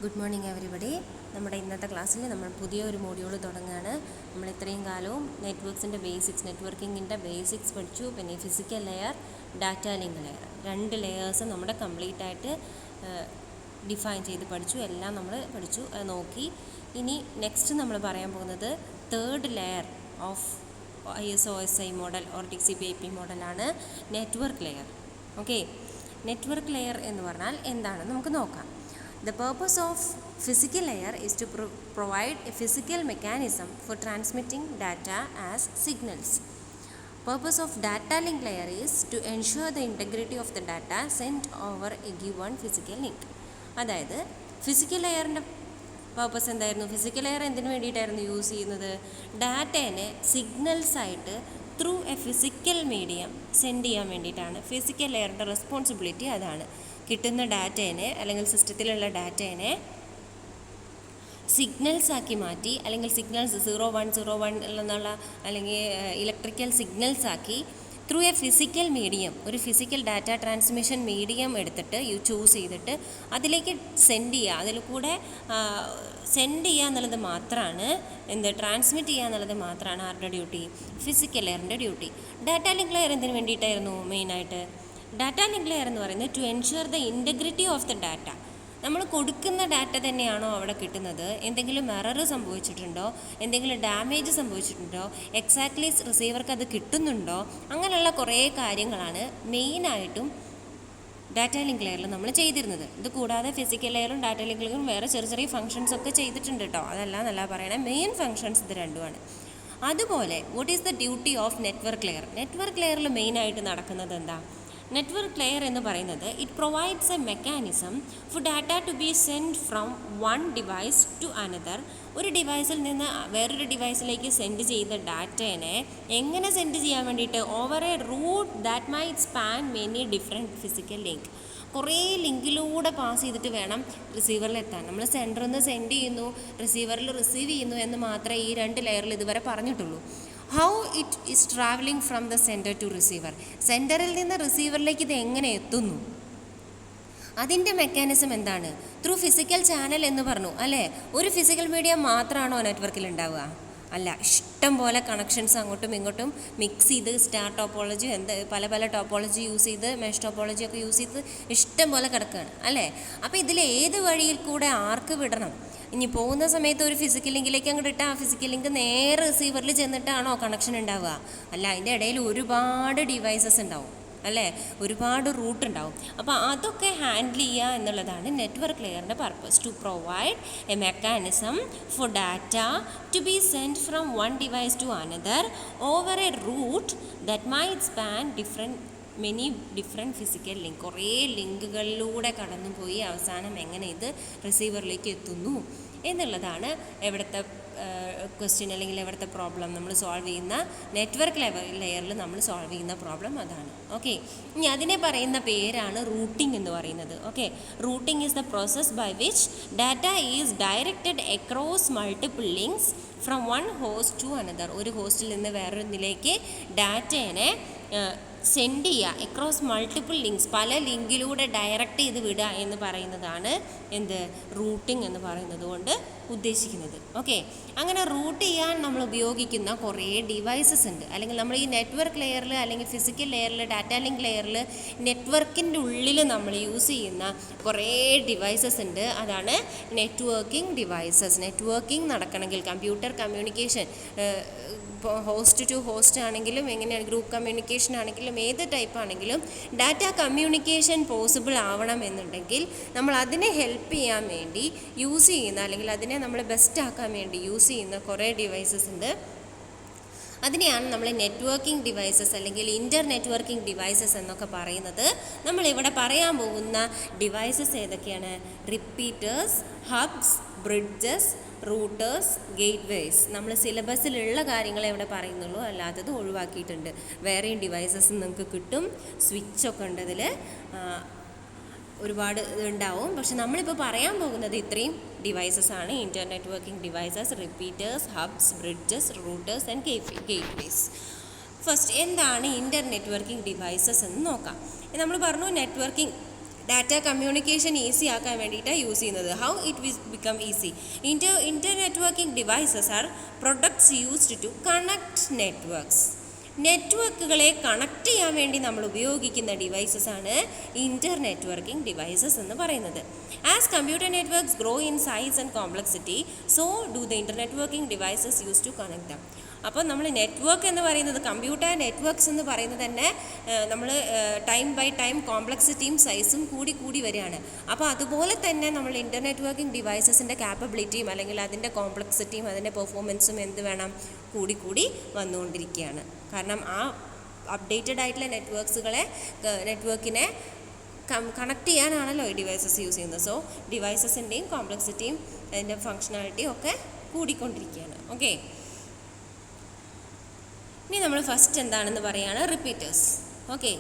Good morning everybody. നമ്മുടെ ഇന്നത്തെ ക്ലാസ്സിൽ നമ്മൾ പുതിയൊരു മോഡ്യൂൾ തുടങ്ങുകയാണ്. നമ്മൾ ഇത്രയും കാലവും നെറ്റ്വർക്ക്സിൻ്റെ ബേസിക്സ്, നെറ്റ്വർക്കിങ്ങിൻ്റെ ബേസിക്സ് പഠിച്ചു. പിന്നെ physical layer, data link layer, 2 layers നമ്മുടെ കംപ്ലീറ്റ് ആയിട്ട് ഡിഫൈൻ ചെയ്ത് പഠിച്ചു. എല്ലാം നമ്മൾ പഠിച്ചു, അത് നോക്കി. ഇനി നെക്സ്റ്റ് നമ്മൾ പറയാൻ പോകുന്നത് 3rd layer of ISO/SI model or TCP/IP മോഡലാണ് network layer. Okay, network layer എന്ന് പറഞ്ഞാൽ എന്താണെന്ന് നമുക്ക് നോക്കാം. The purpose of physical layer is to provide a physical mechanism for transmitting data as signals. Purpose of data link layer is to ensure the integrity of the data sent over a given physical link. അതായത് physical ലെയറിൻ്റെ purpose എന്തായിരുന്നു? Physical layer എന്തിനു വേണ്ടിയിട്ടായിരുന്നു use ചെയ്യുന്നത്? ഡാറ്റേനെ signals ആയിട്ട് through A physical medium send ചെയ്യാൻ വേണ്ടിയിട്ടാണ്. Physical ലെയറിൻ്റെ responsibility അതാണ്. കിട്ടുന്ന ഡാറ്റേനെ അല്ലെങ്കിൽ സിസ്റ്റത്തിലുള്ള ഡാറ്റേനെ സിഗ്നൽസ് ആക്കി മാറ്റി, അല്ലെങ്കിൽ സിഗ്നൽസ് 0101 എന്നുള്ള അല്ലെങ്കിൽ ഇലക്ട്രിക്കൽ സിഗ്നൽസ് ആക്കി ത്രൂ എ ഫിസിക്കൽ മീഡിയം, ഒരു ഫിസിക്കൽ ഡാറ്റ ട്രാൻസ്മിഷൻ മീഡിയം എടുത്തിട്ട് ചൂസ് ചെയ്തിട്ട് അതിലേക്ക് സെൻഡ് ചെയ്യുക. അതിൽ കൂടെ സെൻഡ് ചെയ്യുക എന്നുള്ളത് മാത്രമാണ് ട്രാൻസ്മിറ്റ് ചെയ്യുക എന്നുള്ളത് മാത്രമാണ് ആരുടെ ഡ്യൂട്ടി? ഫിസിക്കൽ ലെയറിൻ്റെ ഡ്യൂട്ടി. ഡാറ്റ ലിങ്ക് ലെയർ എന്തിനു വേണ്ടിയിട്ടായിരുന്നു മെയിനായിട്ട്? ഡാറ്റ ലിങ്ക് ലെയർ എന്ന് പറയുന്നത് to ensure the integrity of the data. നമ്മൾ കൊടുക്കുന്ന ഡാറ്റ തന്നെയാണോ അവിടെ കിട്ടുന്നത്? എന്തെങ്കിലും എറർ സംഭവിച്ചിട്ടുണ്ടോ? എന്തെങ്കിലും ഡാമേജ് സംഭവിച്ചിട്ടുണ്ടോ? എക്സാക്ട്ലി റിസീവർക്ക് അത് കിട്ടുന്നുണ്ടോ? അങ്ങനെയുള്ള കുറേ കാര്യങ്ങളാണ് മെയിനായിട്ടും ഡാറ്റ ലിങ്ക് ലെയറിൽ നമ്മൾ ചെയ്തിരുന്നത്. ഇത് കൂടാതെ ഫിസിക്കൽ ലെയറും ഡാറ്റ ലിങ്ക് ലെയറും വേറെ ചെറിയ ചെറിയ ഫങ്ഷൻസ് ഒക്കെ ചെയ്തിട്ടുണ്ട് കേട്ടോ. അതല്ല പറയണേ, മെയിൻ ഫങ്ഷൻസ് ഇത് രണ്ടുമാണ്. അതുപോലെ what is the duty of network layer? Network ലെയറിൽ മെയിനായിട്ട് നടക്കുന്നത് എന്താ? നെറ്റ്വർക്ക് ലെയർ എന്ന് പറയുന്നത് it provides a mechanism for data to be send from one device to another. ഒരു ഡിവൈസിൽ നിന്ന് വേറൊരു ഡിവൈസിലേക്ക് സെൻഡ് ചെയ്ത ഡാറ്റേനെ എങ്ങനെ സെൻഡ് ചെയ്യാൻ വേണ്ടിയിട്ട്? Over a route that might span many different physical link. കുറേ ലിങ്കിലൂടെ പാസ് ചെയ്തിട്ട് വേണം റിസീവറിൽ എത്താൻ. നമ്മൾ സെൻറ്ററിൽ നിന്ന് സെൻഡ് ചെയ്യുന്നു, റിസീവറിൽ റിസീവ് ചെയ്യുന്നു എന്ന് മാത്രമേ ഈ 2 ലെയറിൽ ഇതുവരെ പറഞ്ഞിട്ടുള്ളൂ. How it is traveling from the sender to receiver. സെൻറ്ററിൽ നിന്ന് റിസീവറിലേക്ക് ഇത് എങ്ങനെ എത്തുന്നു? അതിൻ്റെ മെക്കാനിസം എന്താണ്? ത്രൂ ഫിസിക്കൽ ചാനൽ എന്ന് പറഞ്ഞു അല്ലേ? ഒരു ഫിസിക്കൽ മീഡിയം മാത്രമാണോ നെറ്റ്വർക്കിൽ ഉണ്ടാവുക? അല്ല, ഇഷ്ടം പോലെ കണക്ഷൻസ് അങ്ങോട്ടും ഇങ്ങോട്ടും മിക്സ് ചെയ്ത് സ്റ്റാർ ടോപ്പോളജി പല ടോപ്പോളജി യൂസ് ചെയ്ത് മെഷ് ടോപ്പോളജി ഒക്കെ യൂസ് ചെയ്ത് ഇഷ്ടം പോലെ കിടക്കുകയാണ് അല്ലേ? അപ്പോൾ ഇതിൽ ഏത് വഴിയിൽ കൂടെ ആർക്ക് വിടണം? ഇനി പോകുന്ന സമയത്ത് ഒരു ഫിസിക്കൽ ലിങ്കിലേക്ക് അങ്ങോട്ട് ഇട്ടാൽ ആ ഫിസിക്കൽ ലിങ്ക് നേരെ റിസീവറിൽ ചെന്നിട്ടാണോ കണക്ഷൻ ഉണ്ടാവുക? അല്ല, അതിൻ്റെ ഇടയിൽ ഒരുപാട് ഡിവൈസസ് ഉണ്ടാവും അല്ലേ? ഒരുപാട് റൂട്ട് ഉണ്ടാവും. അപ്പോൾ അതൊക്കെ ഹാൻഡിൽ ചെയ്യുക എന്നുള്ളതാണ് നെറ്റ്വർക്ക് ലെയറിൻ്റെ purpose. To provide a mechanism for data to be send from one device to another over a route that might span many different physical link. കുറേ ലിങ്കുകളിലൂടെ കടന്നുപോയി അവസാനം എങ്ങനെ ഇത് റിസീവറിലേക്ക് എത്തുന്നു എന്നുള്ളതാണ് എവിടുത്തെ ക്വസ്റ്റ്യൻ അല്ലെങ്കിൽ എവിടുത്തെ പ്രോബ്ലം നമ്മൾ സോൾവ് ചെയ്യുന്ന നെറ്റ്വർക്ക് ലെയറിൽ നമ്മൾ സോൾവ് ചെയ്യുന്ന പ്രോബ്ലം അതാണ്. ഓക്കെ, ഇനി അതിനെ പറയുന്ന പേരാണ് റൂട്ടിംഗ് എന്ന് പറയുന്നത്. Okay, routing is the process by which data is directed across multiple links from one host to another. ഒരു ഹോസ്റ്റിൽ നിന്ന് വേറൊന്നിലേക്ക് ഡാറ്റേനെ സെൻഡ് ചെയ്യുക അക്രോസ് മൾട്ടിപ്പിൾ ലിങ്ക്സ്, പല ലിങ്കിലൂടെ ഡയറക്റ്റ് ചെയ്ത് വിടുക എന്ന് പറയുന്നതാണ് റൂട്ടിംഗ് എന്ന് പറയുന്നത് കൊണ്ട് ഉദ്ദേശിക്കുന്നത്. ഓക്കെ, അങ്ങനെ റൂട്ട് ചെയ്യാൻ നമ്മൾ ഉപയോഗിക്കുന്ന കുറേ ഡിവൈസസ് ഉണ്ട്. അല്ലെങ്കിൽ നമ്മൾ ഈ നെറ്റ്വർക്ക് ലെയറിൽ അല്ലെങ്കിൽ ഫിസിക്കൽ ലെയറിൽ ഡാറ്റ ലിങ്ക് ലെയറിൽ നെറ്റ്വർക്കിൻ്റെ ഉള്ളിൽ നമ്മൾ യൂസ് ചെയ്യുന്ന കുറേ ഡിവൈസസ് ഉണ്ട്. അതാണ് നെറ്റ്വർക്കിംഗ് ഡിവൈസസ്. നെറ്റ്വർക്കിംഗ് നടക്കണമെങ്കിൽ കമ്പ്യൂട്ടർ കമ്മ്യൂണിക്കേഷൻ, ഇപ്പോൾ ഹോസ്റ്റ് ടു ഹോസ്റ്റ് ആണെങ്കിലും എങ്ങനെയാണ്, ഗ്രൂപ്പ് കമ്മ്യൂണിക്കേഷൻ ആണെങ്കിലും ഏത് ടൈപ്പ് ആണെങ്കിലും ഡാറ്റ കമ്മ്യൂണിക്കേഷൻ പോസിബിൾ ആവണം എന്നുണ്ടെങ്കിൽ നമ്മൾ അതിനെ ഹെൽപ്പ് ചെയ്യാൻ വേണ്ടി യൂസ് ചെയ്യുന്ന, അല്ലെങ്കിൽ അതിനെ നമ്മൾ ബെസ്റ്റ് ആക്കാൻ വേണ്ടി യൂസ് ചെയ്യുന്ന കുറേ ഡിവൈസസ് ഉണ്ട്. അതിനെയാണ് നമ്മൾ നെറ്റ്വർക്കിംഗ് ഡിവൈസസ് അല്ലെങ്കിൽ ഇൻ്റർ നെറ്റ്വർക്കിംഗ് ഡിവൈസസ് എന്നൊക്കെ പറയുന്നത്. നമ്മളിവിടെ പറയാൻ പോകുന്ന ഡിവൈസസ് ഏതൊക്കെയാണ്? Repeaters, hubs, bridges, routers, gateways. നമ്മൾ സിലബസിലുള്ള കാര്യങ്ങളെ ഇവിടെ പറയുന്നുള്ളൂ, അല്ലാത്തത് ഒഴിവാക്കിയിട്ടുണ്ട്. വേറെയും ഡിവൈസസ് നിങ്ങൾക്ക് കിട്ടും. സ്വിച്ചൊക്കെ ഉണ്ട് അതിൽ, ഒരുപാട് ഉണ്ടാവും. പക്ഷെ നമ്മളിപ്പോൾ പറയാൻ പോകുന്നത് ഇത്രയും ഡിവൈസസ് ആണ്. Internetworking devices, repeaters, hubs, bridges, routers and gateways. First എന്താണ് ഇൻ്റർ നെറ്റ്വർക്കിംഗ് ഡിവൈസസ് എന്ന് നോക്കാം. നമ്മൾ പറഞ്ഞു നെറ്റ്വർക്കിംഗ് ഡാറ്റ കമ്മ്യൂണിക്കേഷൻ ഈസി ആക്കാൻ വേണ്ടിയിട്ടാണ് യൂസ് ചെയ്യുന്നത്. How it will become easy? Internetworking devices are products used to connect networks. നെറ്റ്വർക്കുകളെ connect ചെയ്യാൻ വേണ്ടി നമ്മൾ ഉപയോഗിക്കുന്ന ഡിവൈസസ് ആണ് ഇന്റർ നെറ്റ്വർക്കിംഗ് ഡിവൈസസ് എന്ന് പറയുന്നത്. As computer networks grow in size and complexity, so do the internetworking devices use to connect them. അപ്പോൾ നമ്മൾ നെറ്റ്വർക്ക് എന്ന് പറയുന്നത്, കമ്പ്യൂട്ടർ നെറ്റ്വർക്ക്സ് എന്ന് പറയുന്നത് തന്നെ നമ്മൾ ടൈം ബൈ ടൈം കോംപ്ലക്സിറ്റിയും സൈസും കൂടി വരികയാണ്. അപ്പോൾ അതുപോലെ തന്നെ നമ്മൾ ഇന്റർ നെറ്റ്വർക്കിംഗ് ഡിവൈസസിൻ്റെ കാപ്പബിലിറ്റിയും അല്ലെങ്കിൽ അതിൻ്റെ കോംപ്ലക്സിറ്റിയും അതിൻ്റെ പെർഫോമൻസും എന്ത് വേണം, കൂടി വന്നുകൊണ്ടിരിക്കുകയാണ്. കാരണം ആ അപ്ഡേറ്റഡ് ആയിട്ടുള്ള നെറ്റ്വർക്കിനെ കണക്ട് ചെയ്യാനാണല്ലോ ഈ ഡിവൈസസ് യൂസ് ചെയ്യുന്നത്. സോ ഡിവൈസസിൻ്റെയും കോംപ്ലക്സിറ്റിയും അതിൻ്റെ ഫങ്ഷണാലിറ്റിയും ഒക്കെ കൂടിക്കൊണ്ടിരിക്കുകയാണ്. ഓക്കെ, ഇനി നമ്മൾ ഫസ്റ്റ് എന്താണെന്ന് പറയുകയാണ് റിപ്പീറ്റേഴ്സ്. ഓക്കെ,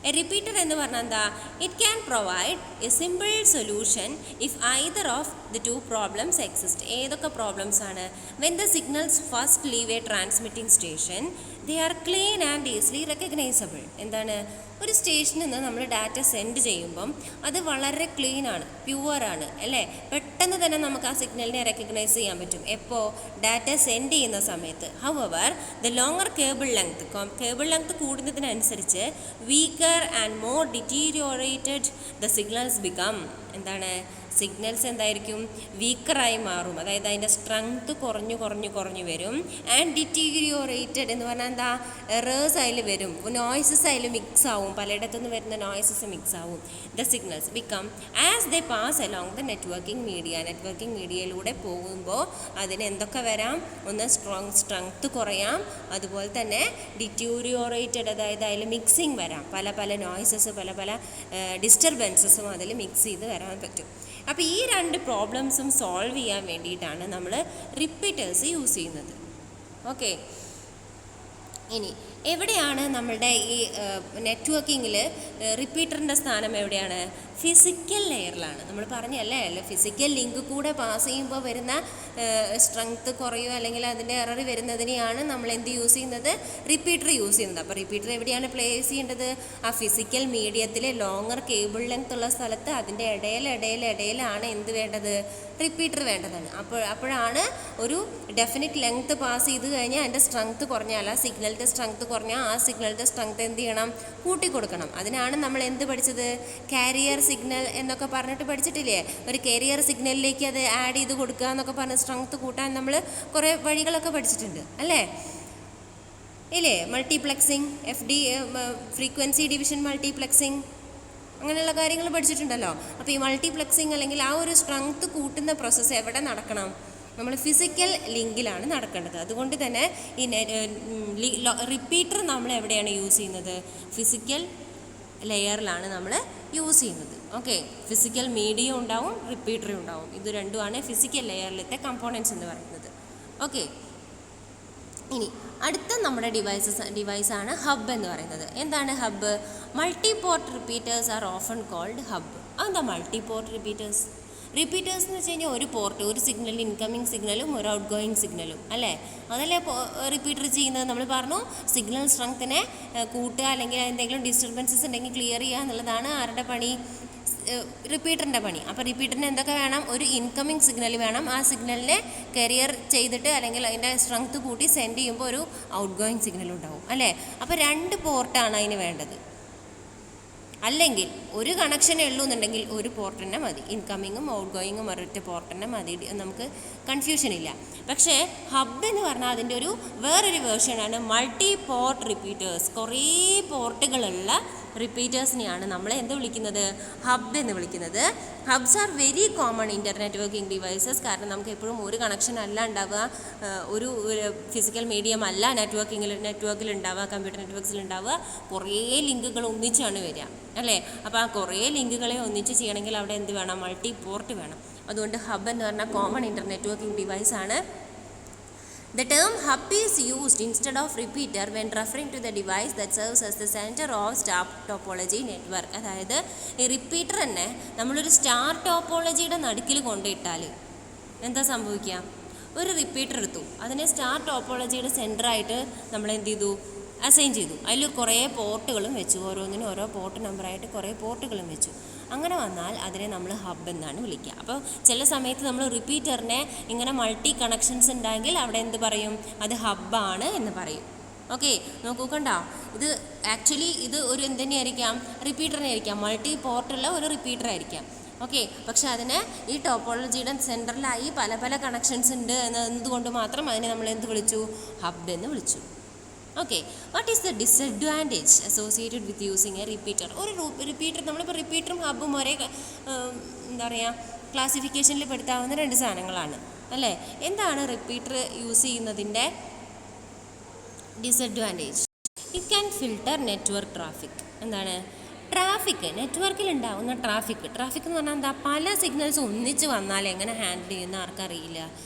എ റിപ്പീറ്റർ എന്ന് പറഞ്ഞാൽ എന്താ? It can provide a simple solution if either of the two problems exist. ഏതൊക്കെ പ്രോബ്ലംസ് ആണ്? When the signals first leave a transmitting station they are clean and easily recognizable. എന്താണ്? ഒരു സ്റ്റേഷനിൽ നിന്ന് നമ്മൾ ഡാറ്റ സെൻഡ് ചെയ്യുമ്പം അത് വളരെ ക്ലീനാണ്, പ്യുവറാണ് അല്ലേ? പെട്ടെന്ന് തന്നെ നമുക്ക് ആ സിഗ്നലിനെ റെക്കഗ്നൈസ് ചെയ്യാൻ പറ്റും. എപ്പോൾ? ഡാറ്റ സെൻഡ് ചെയ്യുന്ന സമയത്ത്. However the longer cable length കൂടുന്നതിനനുസരിച്ച് weaker and more deteriorated the signals become. എന്താണ്? സിഗ്നൽസ് എന്തായിരിക്കും? വീക്കറായി മാറും. അതായത് അതിൻ്റെ സ്ട്രെങ്ത് കുറഞ്ഞു വരും. ആൻഡ് ഡിറ്റീരിയോറേറ്റഡ് എന്ന് പറഞ്ഞാൽ എന്താ? എറേഴ്സ് അതിൽ വരും, നോയ്സസ് അതിൽ മിക്സ് ആവും, പലയിടത്തുനിന്ന് വരുന്ന നോയ്സസ് മിക്സ് ആവും. The signals become as they pass along the networking മീഡിയയിലൂടെ പോകുമ്പോൾ അതിന് എന്തൊക്കെ വരാം? ഒന്ന് സ്ട്രെങ്ത് കുറയാം, അതുപോലെ തന്നെ ഡിറ്റീരിയോറേറ്റഡ്, അതായത് അതിൽ മിക്സിങ് വരാം. പല നോയ്സസ്, പല ഡിസ്റ്റർബൻസസും അതിൽ മിക്സ് ചെയ്ത് വരാൻ പറ്റും. അപ്പോൾ ഈ രണ്ട് പ്രോബ്ലംസും സോൾവ് ചെയ്യാൻ വേണ്ടിയിട്ടാണ് നമ്മൾ റിപ്പീറ്റേഴ്സ് യൂസ് ചെയ്യുന്നത്. ഓക്കെ, ഇനി എവിടെയാണ് നമ്മളുടെ ഈ നെറ്റ്വർക്കിങ്ങിൽ റിപ്പീറ്ററിൻ്റെ സ്ഥാനം എവിടെയാണ്? ഫിസിക്കൽ ലെയറിലാണ്. നമ്മൾ പറഞ്ഞല്ലേ, ഫിസിക്കൽ ലിങ്ക് കൂടെ പാസ് ചെയ്യുമ്പോൾ വരുന്ന സ്ട്രെങ്ത് കുറയോ അല്ലെങ്കിൽ അതിൻ്റെ എറർ വരുന്നതിനെയാണ് നമ്മൾ എന്ത് യൂസ് ചെയ്യുന്നത്? റിപ്പീറ്റർ യൂസ് ചെയ്യുന്നത്. അപ്പോൾ റിപ്പീറ്റർ എവിടെയാണ് പ്ലേസ് ചെയ്യേണ്ടത്? ആ ഫിസിക്കൽ മീഡിയത്തിലെ ലോങ്ങർ കേബിൾ ലെങ്ത് ഉള്ള സ്ഥലത്ത് അതിൻ്റെ ഇടയിലാണ് എന്ത് വേണ്ടത്? റിപ്പീറ്റർ വേണ്ടതാണ്. അപ്പോഴാണ് ഒരു ഡെഫിനിറ്റ് ലെങ്ത് പാസ് ചെയ്ത് കഴിഞ്ഞാൽ അതിൻ്റെ സ്ട്രെങ്ത് കുറഞ്ഞാൽ, ആ സിഗ്നലിൻ്റെ സ്ട്രെങ്ത് കുറഞ്ഞാൽ ആ സിഗ്നലിൻ്റെ സ്ട്രെങ്ത് എന്ത് ചെയ്യണം? കൂട്ടിക്കൊടുക്കണം. അതിനാണ് നമ്മൾ എന്ത് പഠിച്ചത്? കാരിയർ സിഗ്നൽ എന്നൊക്കെ പറഞ്ഞിട്ട് പഠിച്ചിട്ടില്ലേ? ഒരു കാരിയർ സിഗ്നലിലേക്ക് അത് ആഡ് ചെയ്ത് കൊടുക്കുക എന്നൊക്കെ പറഞ്ഞ് സ്ട്രെങ്ത് കൂട്ടാൻ നമ്മൾ കുറേ വഴികളൊക്കെ പഠിച്ചിട്ടുണ്ട് അല്ലേ? ഇല്ലേ? മൾട്ടിപ്ലക്സിങ്, ഫ്രീക്വൻസി ഡിവിഷൻ മൾട്ടിപ്ലക്സിങ്, അങ്ങനെയുള്ള കാര്യങ്ങൾ പഠിച്ചിട്ടുണ്ടല്ലോ. അപ്പോൾ ഈ മൾട്ടിപ്ലക്സിങ് അല്ലെങ്കിൽ ആ ഒരു സ്ട്രെങ്ത് കൂട്ടുന്ന പ്രോസസ്സ് എവിടെ നടക്കണം? നമ്മൾ ഫിസിക്കൽ ലിങ്കിലാണ് നടക്കേണ്ടത്. അതുകൊണ്ട് തന്നെ ഈ റിപ്പീറ്റർ നമ്മൾ എവിടെയാണ് യൂസ് ചെയ്യുന്നത്? ഫിസിക്കൽ ലെയറിലാണ് നമ്മൾ യൂസ് ചെയ്യുന്നത്. ഓക്കെ, ഫിസിക്കൽ മീഡിയം ഉണ്ടാവും, റിപ്പീറ്ററും ഉണ്ടാവും. ഇത് രണ്ടുമാണ് ഫിസിക്കൽ ലെയറിലത്തെ കമ്പോണൻസ് എന്ന് പറയുന്നത്. ഓക്കെ, ഇനി അടുത്ത നമ്മുടെ ഡിവൈസാണ് ഹബ് എന്ന് പറയുന്നത്. എന്താണ് hub? Multi port repeaters are often called hub. അതെന്താ മൾട്ടി പോർട്ട് റിപ്പീറ്റേഴ്സ് എന്ന് വെച്ച് കഴിഞ്ഞാൽ ഒരു പോർട്ട്, ഒരു സിഗ്നൽ, ഇൻകമിങ് സിഗ്നലും ഒരു ഔട്ട് ഗോയിങ് സിഗ്നലും അല്ലേ? അതല്ലേ റിപ്പീറ്റർ ചെയ്യുന്നത്. നമ്മൾ പറഞ്ഞു സിഗ്നൽ സ്ട്രെങ്ത്തിനെ കൂട്ടുക അല്ലെങ്കിൽ എന്തെങ്കിലും ഡിസ്റ്റർബൻസസ് ഉണ്ടെങ്കിൽ ക്ലിയർ ചെയ്യുക എന്നുള്ളതാണ് ആരുടെ പണി? റിപ്പീറ്ററിൻ്റെ പണി. അപ്പോൾ റിപ്പീറ്ററിന് എന്തൊക്കെ വേണം? ഒരു ഇൻകമിങ് സിഗ്നൽ വേണം. ആ സിഗ്നലിനെ കരിയർ ചെയ്തിട്ട് അല്ലെങ്കിൽ അതിൻ്റെ സ്ട്രെങ്ത് കൂട്ടി സെൻഡ് ചെയ്യുമ്പോൾ ഒരു ഔട്ട് ഗോയിങ് സിഗ്നൽ ഉണ്ടാവും അല്ലേ? അപ്പോൾ രണ്ട് പോർട്ടാണ് അതിന് വേണ്ടത്. അല്ലെങ്കിൽ ഒരു കണക്ഷനേ ഉള്ളൂ എന്നുണ്ടെങ്കിൽ ഒരു പോർട്ട് തന്നെ മതി. ഇൻകമിങ്ങും ഔട്ട് ഗോയിങ്ങും ഒരൊറ്റ പോർട്ട് തന്നെ മതി, നമുക്ക് കൺഫ്യൂഷൻ ഇല്ല. പക്ഷേ ഹബ് എന്ന് പറഞ്ഞാൽ അതിൻ്റെ വേറൊരു വേർഷനാണ് മൾട്ടി പോർട്ട് റിപ്പീറ്റേഴ്സ്. കുറേ പോർട്ടുകളുള്ള റിപ്പീറ്റേഴ്സിനെയാണ് നമ്മൾ എന്ത് വിളിക്കുന്നത്? ഹബ് എന്ന് വിളിക്കുന്നത്. Hubs are very common internetworking devices. കാരണം നമുക്ക് എപ്പോഴും ഒരു കണക്ഷൻ അല്ല ഉണ്ടാവുക, ഒരു ഫിസിക്കൽ മീഡിയം അല്ല നെറ്റ്വർക്കിൽ ഉണ്ടാവുക, കമ്പ്യൂട്ടർ നെറ്റ്വർക്ക്സിൽ ഉണ്ടാവുക. കുറേ ലിങ്കുകൾ ഒന്നിച്ചാണ് വരിക അല്ലേ? അപ്പോൾ ആ കുറേ ലിങ്കുകളെ ഒന്നിച്ച് ചെയ്യണമെങ്കിൽ അവിടെ എന്ത് വേണം? മൾട്ടി പോർട്ട് വേണം. അതുകൊണ്ട് ഹബ് എന്ന് പറഞ്ഞാൽ കോമൺ ഇൻ്റർ നെറ്റ്വർക്കിംഗ് ഡിവൈസാണ്. The term hub is used instead of repeater when referring to the device that serves as the center of star topology network. അതായത് ഈ റിപ്പീറ്റർ തന്നെ നമ്മളൊരു സ്റ്റാർ ടോപ്പോളജിയുടെ നടുക്കിൽ കൊണ്ടിട്ടാൽ എന്താ സംഭവിക്കുക? ഒരു റിപ്പീറ്റർ എടുത്തു, അതിനെ സ്റ്റാർ ടോപ്പോളജിയുടെ സെൻറ്ററായിട്ട് നമ്മൾ എന്ത് ചെയ്തു? അസൈൻ ചെയ്തു. അതിൽ കുറേ പോർട്ടുകളും വെച്ചു, ഓരോന്നിനും ഓരോ പോർട്ട് നമ്പറായിട്ട് കുറേ പോർട്ടുകളും വെച്ചു. അങ്ങനെ വന്നാൽ അതിനെ നമ്മൾ ഹബ് എന്നാണ് വിളിക്കുക. അപ്പോൾ ചില സമയത്ത് നമ്മൾ റിപ്പീറ്ററിനെ ഇങ്ങനെ മൾട്ടി കണക്ഷൻസ് ഉണ്ടെങ്കിൽ അവിടെ എന്ത് പറയും? അത് ഹബ്ബാണ് എന്ന് പറയും. ഓക്കെ, നോക്കൂ, കണ്ടോ, ഇത് ആക്ച്വലി ഇത് ഒരു എന്തുതന്നെയായിരിക്കാം? റിപ്പീറ്ററിനെ ആയിരിക്കാം, മൾട്ടി പോർട്ടുള്ള ഒരു റിപ്പീറ്റർ ആയിരിക്കാം. ഓക്കെ, പക്ഷെ അതിന് ഈ ടോപ്പോളജിയുടെ സെൻറ്ററിലായി പല പല കണക്ഷൻസ് ഉണ്ട് എന്നതുകൊണ്ട് മാത്രം അതിനെ നമ്മൾ എന്ത് വിളിച്ചു? ഹബ് എന്ന് വിളിച്ചു. Okay, what is the disadvantage associated with using A repeater? ഒരു റിപ്പീറ്റർ, നമ്മളിപ്പോൾ റിപ്പീറ്ററും ഹബ്ബും ഒരേ എന്താ പറയുക ക്ലാസിഫിക്കേഷനിൽ പെടുത്താവുന്ന രണ്ട് സാധനങ്ങളാണ് അല്ലേ? എന്താണ് റിപ്പീറ്റർ യൂസ് ചെയ്യുന്നതിൻ്റെ disadvantage? It can filter network traffic. എന്താണ് ട്രാഫിക്? നെറ്റ്വർക്കിൽ ഉണ്ടാകുന്ന ട്രാഫിക് എന്ന് പറഞ്ഞാൽ എന്താ? പല സിഗ്നൽസ് ഒന്നിച്ച് വന്നാൽ എങ്ങനെ ഹാൻഡിൽ ചെയ്യുന്ന ആർക്കറിയില്ല?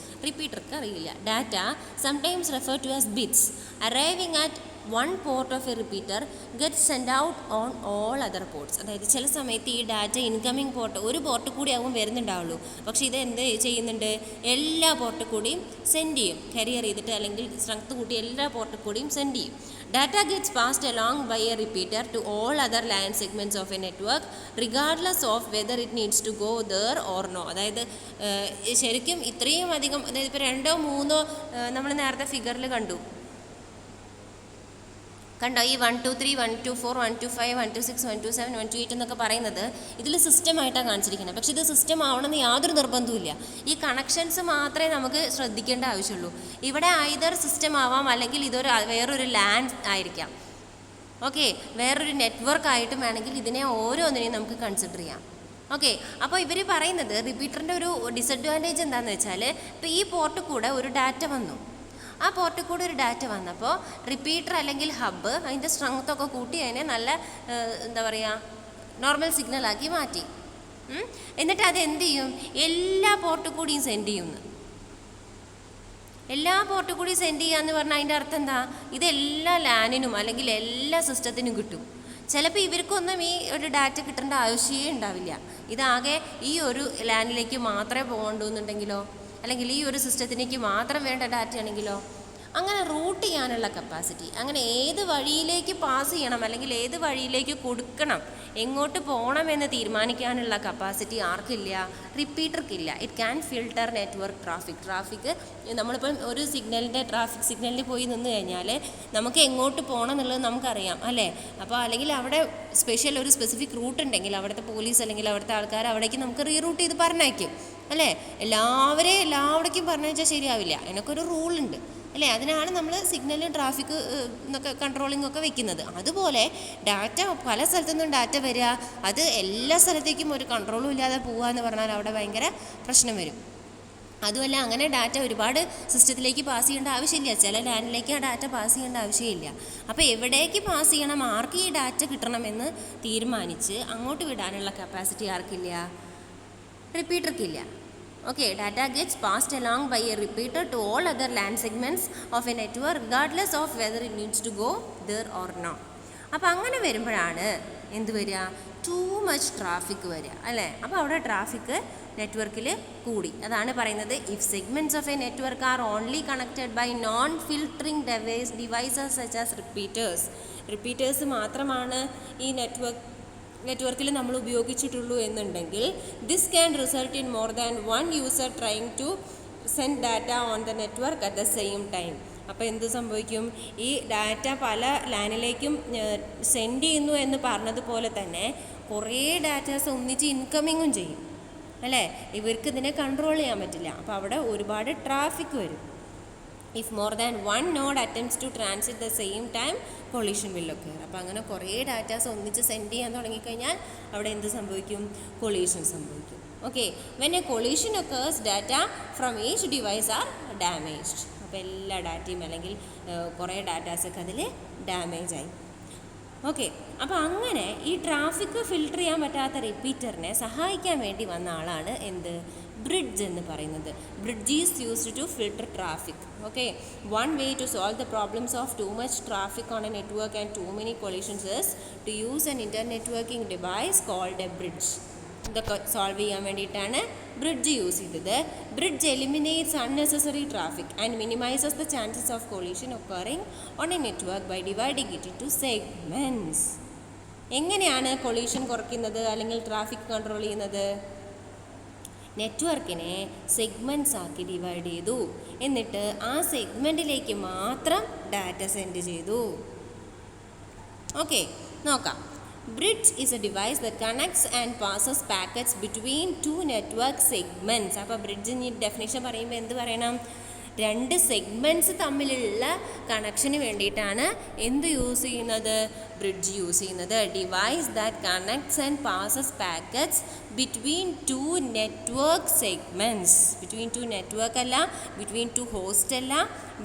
റിപ്പീറ്റർക്ക് അറിയില്ല. Data sometimes refer to as bits arriving at one port of a repeater get send out on all other ports. അതായത് ചില സമയത്ത് ഈ ഡാറ്റ ഇൻകമിങ് പോർട്ട് ഒരു പോർട്ട് കൂടി ആവും വരുന്നുണ്ടാവുള്ളൂ, പക്ഷേ ഇത് എന്ത് ചെയ്യുന്നുണ്ട്? എല്ലാ പോർട്ട് കൂടിയും സെൻഡ് ചെയ്യും, കരിയർ ചെയ്തിട്ട് അല്ലെങ്കിൽ സ്ട്രെങ്ത് കൂട്ടി എല്ലാ പോർട്ട് കൂടിയും സെൻഡ് ചെയ്യും. Data gets passed along by a repeater to all other LAN segments of a network regardless of whether it needs to go there or no. അതായത് ശരിക്കും ഇത്രയും അധികം, അതായത് ഇപ്പോൾ 2 or 3 നമ്മൾ നേരത്തെ ഫിഗറിൽ കണ്ടോ ഈ 123 124 125 126 127 128 എന്നൊക്കെ പറയുന്നത് ഇതിൽ സിസ്റ്റമായിട്ടാണ് കാണിച്ചിരിക്കുന്നത്. പക്ഷേ ഇത് സിസ്റ്റം ആവണമെന്ന് യാതൊരു നിർബന്ധവുമില്ല. ഈ കണക്ഷൻസ് മാത്രമേ നമുക്ക് ശ്രദ്ധിക്കേണ്ട ആവശ്യമുള്ളൂ. ഇവിടെ ഐദർ സിസ്റ്റം ആവാം, അല്ലെങ്കിൽ ഇതൊരു വേറൊരു ലാൻ ആയിരിക്കാം. ഓക്കെ, വേറൊരു നെറ്റ്വർക്ക് ആയിട്ടും വേണമെങ്കിൽ ഇതിനെ ഓരോന്നിനെയും നമുക്ക് കൺസിഡർ ചെയ്യാം. ഓക്കെ, അപ്പോൾ ഇവർ പറയുന്നത് റിപ്പീറ്ററിൻ്റെ ഒരു ഡിസഡ്വാൻറ്റേജ് എന്താണെന്ന് വെച്ചാൽ, ഇപ്പോൾ ഈ പോർട്ട് കൂടെ ഒരു ഡാറ്റ വന്നു, ആ പോർട്ടിൽ കൂടെ ഒരു ഡാറ്റ വന്നപ്പോൾ റിപ്പീറ്റർ അല്ലെങ്കിൽ ഹബ്ബ് അതിൻ്റെ സ്ട്രെങ്ത്തൊക്കെ കൂട്ടി അതിനെ നല്ല എന്താ പറയുക നോർമൽ സിഗ്നലാക്കി മാറ്റി. എന്നിട്ട് അത് എന്ത് ചെയ്യും? എല്ലാ പോർട്ടിൽ കൂടിയും സെൻഡ് ചെയ്യുന്നു. എല്ലാ പോർട്ടിൽ കൂടി സെൻഡ് ചെയ്യുക എന്ന് പറഞ്ഞാൽ അതിൻ്റെ അർത്ഥം എന്താ? ഇതെല്ലാ ലാനിനും അല്ലെങ്കിൽ എല്ലാ സിസ്റ്റത്തിനും കിട്ടും. ചിലപ്പോൾ ഇവർക്കൊന്നും ഈ ഒരു ഡാറ്റ കിട്ടേണ്ട ആവശ്യമേ ഉണ്ടാവില്ല. ഇതാകെ ഈ ഒരു ലാനിലേക്ക് മാത്രമേ പോകണ്ടൂ എന്നുണ്ടെങ്കിലോ, അല്ലെങ്കിൽ ഈ ഒരു സിസ്റ്റത്തിലേക്ക് മാത്രം വേണ്ട ഡാറ്റ ആണെങ്കിലോ, അങ്ങനെ റൂട്ട് ചെയ്യാനുള്ള കപ്പാസിറ്റി, അങ്ങനെ ഏത് വഴിയിലേക്ക് പാസ് ചെയ്യണം അല്ലെങ്കിൽ ഏത് വഴിയിലേക്ക് കൊടുക്കണം, എങ്ങോട്ട് പോകണമെന്ന് തീരുമാനിക്കാനുള്ള കപ്പാസിറ്റി ആർക്കില്ല? റിപ്പീറ്റർക്കില്ല. It can filter network traffic. നമ്മളിപ്പം ഒരു ട്രാഫിക് സിഗ്നലിൽ പോയി നിന്ന് കഴിഞ്ഞാൽ നമുക്ക് എങ്ങോട്ട് പോകണം എന്നുള്ളത് നമുക്കറിയാം അല്ലേ? അപ്പോൾ അല്ലെങ്കിൽ അവിടെ ഒരു സ്പെസിഫിക് റൂട്ട് ഉണ്ടെങ്കിൽ അവിടുത്തെ പോലീസ് അല്ലെങ്കിൽ അവിടുത്തെ ആൾക്കാർ അവിടേക്ക് നമുക്ക് റീറൂട്ട് ചെയ്ത് പറഞ്ഞയക്കും അല്ലേ? എല്ലാവിടേക്കും പറഞ്ഞയച്ചാൽ ശരിയാവില്ല, അതിനൊക്കെ റൂളുണ്ട് അല്ലേ? അതിനാണ് നമ്മൾ സിഗ്നലും ട്രാഫിക് എന്നൊക്കെ കൺട്രോളിംഗ് ഒക്കെ വെക്കുന്നത്. അതുപോലെ ഡാറ്റ പല സ്ഥലത്തുനിന്നും ഡാറ്റ വരിക, അത് എല്ലാ സ്ഥലത്തേക്കും ഒരു കൺട്രോളും ഇല്ലാതെ പോവുക എന്ന് പറഞ്ഞാൽ അവിടെ ഭയങ്കര പ്രശ്നം വരും. അതുമല്ല, അങ്ങനെ ഡാറ്റ ഒരുപാട് സിസ്റ്റത്തിലേക്ക് പാസ് ചെയ്യേണ്ട ആവശ്യമില്ല. ചില ലാൻഡിലേക്ക് ആ ഡാറ്റ പാസ് ചെയ്യേണ്ട ആവശ്യമില്ല. അപ്പോൾ എവിടേക്ക് പാസ് ചെയ്യണം, ആർക്ക് ഈ ഡാറ്റ കിട്ടണമെന്ന് തീരുമാനിച്ച് അങ്ങോട്ട് വിടാനുള്ള കപ്പാസിറ്റി ആർക്കില്ല? റിപ്പീറ്റർക്കില്ല. Okay, data gets passed along by a repeater to all other LAN segments of a network regardless of whether it needs to go there or not. അപ്പോൾ അങ്ങനെ വരുമ്പോഴാണ് എന്ത് വരിക? ടൂ മച്ച് ട്രാഫിക് വരിക അല്ലേ? അപ്പോൾ അവിടെ ട്രാഫിക് നെറ്റ്വർക്കിൽ കൂടി. അതാണ് പറയുന്നത്, if segments of a network are only connected by non filtering devices such as repeaters മാത്രമാണ് ഈ നെറ്റ്വർക്കിൽ നമ്മൾ ഉപയോഗിച്ചിട്ടുള്ളൂ എന്നുണ്ടെങ്കിൽ this can result in more than one user trying to send data on the network at the same time. അപ്പോൾ എന്ത് സംഭവിക്കും? ഈ ഡാറ്റ പല ലാനിലേക്കും സെൻഡ് ചെയ്യുന്നു എന്ന് പറഞ്ഞതുപോലെ തന്നെ കുറേ ഡാറ്റാസ് ഒന്നിച്ച് ഇൻകമിങ്ങും ചെയ്യും അല്ലേ? ഇവർക്ക് ഇതിനെ കൺട്രോൾ ചെയ്യാൻ പറ്റില്ല. അപ്പോൾ അവിടെ ഒരുപാട് ട്രാഫിക് വരും. If more than one node attempts to transit the same time collision will occur. അപ്പോൾ അങ്ങനെ കുറേ ഡാറ്റാസ് ഒന്നിച്ച് സെൻഡ് ചെയ്യാൻ തുടങ്ങിക്കഴിഞ്ഞാൽ അവിടെ എന്ത് സംഭവിക്കും? കൊളീഷൻ സംഭവിക്കും. Okay, when a collision occurs data from each device are damaged. അപ്പോൾ എല്ലാ ഡാറ്റയും അല്ലെങ്കിൽ കുറേ ഡാറ്റാസൊക്കെ അതിൽ ഡാമേജ് ആയി. ഓക്കെ, അപ്പോൾ അങ്ങനെ ഈ ട്രാഫിക് ഫിൽട്ടർ ചെയ്യാൻ പറ്റാത്ത റിപ്പീറ്ററിനെ സഹായിക്കാൻ വേണ്ടി വന്ന ആളാണ് എന്ത്? ബ്രിഡ്ജ് എന്ന് പറയുന്നത്. Bridge is used to filter traffic. Okay, one way to solve the problems of too much traffic on a network and too many collisions is to use an internetworking device called a bridge. ഇതൊക്കെ solve ചെയ്യാൻ വേണ്ടിയിട്ടാണ് bridge use ചെയ്തത്. Bridge eliminates unnecessary traffic and minimizes the chances of collision occurring on a network by dividing it into segments. എങ്ങനെയാണ് collision കുറയ്ക്കുന്നത് അല്ലെങ്കിൽ traffic control ചെയ്യുന്നത്? നെറ്റ്വർക്കിനെ segments ആക്കി ഡിവൈഡ് ചെയ്തു, എന്നിട്ട് ആ സെഗ്മെൻറ്റിലേക്ക് മാത്രം ഡാറ്റ സെൻഡ് ചെയ്തു. ഓക്കെ, നോക്കാം. Bridge is A device that connects and passes packets between two network segments. അപ്പോൾ ബ്രിഡ്ജിന് ഡെഫിനേഷൻ പറയുമ്പോൾ എന്ത് പറയണം? രണ്ട് സെഗ്മെൻറ്റ്സ് തമ്മിലുള്ള കണക്ഷന് വേണ്ടിയിട്ടാണ് എന്ത് യൂസ് ചെയ്യുന്നത്? ബ്രിഡ്ജ് യൂസ് ചെയ്യുന്നത്. Device that connects and passes packets between two network segments. Between two network അല്ല, ബിറ്റ്വീൻ ടു ഹോസ്റ്റ് അല്ല,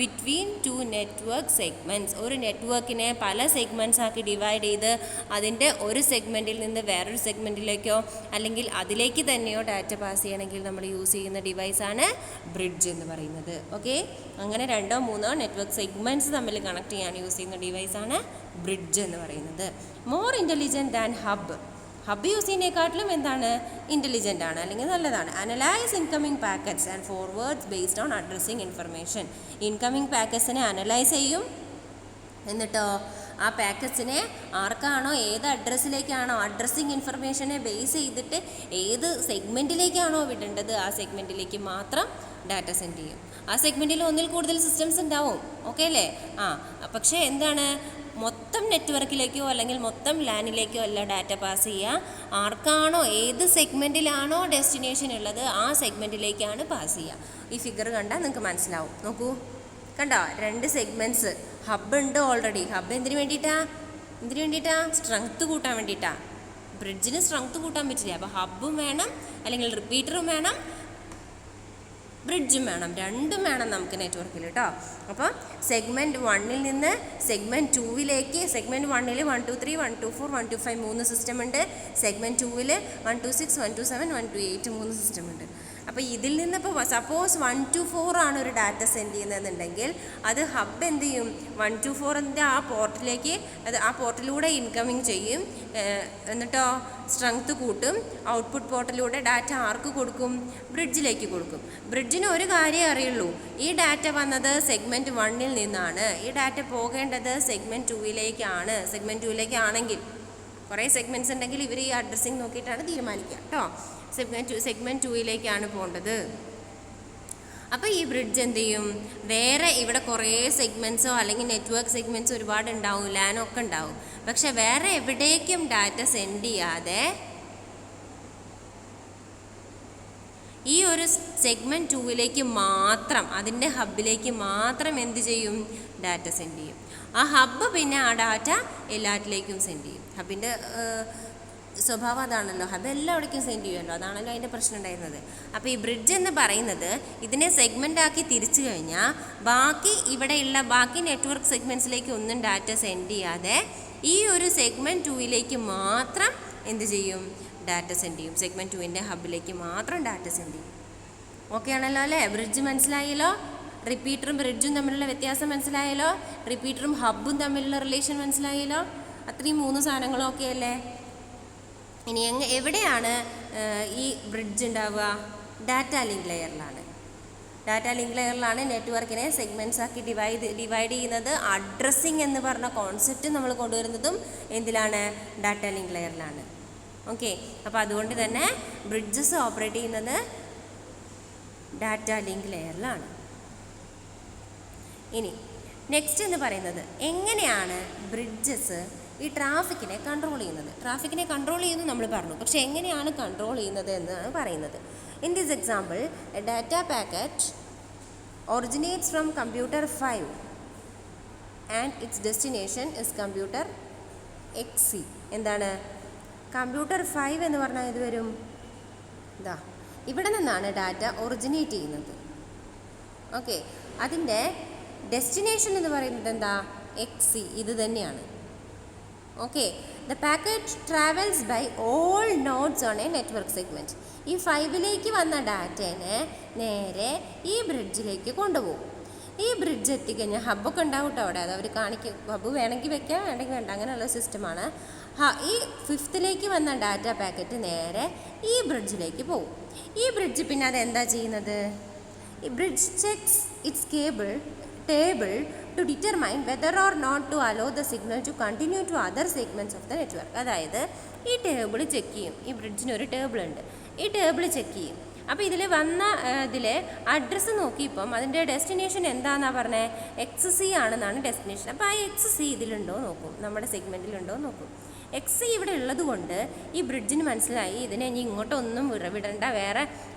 ബിറ്റ്വീൻ ടു നെറ്റ്വർക്ക് സെഗ്മെൻറ്റ്സ്. ഒരു നെറ്റ്വർക്കിനെ പല സെഗ്മെൻറ്റ്സ് ആക്കി ഡിവൈഡ് ചെയ്ത് അതിൻ്റെ ഒരു സെഗ്മെൻറ്റിൽ നിന്ന് വേറൊരു സെഗ്മെൻറ്റിലേക്കോ അല്ലെങ്കിൽ അതിലേക്ക് തന്നെയോ ഡാറ്റ പാസ് ചെയ്യണമെങ്കിൽ നമ്മൾ യൂസ് ചെയ്യുന്ന ഡിവൈസാണ് ബ്രിഡ്ജ് എന്ന് പറയുന്നത്. ഓക്കെ, അങ്ങനെ 2-3 നെറ്റ്വർക്ക് സെഗ്മെൻറ്റ്സ് തമ്മിൽ കണക്ട് ചെയ്യാൻ യൂസ് ചെയ്യുന്ന ഡിവൈസാണ് ബ്രിഡ്ജ് എന്ന് പറയുന്നത്. More intelligent than hub. Hub use ചെയ്യുന്നതിനെക്കാട്ടിലും എന്താണ്? ഇൻ്റലിജൻ്റ് ആണ് അല്ലെങ്കിൽ നല്ലതാണ്. Analyse incoming packets and forwards based on addressing information. Incoming പാക്കറ്റ്സിനെ അനലൈസ് ചെയ്യും, എന്നിട്ടോ ആ പാക്കറ്റ്സിനെ ആർക്കാണോ ഏത് അഡ്രസ്സിലേക്കാണോ അഡ്രസ്സിങ് ഇൻഫർമേഷനെ ബേസ് ചെയ്തിട്ട് ഏത് സെഗ്മെൻറ്റിലേക്കാണോ വിടേണ്ടത് ആ സെഗ്മെൻറ്റിലേക്ക് മാത്രം ഡാറ്റ സെൻഡ് ചെയ്യും. ആ സെഗ്മെൻറ്റിൽ ഒന്നിൽ കൂടുതൽ സിസ്റ്റംസ് ഉണ്ടാവും. ഓക്കെ അല്ലേ? പക്ഷേ എന്താണ്, മൊത്തം നെറ്റ്വർക്കിലേക്കോ അല്ലെങ്കിൽ മൊത്തം ലാനിലേക്കോ അല്ല ഡാറ്റ പാസ് ചെയ്യുക. ആർക്കാണോ ഏത് സെഗ്മെൻറ്റിലാണോ ഡെസ്റ്റിനേഷൻ ഉള്ളത് ആ സെഗ്മെൻറ്റിലേക്കാണ് പാസ് ചെയ്യുക. ഈ ഫിഗർ കണ്ടാൽ നിങ്ങൾക്ക് മനസ്സിലാവും. നോക്കൂ, കണ്ടോ? 2 സെഗ്മെൻറ്റ്സ്. ഹബ്ബ് ഉണ്ട് ഓൾറെഡി. ഹബ്ബ് എന്തിനു വേണ്ടിയിട്ടാ? സ്ട്രെങ്ത്ത് കൂട്ടാൻ വേണ്ടിയിട്ടാണ്. ബ്രിഡ്ജിന് സ്ട്രെങ്ത്ത് കൂട്ടാൻ പറ്റില്ല. അപ്പോൾ ഹബ്ബും വേണം അല്ലെങ്കിൽ റിപ്പീറ്ററും വേണം, ബ്രിഡ്ജും വേണം. രണ്ടും വേണം നമുക്ക് നെറ്റ്വർക്കിൽ കേട്ടോ. അപ്പോൾ സെഗ്മെൻറ്റ് 1-ൽ നിന്ന് സെഗ്മെൻറ്റ് 2-ലേക്ക്, സെഗ്മെൻറ്റ് 1-ൽ 1 2 3 1 2 4 1 2 5 3 സിസ്റ്റം ഉണ്ട്. സെഗ്മെൻറ്റ് 2-ൽ 1 2 6 1 2 7 1 2 8 3 സിസ്റ്റം ഉണ്ട്. അപ്പോൾ ഇതിൽ നിന്ന് ഇപ്പോൾ സപ്പോസ് 1 to 4 ആണ് ഒരു ഡാറ്റ സെൻഡ് ചെയ്യുന്നതെന്നുണ്ടെങ്കിൽ അത് ഹബ്ബ് എന്ത് ചെയ്യും? 1 to 4 ആ പോർട്ടിലേക്ക്, അത് ആ പോർട്ടിലൂടെ ഇൻകമിങ് ചെയ്യും, എന്നിട്ടോ സ്ട്രെങ്ത്ത് കൂട്ടും. ഔട്ട്പുട്ട് പോർട്ടിലൂടെ ഡാറ്റ ആർക്ക് കൊടുക്കും? ബ്രിഡ്ജിലേക്ക് കൊടുക്കും. ബ്രിഡ്ജിന് ഒരു കാര്യം അറിയുള്ളൂ, ഈ ഡാറ്റ വന്നത് സെഗ്മെൻറ്റ് 1-ൽ നിന്നാണ്, ഈ ഡാറ്റ പോകേണ്ടത് സെഗ്മെൻറ്റ് 2-ലേക്കാണ്. സെഗ്മെൻറ്റ് 2-ലേക്കാണെങ്കിൽ കുറേ സെഗ്മെൻറ്റ്സ് ഉണ്ടെങ്കിൽ ഇവർ ഈ അഡ്രസ്സിങ് നോക്കിയിട്ടാണ് തീരുമാനിക്കുക കേട്ടോ. സെഗ്മെൻറ്റ് 2-ലേക്കാണ് പോകേണ്ടത്. അപ്പോൾ ഈ ബ്രിഡ്ജ് എന്ത് ചെയ്യും? വേറെ ഇവിടെ കുറേ സെഗ്മെൻറ്റ്സോ അല്ലെങ്കിൽ നെറ്റ്വർക്ക് സെഗ്മെൻറ്റ്സോ ഒരുപാട് ഉണ്ടാവും, ലാനൊക്കെ ഉണ്ടാവും. പക്ഷെ വേറെ എവിടേക്കും ഡാറ്റ സെൻഡ് ചെയ്യാതെ ഈ ഒരു സെഗ്മെൻറ്റ് 2-ലേക്ക് മാത്രം, അതിൻ്റെ ഹബ്ബിലേക്ക് മാത്രം എന്ത് ചെയ്യും? ഡാറ്റ സെൻഡ് ചെയ്യും. ആ ഹബ്ബ് പിന്നെ ആ ഡാറ്റ എല്ലാറ്റിലേക്കും സെൻഡ് ചെയ്യും. ഹബിൻ്റെ സ്വഭാവം അതാണല്ലോ, ഹബ് എല്ലാവിടേക്കും സെൻഡ് ചെയ്യുമല്ലോ, അതാണല്ലോ അതിൻ്റെ പ്രശ്നം ഉണ്ടായിരുന്നത്. അപ്പോൾ ഈ ബ്രിഡ്ജ് എന്ന് പറയുന്നത് ഇതിനെ സെഗ്മെൻ്റ് ആക്കി തിരിച്ചു കഴിഞ്ഞാൽ ഇവിടെയുള്ള ബാക്കി നെറ്റ്വർക്ക് സെഗ്മെൻറ്റ്സിലേക്ക് ഒന്നും ഡാറ്റ സെൻഡ് ചെയ്യാതെ ഈ ഒരു സെഗ്മെൻറ്റ് 2-ലേക്ക് മാത്രം എന്ത് ചെയ്യും? ഡാറ്റ സെൻഡ് ചെയ്യും. സെഗ്മെൻറ്റ് 2-ൻ്റെ ഹബ്ബിലേക്ക് മാത്രം ഡാറ്റ സെൻഡ് ചെയ്യും. ഓക്കെ ആണല്ലോ അല്ലേ? ബ്രിഡ്ജ് മനസ്സിലായല്ലോ? റിപ്പീറ്ററും ബ്രിഡ്ജും തമ്മിലുള്ള വ്യത്യാസം മനസ്സിലായല്ലോ? റിപ്പീറ്ററും ഹബ്ബും തമ്മിലുള്ള റിലേഷൻ മനസ്സിലായല്ലോ? അത്രയും 3 സാധനങ്ങളും ഓക്കെ അല്ലേ? ഇനി എവിടെയാണ് ഈ ബ്രിഡ്ജ് ഉണ്ടാവുക? ഡാറ്റ ലിങ്ക് ലെയറിലാണ്. ഡാറ്റ ലിങ്ക് ലെയറിലാണ് നെറ്റ്വർക്കിനെ സെഗ്മെൻറ്റ്സ് ആക്കി ഡിവൈഡ് ചെയ്യുന്നത്. അഡ്രസ്സിങ് എന്ന് പറഞ്ഞ കോൺസെപ്റ്റ് നമ്മൾ കൊണ്ടുവരുന്നതും എന്തിലാണ്? ഡാറ്റ ലിങ്ക് ലെയറിലാണ്. ഓക്കെ, അപ്പോൾ അതുകൊണ്ട് തന്നെ ബ്രിഡ്ജസ് ഓപ്പറേറ്റ് ചെയ്യുന്നത് ഡാറ്റ ലിങ്ക് ലെയറിലാണ്. ഇനി നെക്സ്റ്റ് എന്ന് പറയുന്നത് എങ്ങനെയാണ് ബ്രിഡ്ജസ് ഈ ട്രാഫിക്കിനെ കൺട്രോൾ ചെയ്യുന്നത്? ട്രാഫിക്കിനെ കൺട്രോൾ ചെയ്യുന്നത് നമ്മൾ പറഞ്ഞു, പക്ഷേ എങ്ങനെയാണ് കൺട്രോൾ ചെയ്യുന്നത് എന്നാണ് പറയുന്നത്. In this example, A data packet originates from computer 5 and its destination is computer XC. എന്താണ് കമ്പ്യൂട്ടർ 5 എന്ന് പറഞ്ഞാൽ ഇത് വരും? ഇതാ ഇവിടെ നിന്നാണ് ഡാറ്റ ഒറിജിനേറ്റ് ചെയ്യുന്നത്. ഓക്കെ, അതിൻ്റെ ഡെസ്റ്റിനേഷൻ എന്ന് പറയുന്നത് എന്താ? XC, ഇത് തന്നെയാണ്. Okay, the packet travels by all nodes on a network segment. ഈ 5-ലേക്ക് വന്ന ഡാറ്റേനെ നേരെ ഈ ബ്രിഡ്ജിലേക്ക് കൊണ്ടുപോകും. ഈ ബ്രിഡ്ജ് എത്തിക്കഴിഞ്ഞാൽ ഹബ്ബൊക്കെ ഉണ്ടാവും കേട്ടോ അവിടെ, അത് അവർ കാണിക്കും. ഹബ്ബ് വേണമെങ്കിൽ വെക്കാം, വേണമെങ്കിൽ വേണ്ട, അങ്ങനെയുള്ള സിസ്റ്റമാണ്. ഈ 5th-ലേക്ക് വന്ന ഡാറ്റ പാക്കറ്റ് നേരെ ഈ ബ്രിഡ്ജിലേക്ക് പോകും. ഈ ബ്രിഡ്ജ് പിന്നെ അതെന്താ ചെയ്യുന്നത്? ഈ bridge checks its table to determine whether or not to allow the signal to continue to other segments of the network. അതായത് ഈ ടേബിൾ ചെക്ക് ചെയ്യും. ഈ ബ്രിഡ്ജിനൊരു ടേബിൾ ഉണ്ട്. ഈ ടേബിൾ ചെക്ക് ചെയ്യും. അപ്പോൾ ഇതിൽ വന്ന ഇതിൽ അഡ്രസ്സ് നോക്കിയപ്പം അതിൻ്റെ ഡെസ്റ്റിനേഷൻ എന്താണെന്നാണ് പറഞ്ഞത്, XC ആണെന്നാണ് ഡെസ്റ്റിനേഷൻ. അപ്പോൾ ആ XC ഇതിലുണ്ടോ നോക്കും, നമ്മുടെ സെഗ്മെൻറ്റിലുണ്ടോ നോക്കും. XC ഇവിടെ ഉള്ളത് കൊണ്ട് ഈ ബ്രിഡ്ജിന് മനസ്സിലായി ഇതിനെ ഇനി ഇങ്ങോട്ടൊന്നും വിടണ്ട, വേറെ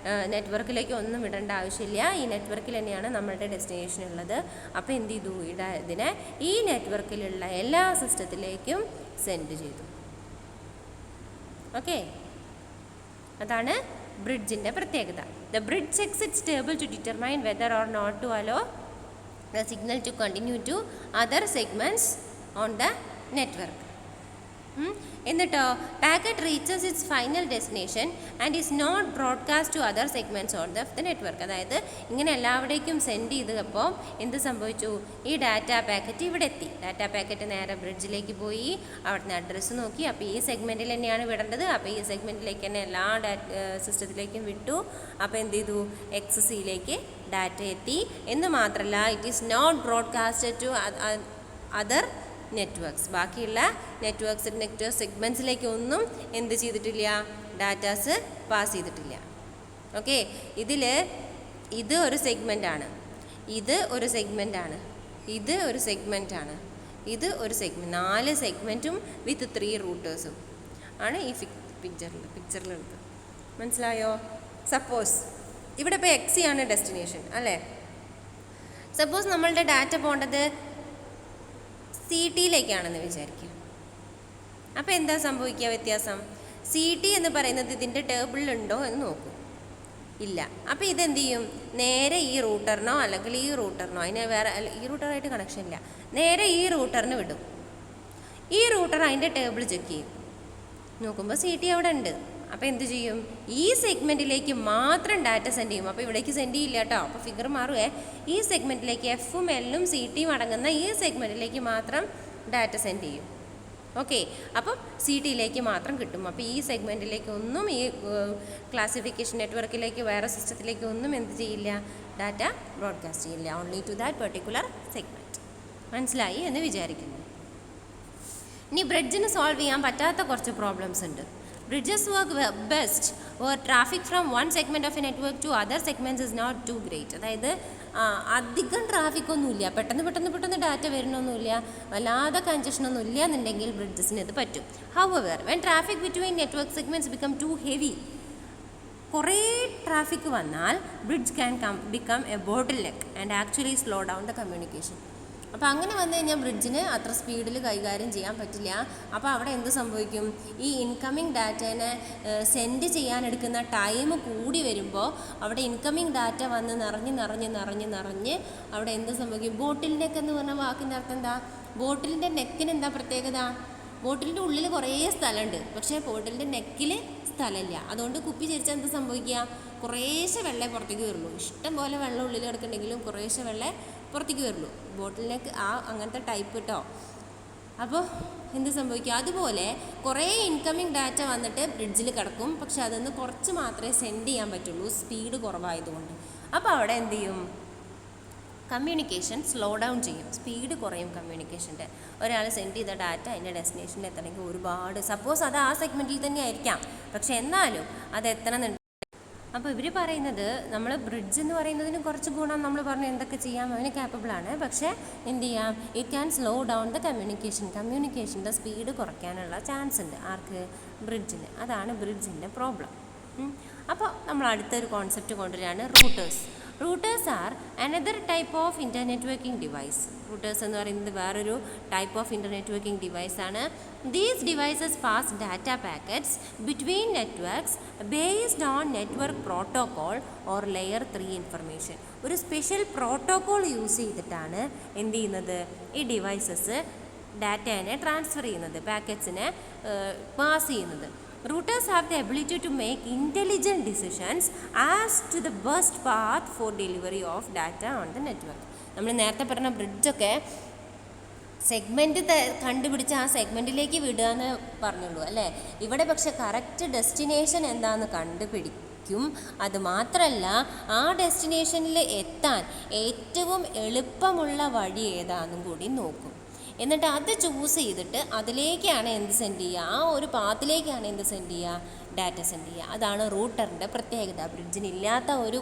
നെറ്റ്വർക്കിലേക്ക് ഒന്നും വിടേണ്ട ആവശ്യമില്ല, ഈ നെറ്റ്വർക്കിൽ തന്നെയാണ് നമ്മളുടെ ഡെസ്റ്റിനേഷൻ ഉള്ളത്. അപ്പോൾ എന്ത് ചെയ്തു, ഇതിനെ ഈ നെറ്റ്വർക്കിലുള്ള എല്ലാ സിസ്റ്റത്തിലേക്കും സെൻഡ് ചെയ്തു. ഓക്കെ, അതാണ് ബ്രിഡ്ജിൻ്റെ പ്രത്യേകത. The bridge checks its table to determine whether or not to allow the signal to continue to other segments on the network. എന്നിട്ടോ packet reaches its final destination and is not broadcast to other segments on the network. അതായത് ഇങ്ങനെ എല്ലാവിടേക്കും send ചെയ്തപ്പോൾ എന്ത് സംഭവിച്ചു, ഈ data packet ഇവിടെ എത്തി. Data packet നേരെ ബ്രിഡ്ജിലേക്ക് പോയി, അവിടുന്ന് അഡ്രസ്സ് നോക്കി. അപ്പോൾ ഈ സെഗ്മെൻറ്റിൽ തന്നെയാണ് വിടേണ്ടത്. അപ്പോൾ ഈ സെഗ്മെൻറ്റിലേക്ക് തന്നെ എല്ലാ സിസ്റ്റത്തിലേക്കും വിട്ടു. അപ്പോൾ എന്ത് ചെയ്തു, XCയിലേക്ക് ഡാറ്റ എത്തി. എന്ന് മാത്രമല്ല, it is not broadcasted to other networks. ബാക്കിയുള്ള നെറ്റ്വർക്ക് സെഗ്മെൻറ്റ്സിലേക്ക് ഒന്നും എന്ത് ചെയ്തിട്ടില്ല, ഡാറ്റാസ് പാസ് ചെയ്തിട്ടില്ല. ഓക്കെ, ഇത് ഒരു സെഗ്മെൻറ്റാണ്, ഇത് ഒരു സെഗ്മെൻറ്റാണ്, ഇത് ഒരു സെഗ്മെൻറ്റാണ്, ഇത് ഒരു സെഗ്മെൻറ്റ്. 4 സെഗ്മെൻറ്റും വിത്ത് 3 റൂട്ടേഴ്സും ആണ് ഈ പിക്ചറിലുള്ളത്. മനസ്സിലായോ? സപ്പോസ് ഇവിടെ ഇപ്പോൾ XC ആണ് ഡെസ്റ്റിനേഷൻ അല്ലേ. സപ്പോസ് നമ്മളുടെ ഡാറ്റ പോകേണ്ടത് CTയിലേക്കാണെന്ന് വിചാരിക്കുക. അപ്പോൾ എന്താ സംഭവിക്കുക വ്യത്യാസം? CT എന്ന് പറയുന്നത് ഇതിൻ്റെ ടേബിളിലുണ്ടോ എന്ന് നോക്കും, ഇല്ല. അപ്പോൾ ഇതെന്ത് ചെയ്യും, നേരെ ഈ റൂട്ടറിനോ അല്ലെങ്കിൽ ഈ റൂട്ടറിനോ, അതിന് വേറെ ഈ റൂട്ടറായിട്ട് കണക്ഷൻ ഇല്ല, നേരെ ഈ റൂട്ടറിന് വിടും. ഈ റൂട്ടർ അതിൻ്റെ ടേബിൾ ചെക്ക് ചെയ്യും, നോക്കുമ്പോൾ CT അവിടെ ഉണ്ട്. അപ്പോൾ എന്ത് ചെയ്യും, ഈ സെഗ്മെൻറ്റിലേക്ക് മാത്രം ഡാറ്റ സെൻഡ് ചെയ്യും. അപ്പോൾ ഇവിടേക്ക് സെൻഡ് ചെയ്യില്ല കേട്ടോ. അപ്പോൾ ഫിഗർ മാറുവേ. ഈ സെഗ്മെൻറ്റിലേക്ക് Fഉം Lഉം CTയും അടങ്ങുന്ന ഈ സെഗ്മെൻറ്റിലേക്ക് മാത്രം ഡാറ്റ സെൻഡ് ചെയ്യും. ഓക്കെ, അപ്പം CTയിലേക്ക് മാത്രം കിട്ടും. അപ്പോൾ ഈ സെഗ്മെൻറ്റിലേക്ക് ഒന്നും, ഈ ക്ലാസിഫിക്കേഷൻ നെറ്റ്വർക്കിലേക്ക് വേറെ സിസ്റ്റത്തിലേക്ക് ഒന്നും എന്ത് ചെയ്യില്ല, ഡാറ്റ ബ്രോഡ്കാസ്റ്റ് ചെയ്യില്ല. Only to that particular segment. മനസ്സിലായി എന്ന് വിചാരിക്കുന്നു. ഇനി ബ്രിഡ്ജിന് സോൾവ് ചെയ്യാൻ പറ്റാത്ത കുറച്ച് പ്രോബ്ലംസ് ഉണ്ട്. Bridges work best where traffic from one segment of a network to other segments is not too great. അതായത് അധികം ട്രാഫിക് ഒന്നുമില്ല, പെട്ടെന്ന് ഡാറ്റ വരണമൊന്നുമില്ല, വല്ലാതെ കൺജഷനൊന്നും ഇല്ല എന്നുണ്ടെങ്കിൽ ബ്രിഡ്ജസിന് ഇത് പറ്റും. However, when traffic between network segments become too heavy, കുറേ ട്രാഫിക് വന്നാൽ bridge can become a bottleneck and actually slow down the communication. അപ്പോൾ അങ്ങനെ വന്നു കഴിഞ്ഞാൽ ബ്രിഡ്ജിന് അത്ര സ്പീഡിൽ കൈകാര്യം ചെയ്യാൻ പറ്റില്ല. അപ്പോൾ അവിടെ എന്ത് സംഭവിക്കും, ഈ ഇൻകമിങ് ഡാറ്റേനെ സെൻഡ് ചെയ്യാനെടുക്കുന്ന ടൈം കൂടി വരുമ്പോൾ അവിടെ ഇൻകമിങ് ഡാറ്റ വന്ന് നിറഞ്ഞ് അവിടെ എന്ത് സംഭവിക്കും, ബോട്ടിൽ നെക്ക് എന്ന് പറഞ്ഞ വാക്കിൻ്റെ അർത്ഥം എന്താ, ബോട്ടിലിൻ്റെ നെക്കിന് എന്താ പ്രത്യേകത, ബോട്ടിലിൻ്റെ ഉള്ളിൽ കുറേ സ്ഥലമുണ്ട്, പക്ഷേ ബോട്ടിലിൻ്റെ നെക്കിൽ സ്ഥലമില്ല. അതുകൊണ്ട് കുപ്പി ചരിച്ചാൽ എന്ത് സംഭവിക്കുക, കുറേശ്ശെ വെള്ളം പുറത്തേക്ക് വരുള്ളൂ. ഇഷ്ടം പോലെ വെള്ളം ഉള്ളിൽ കിടക്കുന്നുണ്ടെങ്കിലും കുറേശ്ശെ വെള്ളം പുറത്തേക്ക് വരുള്ളൂ. ബോട്ടിലിനെക്ക് അങ്ങനത്തെ ടൈപ്പ് കേട്ടോ. അപ്പോൾ എന്ത് സംഭവിക്കുക, അതുപോലെ കുറേ ഇൻകമിങ് ഡാറ്റ വന്നിട്ട് ബ്രിഡ്ജിൽ കിടക്കും, പക്ഷെ അതൊന്ന് കുറച്ച് മാത്രമേ സെൻഡ് ചെയ്യാൻ പറ്റുള്ളൂ, സ്പീഡ് കുറവായതുകൊണ്ട്. അപ്പോൾ അവിടെ എന്ത് ചെയ്യും, കമ്മ്യൂണിക്കേഷൻ സ്ലോ ഡൗൺ ചെയ്യും, സ്പീഡ് കുറയും കമ്മ്യൂണിക്കേഷൻ്റെ. ഒരാൾ സെൻഡ് ചെയ്ത ഡാറ്റ അതിൻ്റെ ഡെസ്റ്റിനേഷനിൽ എത്തണമെങ്കിൽ ഒരുപാട്, സപ്പോസ് അത് ആ സെഗ്മെൻറ്റിൽ തന്നെ ആയിരിക്കാം, പക്ഷെ എന്നാലും അത് എത്തണമെന്നുണ്ട്. അപ്പോൾ ഇവർ പറയുന്നത് നമ്മൾ ബ്രിഡ്ജ് എന്ന് പറയുന്നതിന് കുറച്ച് ഗുണം നമ്മൾ പറഞ്ഞു എന്തൊക്കെ ചെയ്യാം, അതിന് ക്യാപ്പബിളാണ്. പക്ഷേ എന്ത് ചെയ്യാം, it can slow down the കമ്മ്യൂണിക്കേഷൻ്റെ സ്പീഡ് കുറയ്ക്കാനുള്ള ചാൻസ് ഉണ്ട്. ആർക്ക്, ബ്രിഡ്ജിന്. അതാണ് ബ്രിഡ്ജിൻ്റെ പ്രോബ്ലം. അപ്പോൾ നമ്മൾ അടുത്തൊരു കോൺസെപ്റ്റ് കൊണ്ടുവരികയാണ്, routers. Routers are another type of internetworking device. Routers എന്ന് പറയുന്നത് വേറൊരു ടൈപ്പ് ഓഫ് ഇൻ്റർനെറ്റ്വർക്കിംഗ് ഡിവൈസാണ്. These devices pass data packets between networks based on network protocol or layer 3 information. ഒരു സ്പെഷ്യൽ പ്രോട്ടോകോൾ യൂസ് ചെയ്തിട്ടാണ് എന്ത് ചെയ്യുന്നത്, ഈ ഡിവൈസസ് ഡാറ്റേനെ ട്രാൻസ്ഫർ ചെയ്യുന്നത്, പാക്കറ്റ്സിനെ പാസ് ചെയ്യുന്നത്. Routers have the ability to make intelligent decisions as to the best path for delivery of data on the network. നമ്മൾ നേരത്തെ പറഞ്ഞ ബ്രിഡ്ജൊക്കെ സെഗ്മെൻറ്റ് കണ്ടുപിടിച്ച് ആ സെഗ്മെൻറ്റിലേക്ക് വിടുക എന്ന് പറഞ്ഞുള്ളൂ അല്ലേ. ഇവിടെ പക്ഷെ കറക്റ്റ് ഡെസ്റ്റിനേഷൻ എന്താണെന്ന് കണ്ടുപിടിക്കും. അതുമാത്രമല്ല ആ ഡെസ്റ്റിനേഷനിൽ എത്താൻ ഏറ്റവും എളുപ്പമുള്ള വഴി ഏതാണെന്നും കൂടി നോക്കും. എന്നിട്ട് അത് ചൂസ് ചെയ്തിട്ട് അതിലേക്കാണ് എന്ത് സെൻഡ് ചെയ്യുക, ആ ഒരു പാത്തിലേക്കാണ് എന്ത് സെൻഡ് ചെയ്യുക, ഡാറ്റ സെൻഡ് ചെയ്യുക. അതാണ് റൂട്ടറിൻ്റെ പ്രത്യേകത. ബ്രിഡ്ജിനില്ലാത്ത ഒരു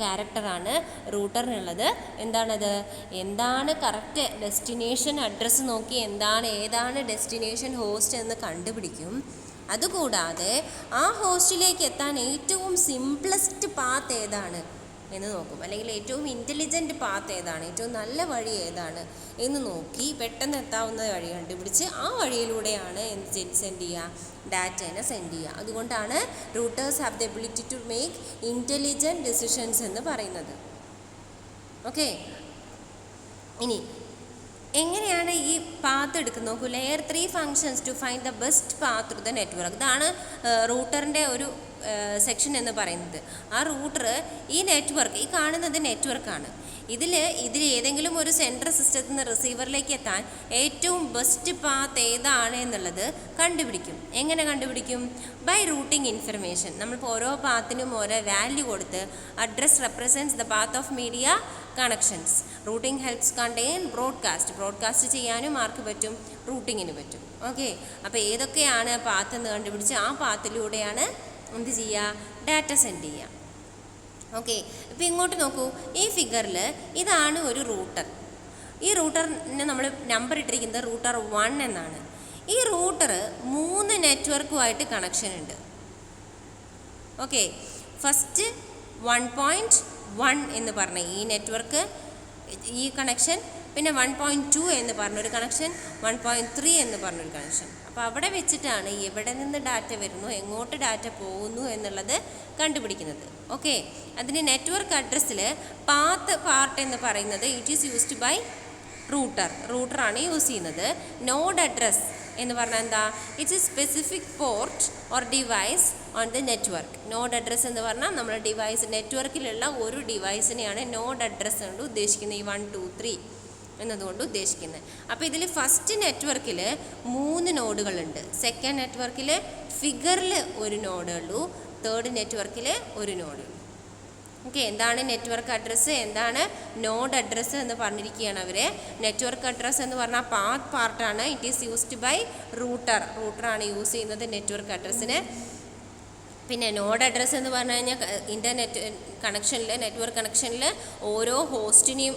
ക്യാരക്ടറാണ് റൂട്ടറിനുള്ളത്. എന്താണത്? എന്താണ് കറക്റ്റ് ഡെസ്റ്റിനേഷൻ അഡ്രസ്സ് നോക്കി ഏതാണ് ഡെസ്റ്റിനേഷൻ ഹോസ്റ്റ് എന്ന് കണ്ടുപിടിക്കും. അതുകൂടാതെ ആ ഹോസ്റ്റിലേക്ക് എത്താൻ ഏറ്റവും സിംപ്ലസ്റ്റ് പാത്ത് ഏതാണ് എന്ന് നോക്കും, അല്ലെങ്കിൽ ഏറ്റവും ഇൻ്റലിജൻറ്റ് പാത്ത് ഏതാണ്, ഏറ്റവും നല്ല വഴി ഏതാണ് എന്ന് നോക്കി പെട്ടെന്ന് എത്താവുന്ന വഴി കണ്ടുപിടിച്ച് ആ വഴിയിലൂടെയാണ് എന്ത് സെൻഡ് ചെയ്യുക, ഡാറ്റേനെ സെൻഡ് ചെയ്യുക. അതുകൊണ്ടാണ് routers have the ability to make intelligent decisions എന്ന് പറയുന്നത്. ഓക്കെ, ഇനി എങ്ങനെയാണ് ഈ പാത്ത് എടുക്കുന്നത് നോക്കൂ. Layer 3 functions to find the best path through the network. ഇതാണ് റൂട്ടറിൻ്റെ ഒരു സെക്ഷൻ എന്ന് പറയുന്നത്. ആ റൂട്ടർ ഈ നെറ്റ്വർക്ക്, ഈ കാണുന്നത് നെറ്റ്വർക്കാണ്. ഇതിൽ ഏതെങ്കിലും ഒരു സെൻട്രൽ സിസ്റ്റത്തിൽ നിന്ന് റിസീവറിലേക്ക് എത്താൻ ഏറ്റവും ബെസ്റ്റ് പാത്ത് ഏതാണ് എന്നുള്ളത് കണ്ടുപിടിക്കും. എങ്ങനെ കണ്ടുപിടിക്കും? By routing information. നമ്മളിപ്പോൾ ഓരോ പാത്തിനും ഓരോ വാല്യൂ കൊടുത്ത് address represents the path of media connections. Routing helps contain broadcast ചെയ്യാനും ആർക്ക് പറ്റും? റൂട്ടിങ്ങിന് പറ്റും. ഓക്കെ, അപ്പോൾ ഏതൊക്കെയാണ് പാത്ത് എന്ന് കണ്ടുപിടിച്ച് ആ പാത്തിലൂടെയാണ് എന്ത് ചെയ്യുക, ഡാറ്റ സെൻഡ് ചെയ്യുക. ഓക്കെ, ഇപ്പോൾ ഇങ്ങോട്ട് നോക്കൂ. ഈ ഫിഗറിൽ ഇതാണ് ഒരു റൂട്ടർ. ഈ റൂട്ടറിന് നമ്മൾ നമ്പർ ഇട്ടിരിക്കുന്നത് റൂട്ടർ 1 എന്നാണ്. ഈ റൂട്ടർ 3 നെറ്റ്വർക്കുമായിട്ട് കണക്ഷൻ ഉണ്ട്. ഓക്കെ, ഫസ്റ്റ് 1.1 എന്ന് പറഞ്ഞ ഈ നെറ്റ്വർക്ക്, ഈ കണക്ഷൻ, പിന്നെ 1.2 എന്ന് പറഞ്ഞൊരു കണക്ഷൻ, 1.3 എന്ന് പറഞ്ഞൊരു കണക്ഷൻ. അപ്പോൾ അവിടെ വെച്ചിട്ടാണ് എവിടെ നിന്ന് ഡാറ്റ വരുന്നു, എങ്ങോട്ട് ഡാറ്റ പോകുന്നു എന്നുള്ളത് കണ്ടുപിടിക്കുന്നത്. ഓക്കെ, അതിന് നെറ്റ്വർക്ക് അഡ്രസ്സിൽ പാർട്ട് എന്ന് പറയുന്നത് ഇറ്റ് ഈസ് യൂസ്ഡ് ബൈ റൂട്ടറാണ് യൂസ് ചെയ്യുന്നത്. നോഡ് അഡ്രസ് എന്ന് പറഞ്ഞാൽ എന്താ? It's a specific port or device on the network. Node address എന്ന് പറഞ്ഞാൽ നമ്മുടെ ഡിവൈസ്, നെറ്റ്വർക്കിലുള്ള ഒരു ഡിവൈസിനെയാണ് നോഡ് അഡ്രസ്സ് കൊണ്ട് ഉദ്ദേശിക്കുന്നത്, ഈ 1, 2, 3 എന്നതുകൊണ്ട് ഉദ്ദേശിക്കുന്നത്. അപ്പോൾ ഇതിൽ ഫസ്റ്റ് നെറ്റ്വർക്കിൽ 3 നോഡുകളുണ്ട്. സെക്കൻഡ് നെറ്റ്വർക്കിൽ ഫിഗറിൽ ഒരു നോഡേ ഉള്ളൂ. തേർഡ് നെറ്റ്വർക്കിൽ ഒരു നോഡ്. ഓക്കെ, എന്താണ് നെറ്റ്വർക്ക് അഡ്രസ്സ്, എന്താണ് നോഡ് അഡ്രസ്സ് എന്ന് പറഞ്ഞിരിക്കുകയാണ് അവർ. നെറ്റ്വർക്ക് അഡ്രസ്സ് എന്ന് പറഞ്ഞാൽ പാർട്ടാണ്. ഇറ്റ് ഈസ് യൂസ്ഡ് ബൈ റൂട്ടറാണ് യൂസ് ചെയ്യുന്നത് നെറ്റ്വർക്ക് അഡ്രസ്സിന്. പിന്നെ നോഡ് അഡ്രസ്സ് എന്ന് പറഞ്ഞു കഴിഞ്ഞാൽ ഇൻ്റർനെറ്റ് കണക്ഷനിൽ, നെറ്റ്വർക്ക് കണക്ഷനിൽ ഓരോ ഹോസ്റ്റിനെയും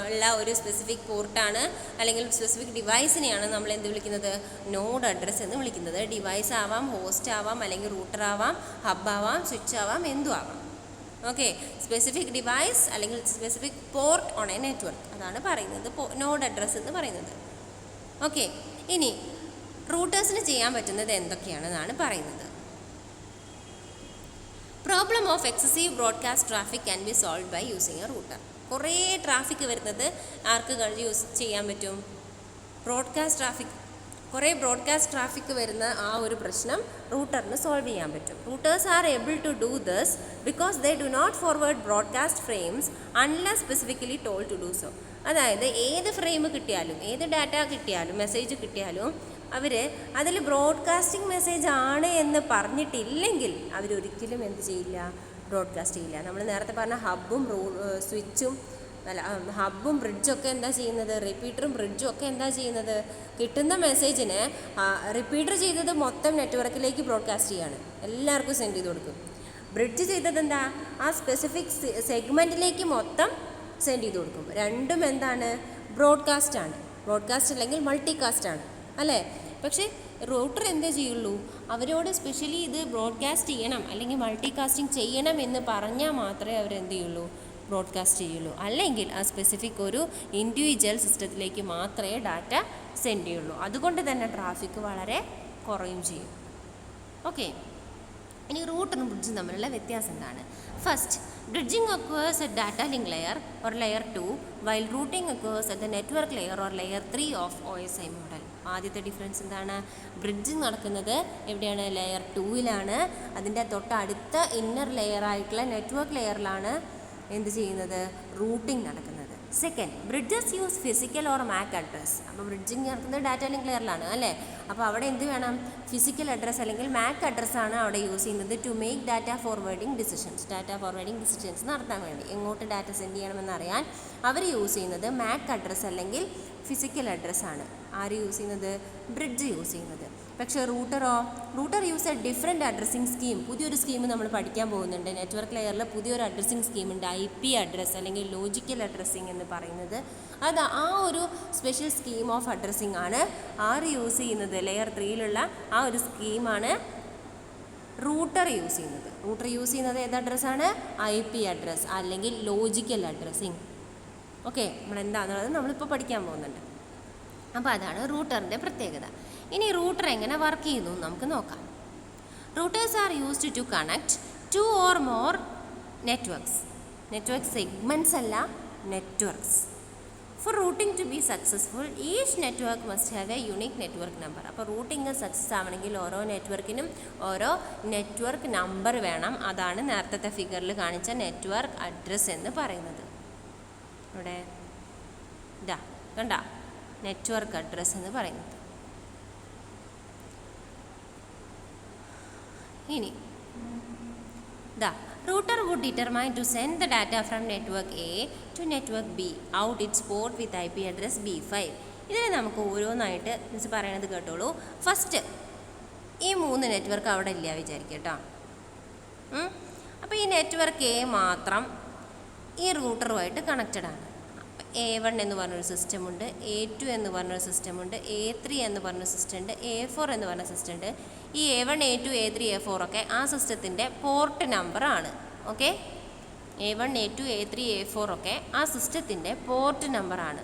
ഉള്ള ഒരു സ്പെസിഫിക് പോർട്ടാണ്, അല്ലെങ്കിൽ സ്പെസിഫിക് ഡിവൈസിനെയാണ് നമ്മൾ എന്ത് വിളിക്കുന്നത്? നോഡ് അഡ്രസ്സ് എന്ന് വിളിക്കുന്നത്. ഡിവൈസ് ആവാം, ഹോസ്റ്റ് ആവാം, അല്ലെങ്കിൽ റൂട്ടർ ആവാം, ഹബ് ആവാം, സ്വിച്ച് ആവാം, എന്തും ആവാം. ഓക്കെ, സ്പെസിഫിക് ഡിവൈസ് അല്ലെങ്കിൽ specific port on a network, അതാണ് പറയുന്നത് നോഡ് അഡ്രസ്സ് എന്ന് പറയുന്നത്. ഓക്കെ, ഇനി റൂട്ടേഴ്സിന് ചെയ്യാൻ പറ്റുന്നത് എന്തൊക്കെയാണെന്നാണ് പറയുന്നത്. Problem of excessive broadcast traffic can be solve by using a router. കുറേ ട്രാഫിക് വരുന്നത് ആർക്ക് യൂസ് ചെയ്യാൻ പറ്റും? കുറേ ബ്രോഡ്കാസ്റ്റ് ട്രാഫിക് വരുന്ന ആ ഒരു പ്രശ്നം റൂട്ടറിന് സോൾവ് ചെയ്യാൻ പറ്റും. Routers are able to do this because they do not forward broadcast frames unless specifically told to do so. അതായത് ഏത് ഫ്രെയിം കിട്ടിയാലും, ഏത് ഡാറ്റ കിട്ടിയാലും, മെസ്സേജ് കിട്ടിയാലും അവർ അതിൽ ബ്രോഡ്കാസ്റ്റിംഗ് മെസ്സേജ് ആണ് എന്ന് പറഞ്ഞിട്ടില്ലെങ്കിൽ അവരൊരിക്കലും എന്ത് ചെയ്യില്ല? ബ്രോഡ്കാസ്റ്റ് ചെയ്യില്ല. നമ്മൾ നേരത്തെ പറഞ്ഞ ഹബ്ബും സ്വിച്ചും ഹബ്ബും ബ്രിഡ്ജൊക്കെ എന്താ ചെയ്യുന്നത്? റിപ്പീറ്ററും ബ്രിഡ്ജും ഒക്കെ എന്താ ചെയ്യുന്നത്? കിട്ടുന്ന മെസ്സേജിനെ റിപ്പീറ്റർ ചെയ്തത് മൊത്തം നെറ്റ്വർക്കിലേക്ക് ബ്രോഡ്കാസ്റ്റ് ചെയ്യാണ്, എല്ലാവർക്കും സെൻഡ് ചെയ്ത് കൊടുക്കും. ബ്രിഡ്ജ് ചെയ്തത് എന്താ? ആ സ്പെസിഫിക് സെഗ്മെൻറ്റിലേക്ക് മൊത്തം സെൻഡ് ചെയ്ത് കൊടുക്കും. രണ്ടും എന്താണ്? ബ്രോഡ്കാസ്റ്റാണ്. ബ്രോഡ്കാസ്റ്റ് അല്ലെങ്കിൽ മൾട്ടികാസ്റ്റാണ്, അല്ലേ? പക്ഷേ റൂട്ടർ എന്തേ ചെയ്യുള്ളൂ? അവരോട് സ്പെഷ്യലി ഇത് ബ്രോഡ്കാസ്റ്റ് ചെയ്യണം അല്ലെങ്കിൽ മൾട്ടികാസ്റ്റിംഗ് ചെയ്യണം എന്ന് പറഞ്ഞാൽ മാത്രമേ അവരെന്ത് ചെയ്യുള്ളൂ? ബ്രോഡ്കാസ്റ്റ് ചെയ്യുള്ളൂ. അല്ലെങ്കിൽ ആ സ്പെസിഫിക് ഒരു ഇൻഡിവിജ്വൽ സിസ്റ്റത്തിലേക്ക് മാത്രമേ ഡാറ്റ സെൻഡ് ചെയ്യുള്ളൂ. അതുകൊണ്ട് തന്നെ ട്രാഫിക് വളരെ കുറയും ചെയ്യും. ഓക്കെ, ഇനി റൂട്ടറും ബ്രിഡ്ജും തമ്മിലുള്ള വ്യത്യാസം എന്താണ്? First, bridging occurs at data link layer or layer 2 while routing occurs at the network layer or layer 3 of OSI model. ആദ്യത്തെ ഡിഫറൻസ് എന്താണ്? ബ്രിഡ്ജിങ് നടക്കുന്നത് എവിടെയാണ്? ലെയർ 2-ലാണ്. അതിൻ്റെ തൊട്ടടുത്ത ഇന്നർ ലെയർ ആയിട്ടുള്ള നെറ്റ്വർക്ക് ലെയറിലാണ് എന്ത് ചെയ്യുന്നത്? റൂട്ടിംഗ് നടക്കുന്നത്. Second, bridges use physical or MAC address. അപ്പോൾ ബ്രിഡ്ജിങ് നടക്കുന്നത് ഡാറ്റ ലിങ്ക് ലെയറിലാണ് അല്ലേ. അപ്പോൾ അവിടെ എന്ത് വേണം, ഫിസിക്കൽ അഡ്രസ്സ് അല്ലെങ്കിൽ മാക് അഡ്രസ്സാണ് അവിടെ യൂസ് ചെയ്യുന്നത് to make data forwarding decisions. Data forwarding decisions നടത്താൻ വേണ്ടി, എങ്ങോട്ട് ഡാറ്റ സെൻഡ് ചെയ്യണമെന്ന് അറിയാൻ അവർ യൂസ് ചെയ്യുന്നത് മാക് അഡ്രസ്സ് അല്ലെങ്കിൽ ഫിസിക്കൽ അഡ്രസ്സാണ്. ആര് യൂസ് ചെയ്യുന്നത്, ബ്രിഡ്ജ് യൂസ് ചെയ്യുന്നത്. പക്ഷേ router use a different addressing scheme. പുതിയൊരു സ്കീം നമ്മൾ പഠിക്കാൻ പോകുന്നുണ്ട്. നെറ്റ്വർക്ക് ലെയറിൽ പുതിയൊരു അഡ്രസ്സിങ് സ്കീമുണ്ട്, IP അഡ്രസ്സ് അല്ലെങ്കിൽ ലോജിക്കൽ അഡ്രസ്സിങ് എന്ന് പറയുന്നത്. അത് ആ ഒരു സ്പെഷ്യൽ സ്കീം ഓഫ് അഡ്രസ്സിങ് ആണ് ആര് യൂസ് ചെയ്യുന്നത്, ലെയർ 3യിലുള്ള ആ ഒരു സ്കീമാണ് റൂട്ടർ യൂസ് ചെയ്യുന്നത്. റൂട്ടർ യൂസ് ചെയ്യുന്നത് ഏത് അഡ്രസ്സാണ്, IP അഡ്രസ്സ് അല്ലെങ്കിൽ ലോജിക്കൽ അഡ്രസ്സിങ്. ഓക്കെ, നമ്മളെന്താണെന്നുള്ളത് നമ്മളിപ്പോൾ പഠിക്കാൻ പോകുന്നുണ്ട്. അപ്പോൾ അതാണ് റൂട്ടറിൻ്റെ പ്രത്യേകത. ഇനി റൂട്ടർ എങ്ങനെ വർക്ക് ചെയ്യുന്നു നമുക്ക് നോക്കാം. Routers are used to connect 2 or more networks. Network segments അല്ല, networks. For routing to be successful each network must have a unique network number. അപ്പോൾ റൂട്ടിംഗ് സക്സസ് ആവണമെങ്കിൽ ഓരോ നെറ്റ്വർക്കിനും ഓരോ നെറ്റ്വർക്ക് നമ്പർ വേണം. അതാണ് നേരത്തെ ഫിഗറിൽ കാണിച്ച നെറ്റ്വർക്ക് അഡ്രസ്സ് എന്ന് പറയുന്നത്. ഇവിടെ ഇതാ കണ്ട നെറ്റ്വർക്ക് അഡ്രസ്സ് എന്ന് പറയുന്നത്. ഇനി ദാ router would determine to send the data from network A to network B out its port with IP address B5. ഇതിനെ നമുക്ക് ഓരോന്നായിട്ട് മിസ് പറയണത് കേട്ടോളൂ. ഫസ്റ്റ് ഈ 3 നെറ്റ്വർക്ക് അവിടെ ഇല്ല വിചാരിക്കുക കേട്ടോ. അപ്പോൾ ഈ നെറ്റ്വർക്ക് A മാത്രം ഈ റൂട്ടറുമായിട്ട് കണക്റ്റഡ് ആണ്. A1 എന്ന് പറഞ്ഞൊരു സിസ്റ്റമുണ്ട്, A2 എന്ന് പറഞ്ഞൊരു സിസ്റ്റമുണ്ട്, A3 എന്ന് പറഞ്ഞ സിസ്റ്റം ഉണ്ട്, A4 എന്ന് പറഞ്ഞ സിസ്റ്റം ഉണ്ട്. ഈ A1, A2, A3, A4 ഒക്കെ ആ സിസ്റ്റത്തിൻ്റെ പോർട്ട് നമ്പറാണ്. Okay, A1, A2, A3, A4 ഒക്കെ ആ സിസ്റ്റത്തിൻ്റെ പോർട്ട് നമ്പറാണ്.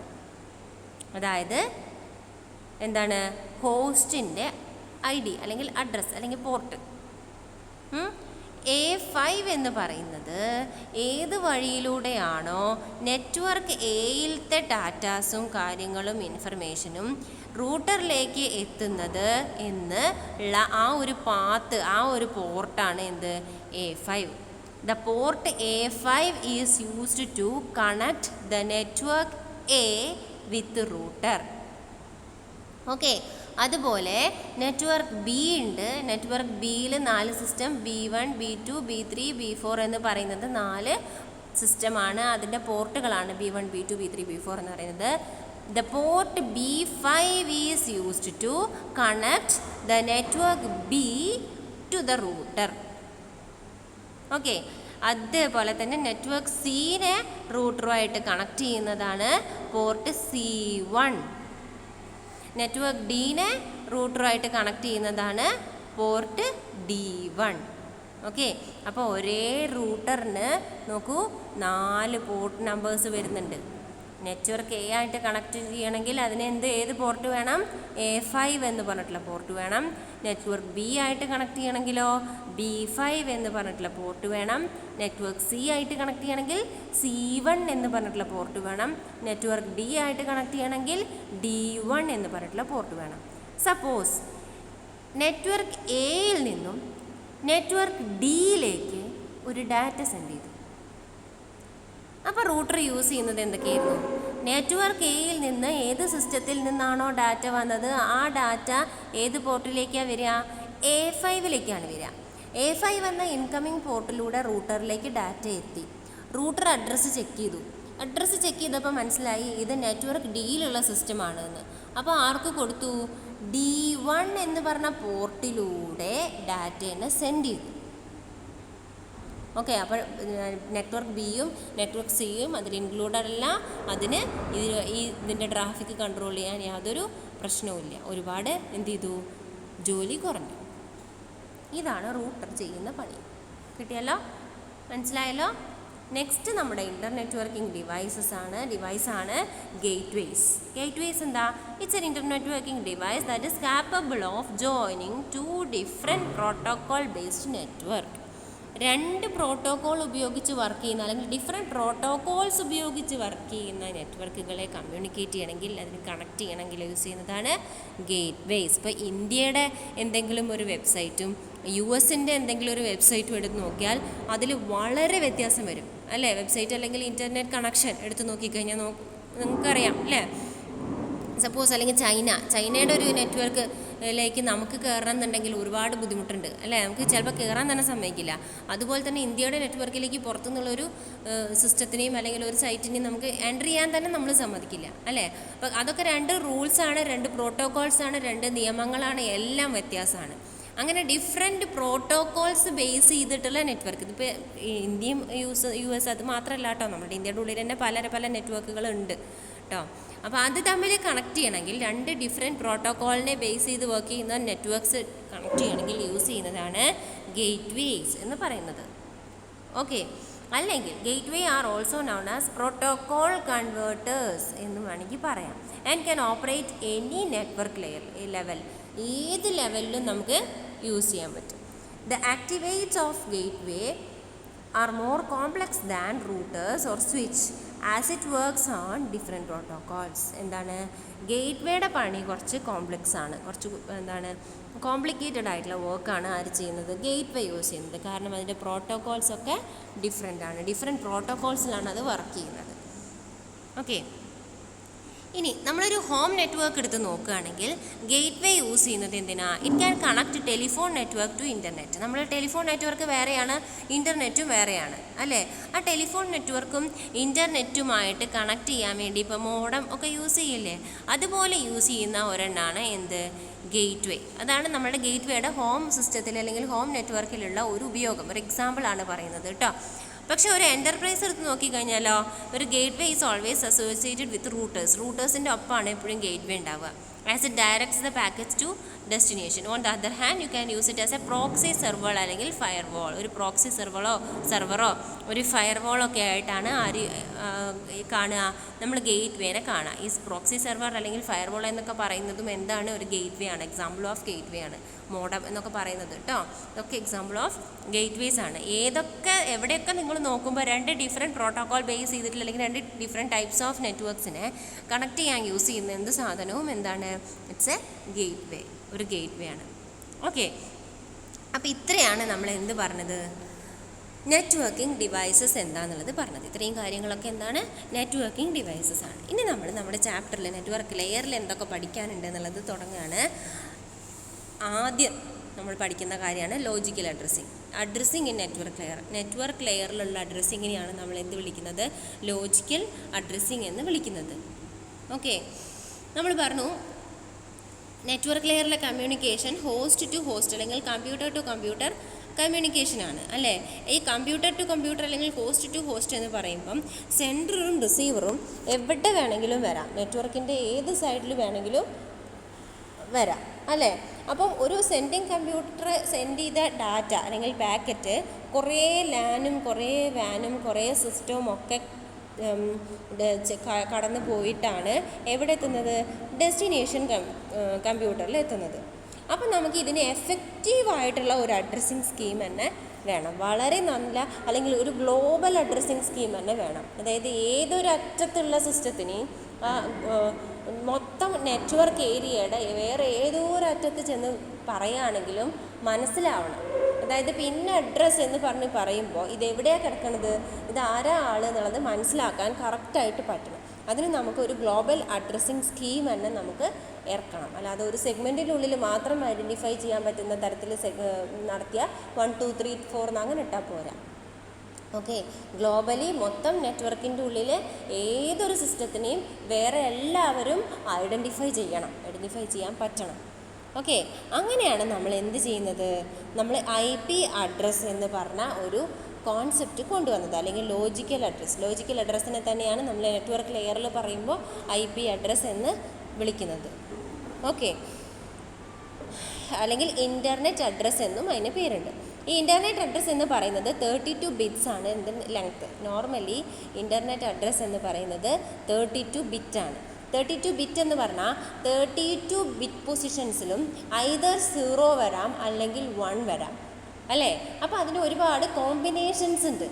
അതായത് എന്താണ്, ഹോസ്റ്റിൻ്റെ ID അല്ലെങ്കിൽ അഡ്രസ്സ് അല്ലെങ്കിൽ പോർട്ട്. A5 എന്ന് പറയുന്നത് ഏത് വഴിയിലൂടെയാണോ നെറ്റ്വർക്ക് എയിലത്തെ ഡാറ്റാസും കാര്യങ്ങളും ഇൻഫർമേഷനും റൂട്ടറിലേക്ക് എത്തുന്നത് എന്ന് ഉള്ള ആ ഒരു പാത്ത്, ആ ഒരു പോർട്ടാണ് എന്ത്, A5. The port A5 is used to connect the network A with router. Okay, അതുപോലെ നെറ്റ്വർക്ക് B ഉണ്ട്. നെറ്റ്വർക്ക് Bയിൽ 4 system, B1, B2, B3, B4 എന്ന് പറയുന്നത് 4 സിസ്റ്റമാണ്. അതിൻ്റെ പോർട്ടുകളാണ് B1, B2, B3, B4 എന്ന് പറയുന്നത്. The port B5 is used to connect the network B to the router. Okay, അതേപോലെ തന്നെ നെറ്റ്വർക്ക് Cനെ റൂട്ടറുമായിട്ട് കണക്ട് ചെയ്യുന്നതാണ് പോർട്ട് C1. നെറ്റ്വർക്ക് Dനെ റൂട്ടറുമായിട്ട് കണക്ട് ചെയ്യുന്നതാണ് പോർട്ട് D1. ഓക്കെ, അപ്പോൾ ഒരേ റൂട്ടറിന് നോക്കൂ 4 പോർട്ട് നമ്പേഴ്സ് വരുന്നുണ്ട്. നെറ്റ്വർക്ക് A ആയിട്ട് കണക്ട് ചെയ്യണമെങ്കിൽ അതിന് ഏത് പോർട്ട് വേണം, A5 എന്ന് പറഞ്ഞിട്ടുള്ള പോർട്ട് വേണം. നെറ്റ്വർക്ക് B ആയിട്ട് കണക്ട് ചെയ്യണമെങ്കിലോ B5 എന്ന് പറഞ്ഞിട്ടുള്ള പോർട്ട് വേണം. നെറ്റ്വർക്ക് C ആയിട്ട് കണക്ട് ചെയ്യണമെങ്കിൽ C1 എന്ന് പറഞ്ഞിട്ടുള്ള പോർട്ട് വേണം. നെറ്റ്വർക്ക് D ആയിട്ട് കണക്ട് ചെയ്യണമെങ്കിൽ D1 എന്ന് പറഞ്ഞിട്ടുള്ള പോർട്ട് വേണം. സപ്പോസ് നെറ്റ്വർക്ക് Aയിൽ നിന്നും നെറ്റ്വർക്ക് Dയിലേക്ക് ഒരു ഡാറ്റ സെൻഡ് ചെയ്തു. അപ്പോൾ റൂട്ടർ യൂസ് ചെയ്യുന്നത് എന്തൊക്കെയായിരുന്നു, നെറ്റ്വർക്ക് Aയിൽ നിന്ന് ഏത് സിസ്റ്റത്തിൽ നിന്നാണോ ഡാറ്റ വന്നത് ആ ഡാറ്റ ഏത് പോർട്ടിലേക്കാണ് വരിക, A5ലേക്കാണ് വരിക. A5 എന്ന ഇൻകമിങ് പോർട്ടിലൂടെ റൂട്ടറിലേക്ക് ഡാറ്റ എത്തി. റൂട്ടർ അഡ്രസ്സ് ചെക്ക് ചെയ്തു. അഡ്രസ്സ് ചെക്ക് ചെയ്തപ്പോൾ മനസ്സിലായി ഇത് നെറ്റ്വർക്ക് Dയിലുള്ള സിസ്റ്റമാണ് എന്ന്. അപ്പോൾ ആർക്ക് കൊടുത്തു, D1 എന്ന് പറഞ്ഞ പോർട്ടിലൂടെ ഡാറ്റേനെ സെൻഡ് ചെയ്തു. ഓക്കെ, അപ്പോൾ നെറ്റ്വർക്ക് Bയും നെറ്റ്വർക്ക് Cയും അതിൽ ഇൻക്ലൂഡഡ് അല്ല. അതിന് ഇതിൻ്റെ ട്രാഫിക് കൺട്രോൾ ചെയ്യാൻ യാതൊരു പ്രശ്നവുമില്ല. ഒരുപാട് എന്ത് ചെയ്തു, ജോലി കുറഞ്ഞു. ഇതാണ് റൂട്ടർ ചെയ്യുന്ന പണി. കിട്ടിയല്ലോ, മനസ്സിലായല്ലോ. നെക്സ്റ്റ് നമ്മുടെ നെറ്റ്വർക്കിംഗ് ഡിവൈസാണ് ഗേറ്റ്വേസ്. ഗേറ്റ്വേസ് എന്താ, it's an networking device that is capable of joining 2 different protocol based network. 2 protocol ഉപയോഗിച്ച് വർക്ക് ചെയ്യുന്ന അല്ലെങ്കിൽ ഡിഫറെൻറ്റ് പ്രോട്ടോക്കോൾസ് ഉപയോഗിച്ച് വർക്ക് ചെയ്യുന്ന നെറ്റ്വർക്കുകളെ കമ്മ്യൂണിക്കേറ്റ് ചെയ്യണമെങ്കിൽ, അതിന് കണക്ട് ചെയ്യണമെങ്കിൽ യൂസ് ചെയ്യുന്നതാണ് ഗേറ്റ്വേസ്. ഇപ്പോൾ ഇന്ത്യയുടെ എന്തെങ്കിലും ഒരു വെബ്സൈറ്റും US-ൻ്റെ എന്തെങ്കിലും ഒരു വെബ്സൈറ്റും എടുത്ത് നോക്കിയാൽ അതിൽ വളരെ വ്യത്യാസം വരും. അല്ലേ? വെബ്സൈറ്റ് അല്ലെങ്കിൽ ഇൻ്റർനെറ്റ് കണക്ഷൻ എടുത്ത് നോക്കിക്കഴിഞ്ഞാൽ നിങ്ങൾക്കറിയാം അല്ലേ? സപ്പോസ് അല്ലെങ്കിൽ ചൈനയുടെ ഒരു നെറ്റ്വർക്കിലേക്ക് നമുക്ക് കയറണം എന്നുണ്ടെങ്കിൽ ഒരുപാട് ബുദ്ധിമുട്ടുണ്ട് അല്ലേ? നമുക്ക് ചിലപ്പോൾ കയറാൻ തന്നെ സമ്മതിക്കില്ല. അതുപോലെ തന്നെ ഇന്ത്യയുടെ നെറ്റ്വർക്കിലേക്ക് പുറത്തുനിന്നുള്ളൊരു സിസ്റ്റത്തിനെയും അല്ലെങ്കിൽ ഒരു സൈറ്റിനെയും നമുക്ക് എൻ്റർ ചെയ്യാൻ തന്നെ നമ്മൾ സമ്മതിക്കില്ല അല്ലേ? അപ്പോൾ അതൊക്കെ 2 റൂൾസാണ്, 2 പ്രോട്ടോകോൾസാണ്, 2 നിയമങ്ങളാണ്, എല്ലാം വ്യത്യാസമാണ്. അങ്ങനെ ഡിഫറെൻറ്റ് പ്രോട്ടോകോൾസ് ബേസ് ചെയ്തിട്ടുള്ള നെറ്റ്വർക്ക്. ഇതിപ്പോൾ ഇന്ത്യയും US അത് മാത്രമല്ല കേട്ടോ, നമ്മുടെ ഇന്ത്യയുടെ ഉള്ളിൽ തന്നെ പല നെറ്റ്വർക്കുകളുണ്ട് കേട്ടോ. അപ്പോൾ അത് തമ്മിൽ കണക്ട് ചെയ്യണമെങ്കിൽ 2 ഡിഫറെൻറ്റ് പ്രോട്ടോകോളിനെ ബേസ് ചെയ്ത് വർക്ക് ചെയ്യുന്ന നെറ്റ്വർക്ക്സ് കണക്ട് ചെയ്യണമെങ്കിൽ യൂസ് ചെയ്യുന്നതാണ് ഗേറ്റ്വേസ് എന്ന് പറയുന്നത്. ഓക്കെ, അല്ലെങ്കിൽ gateway are also known as protocol converters എന്ന് വേണമെങ്കിൽ പറയാം. And can operate any network level, ഏത് ലെവലിലും നമുക്ക് യൂസ് ചെയ്യാൻ പറ്റും. The activates of gateway are more complex than routers or switch as it works on different protocols. എന്താണ്? ഗേറ്റ്വേയുടെ പണി കുറച്ച് കോംപ്ലക്സ് ആണ്, കുറച്ച് കോംപ്ലിക്കേറ്റഡ് ആയിട്ടുള്ള വർക്കാണ് ആര് ചെയ്യുന്നത്? ഗേറ്റ്വേ യൂസ് ചെയ്യുന്നത്. കാരണം അതിൻ്റെ പ്രോട്ടോകോൾസൊക്കെ ഡിഫറെൻറ്റ് പ്രോട്ടോകോൾസിലാണ് അത് വർക്ക് ചെയ്യുന്നത്. ഓക്കെ, ഇനി നമ്മളൊരു ഹോം നെറ്റ്വർക്ക് എടുത്ത് നോക്കുകയാണെങ്കിൽ ഗേറ്റ്വേ യൂസ് ചെയ്യുന്നത് എന്തിനാ? It can connect telephone network to internet. നമ്മൾ ടെലിഫോൺ നെറ്റ്വർക്ക് വേറെയാണ്, ഇൻ്റർനെറ്റും വേറെയാണ് അല്ലേ? ആ ടെലിഫോൺ നെറ്റ്വർക്കും ഇൻ്റർനെറ്റുമായിട്ട് കണക്ട് ചെയ്യാൻ വേണ്ടി ഇപ്പോൾ മോഡം ഒക്കെ യൂസ് ചെയ്യില്ലേ? അതുപോലെ യൂസ് ചെയ്യുന്ന ഒരെണ്ണമാണ് എന്ത്? ഗേറ്റ്വേ. അതാണ് നമ്മുടെ ഗേറ്റ്വേയുടെ ഹോം സിസ്റ്റത്തിൽ അല്ലെങ്കിൽ ഹോം നെറ്റ്വർക്കിലുള്ള ഒരു ഉപയോഗം, ഒരു എക്സാമ്പിളാണ് പറയുന്നത് കേട്ടോ. പക്ഷേ ഒരു എൻ്റർപ്രൈസ് എടുത്ത് നോക്കിക്കഴിഞ്ഞാലോ, ഒരു gateway is always associated with റൂട്ടേഴ്സിൻ്റെ ഒപ്പമാണ് എപ്പോഴും ഗേറ്റ്വേ ഉണ്ടാവുക. As it directs the packets to destination. On the other hand you can use it as a proxy server അല്ലെങ്കിൽ ഫയർവാൾ. ഒരു പ്രോക്സി സെർവറോ ഒരു ഫയർവാളൊക്കെ ആയിട്ടാണ് കാണുക, നമ്മൾ ഗേറ്റ്വേനെ കാണുക. ഈ പ്രോക്സി സെർവർ അല്ലെങ്കിൽ ഫയർവാൾ എന്നൊക്കെ പറയുന്നതും എന്താണ്? ഒരു ഗേറ്റ്വേ ആണ്, എക്സാമ്പിൾ ഓഫ് ഗേറ്റ്വേ ആണ്. മോഡം എന്നൊക്കെ പറയുന്നത് കേട്ടോ, ഇതൊക്കെ എക്സാമ്പിൾ ഓഫ് ഗേറ്റ്വേസ് ആണ്. എവിടെയൊക്കെ നിങ്ങൾ നോക്കുമ്പോൾ 2 ഡിഫറെൻറ്റ് പ്രോട്ടോകോൾ ബേസ് ചെയ്തിട്ടുള്ള അല്ലെങ്കിൽ 2 ഡിഫറെൻറ്റ് ടൈപ്സ് ഓഫ് നെറ്റ്വർക്ക്സിനെ കണക്ട് ചെയ്യാൻ യൂസ് ചെയ്യുന്ന എന്ത് സാധനവും എന്താണ്? ഇറ്റ്സ് എ ഗേറ്റ്വേ, ഒരു ഗേറ്റ്വേ ആണ്. ഓക്കെ, അപ്പോൾ ഇത്രയാണ് നമ്മൾ എന്ത് പറഞ്ഞത്? നെറ്റ്വർക്കിംഗ് ഡിവൈസസ് എന്താണെന്നുള്ളത് പറഞ്ഞത്. ഇത്രയും കാര്യങ്ങളൊക്കെ എന്താണ്? നെറ്റ്വർക്കിംഗ് ഡിവൈസസ് ആണ്. ഇനി നമ്മൾ നമ്മുടെ ചാപ്റ്ററിൽ നെറ്റ്വർക്ക് ലെയറിൽ എന്തൊക്കെ പഠിക്കാനുണ്ട് എന്നുള്ളത് തുടങ്ങുകയാണ്. ആദ്യം നമ്മൾ പഠിക്കുന്ന കാര്യമാണ് ലോജിക്കൽ അഡ്രസ്സിങ് ഇൻ നെറ്റ്വർക്ക് ലെയറിലുള്ള അഡ്രസ്സിങ്ങിനെയാണ് നമ്മൾ എന്ത് വിളിക്കുന്നത്? ലോജിക്കൽ അഡ്രസ്സിങ് എന്ന് വിളിക്കുന്നത്. ഓക്കെ, നമ്മൾ പറഞ്ഞു നെറ്റ്വർക്ക് ലെയറിലെ കമ്മ്യൂണിക്കേഷൻ ഹോസ്റ്റ് ടു ഹോസ്റ്റ് അല്ലെങ്കിൽ കമ്പ്യൂട്ടർ ടു കമ്പ്യൂട്ടർ കമ്മ്യൂണിക്കേഷനാണ് അല്ലേ? ഈ കമ്പ്യൂട്ടർ ടു കമ്പ്യൂട്ടർ അല്ലെങ്കിൽ ഹോസ്റ്റ് ടു ഹോസ്റ്റ് എന്ന് പറയുമ്പം സെൻഡറും റിസീവറും എവിടെ വേണമെങ്കിലും വരാം, നെറ്റ്വർക്കിൻ്റെ ഏത് സൈഡിൽ വേണമെങ്കിലും വരാം അല്ലേ? അപ്പം ഒരു സെൻഡിങ് കമ്പ്യൂട്ടർ സെൻഡ് ചെയ്ത ഡാറ്റ അല്ലെങ്കിൽ പാക്കറ്റ് കുറേ ലാനും കുറേ വാനും കുറേ സിസ്റ്റവും ഒക്കെ കടന്നു പോയിട്ടാണ് എവിടെ എത്തുന്നത്? ഡെസ്റ്റിനേഷൻ കമ്പ്യൂട്ടറിൽ എത്തുന്നത്. അപ്പം നമുക്ക് ഇതിന് എഫക്റ്റീവായിട്ടുള്ള ഒരു അഡ്രസ്സിങ് സ്കീം തന്നെ വേണം, വളരെ നല്ല അല്ലെങ്കിൽ ഒരു ഗ്ലോബൽ അഡ്രസ്സിങ് സ്കീം തന്നെ വേണം. അതായത് ഏതൊരു അറ്റത്തുള്ള സിസ്റ്റത്തിനെയും മൊത്തം നെറ്റ്വർക്ക് ഏരിയയുടെ വേറെ ഏതോ ഒരു അറ്റത്ത് ചെന്ന് പറയുകയാണെങ്കിലും മനസ്സിലാവണം. അതായത് പിൻ അഡ്രസ്സ് എന്ന് പറയുമ്പോൾ ഇതെവിടെയാണ് കിടക്കുന്നത്, ഇത് ആരാ ആൾ എന്നുള്ളത് മനസ്സിലാക്കാൻ കറക്റ്റായിട്ട് പറ്റണം. അതിന് നമുക്കൊരു ഗ്ലോബൽ അഡ്രസ്സിങ് സ്കീം തന്നെ നമുക്ക് ഇറക്കണം. അല്ലാതെ ഒരു സെഗ്മെൻറ്റിനുള്ളിൽ മാത്രം ഐഡൻറ്റിഫൈ ചെയ്യാൻ പറ്റുന്ന തരത്തിൽ നടത്തിയ 1 2 3 4 അങ്ങനെ ഇട്ടാൽ പോരാ. ഓക്കെ, ഗ്ലോബലി മൊത്തം നെറ്റ്വർക്കിൻ്റെ ഉള്ളിൽ ഏതൊരു സിസ്റ്റത്തിനെയും വേറെ എല്ലാവരും ഐഡൻറ്റിഫൈ ചെയ്യാൻ പറ്റണം. ഓക്കെ, അങ്ങനെയാണ് നമ്മൾ എന്ത് ചെയ്യുന്നത്? നമ്മൾ IP അഡ്രസ്സ് എന്ന് പറഞ്ഞ ഒരു കോൺസെപ്റ്റ് കൊണ്ടുവന്നത്, അല്ലെങ്കിൽ ലോജിക്കൽ അഡ്രസ്സിനെ തന്നെയാണ് നമ്മൾ നെറ്റ്വർക്ക് ലെയറിൽ പറയുമ്പോൾ IP അഡ്രസ്സ് എന്ന് വിളിക്കുന്നത്. ഓക്കെ, അല്ലെങ്കിൽ ഇൻ്റർനെറ്റ് അഡ്രസ്സ് എന്നും അതിന് പേരുണ്ട്. ഈ ഇൻ്റർനെറ്റ് അഡ്രസ്സ് എന്ന് പറയുന്നത് 32 ബിറ്റ്സ് ആണ് ഇതിൻ്റെ ലെങ്ത്ത്. നോർമലി ഇൻ്റർനെറ്റ് അഡ്രസ്സ് എന്ന് പറയുന്നത് 32 ബിറ്റാണ്. 32 ബിറ്റ് എന്ന് പറഞ്ഞാൽ 32 ബിറ്റ് പൊസിഷൻസിലും ഐദർ 0 വരാം അല്ലെങ്കിൽ 1 വരാം അല്ലേ? അപ്പോൾ അതിന് ഒരുപാട് കോമ്പിനേഷൻസ് ഉണ്ട്.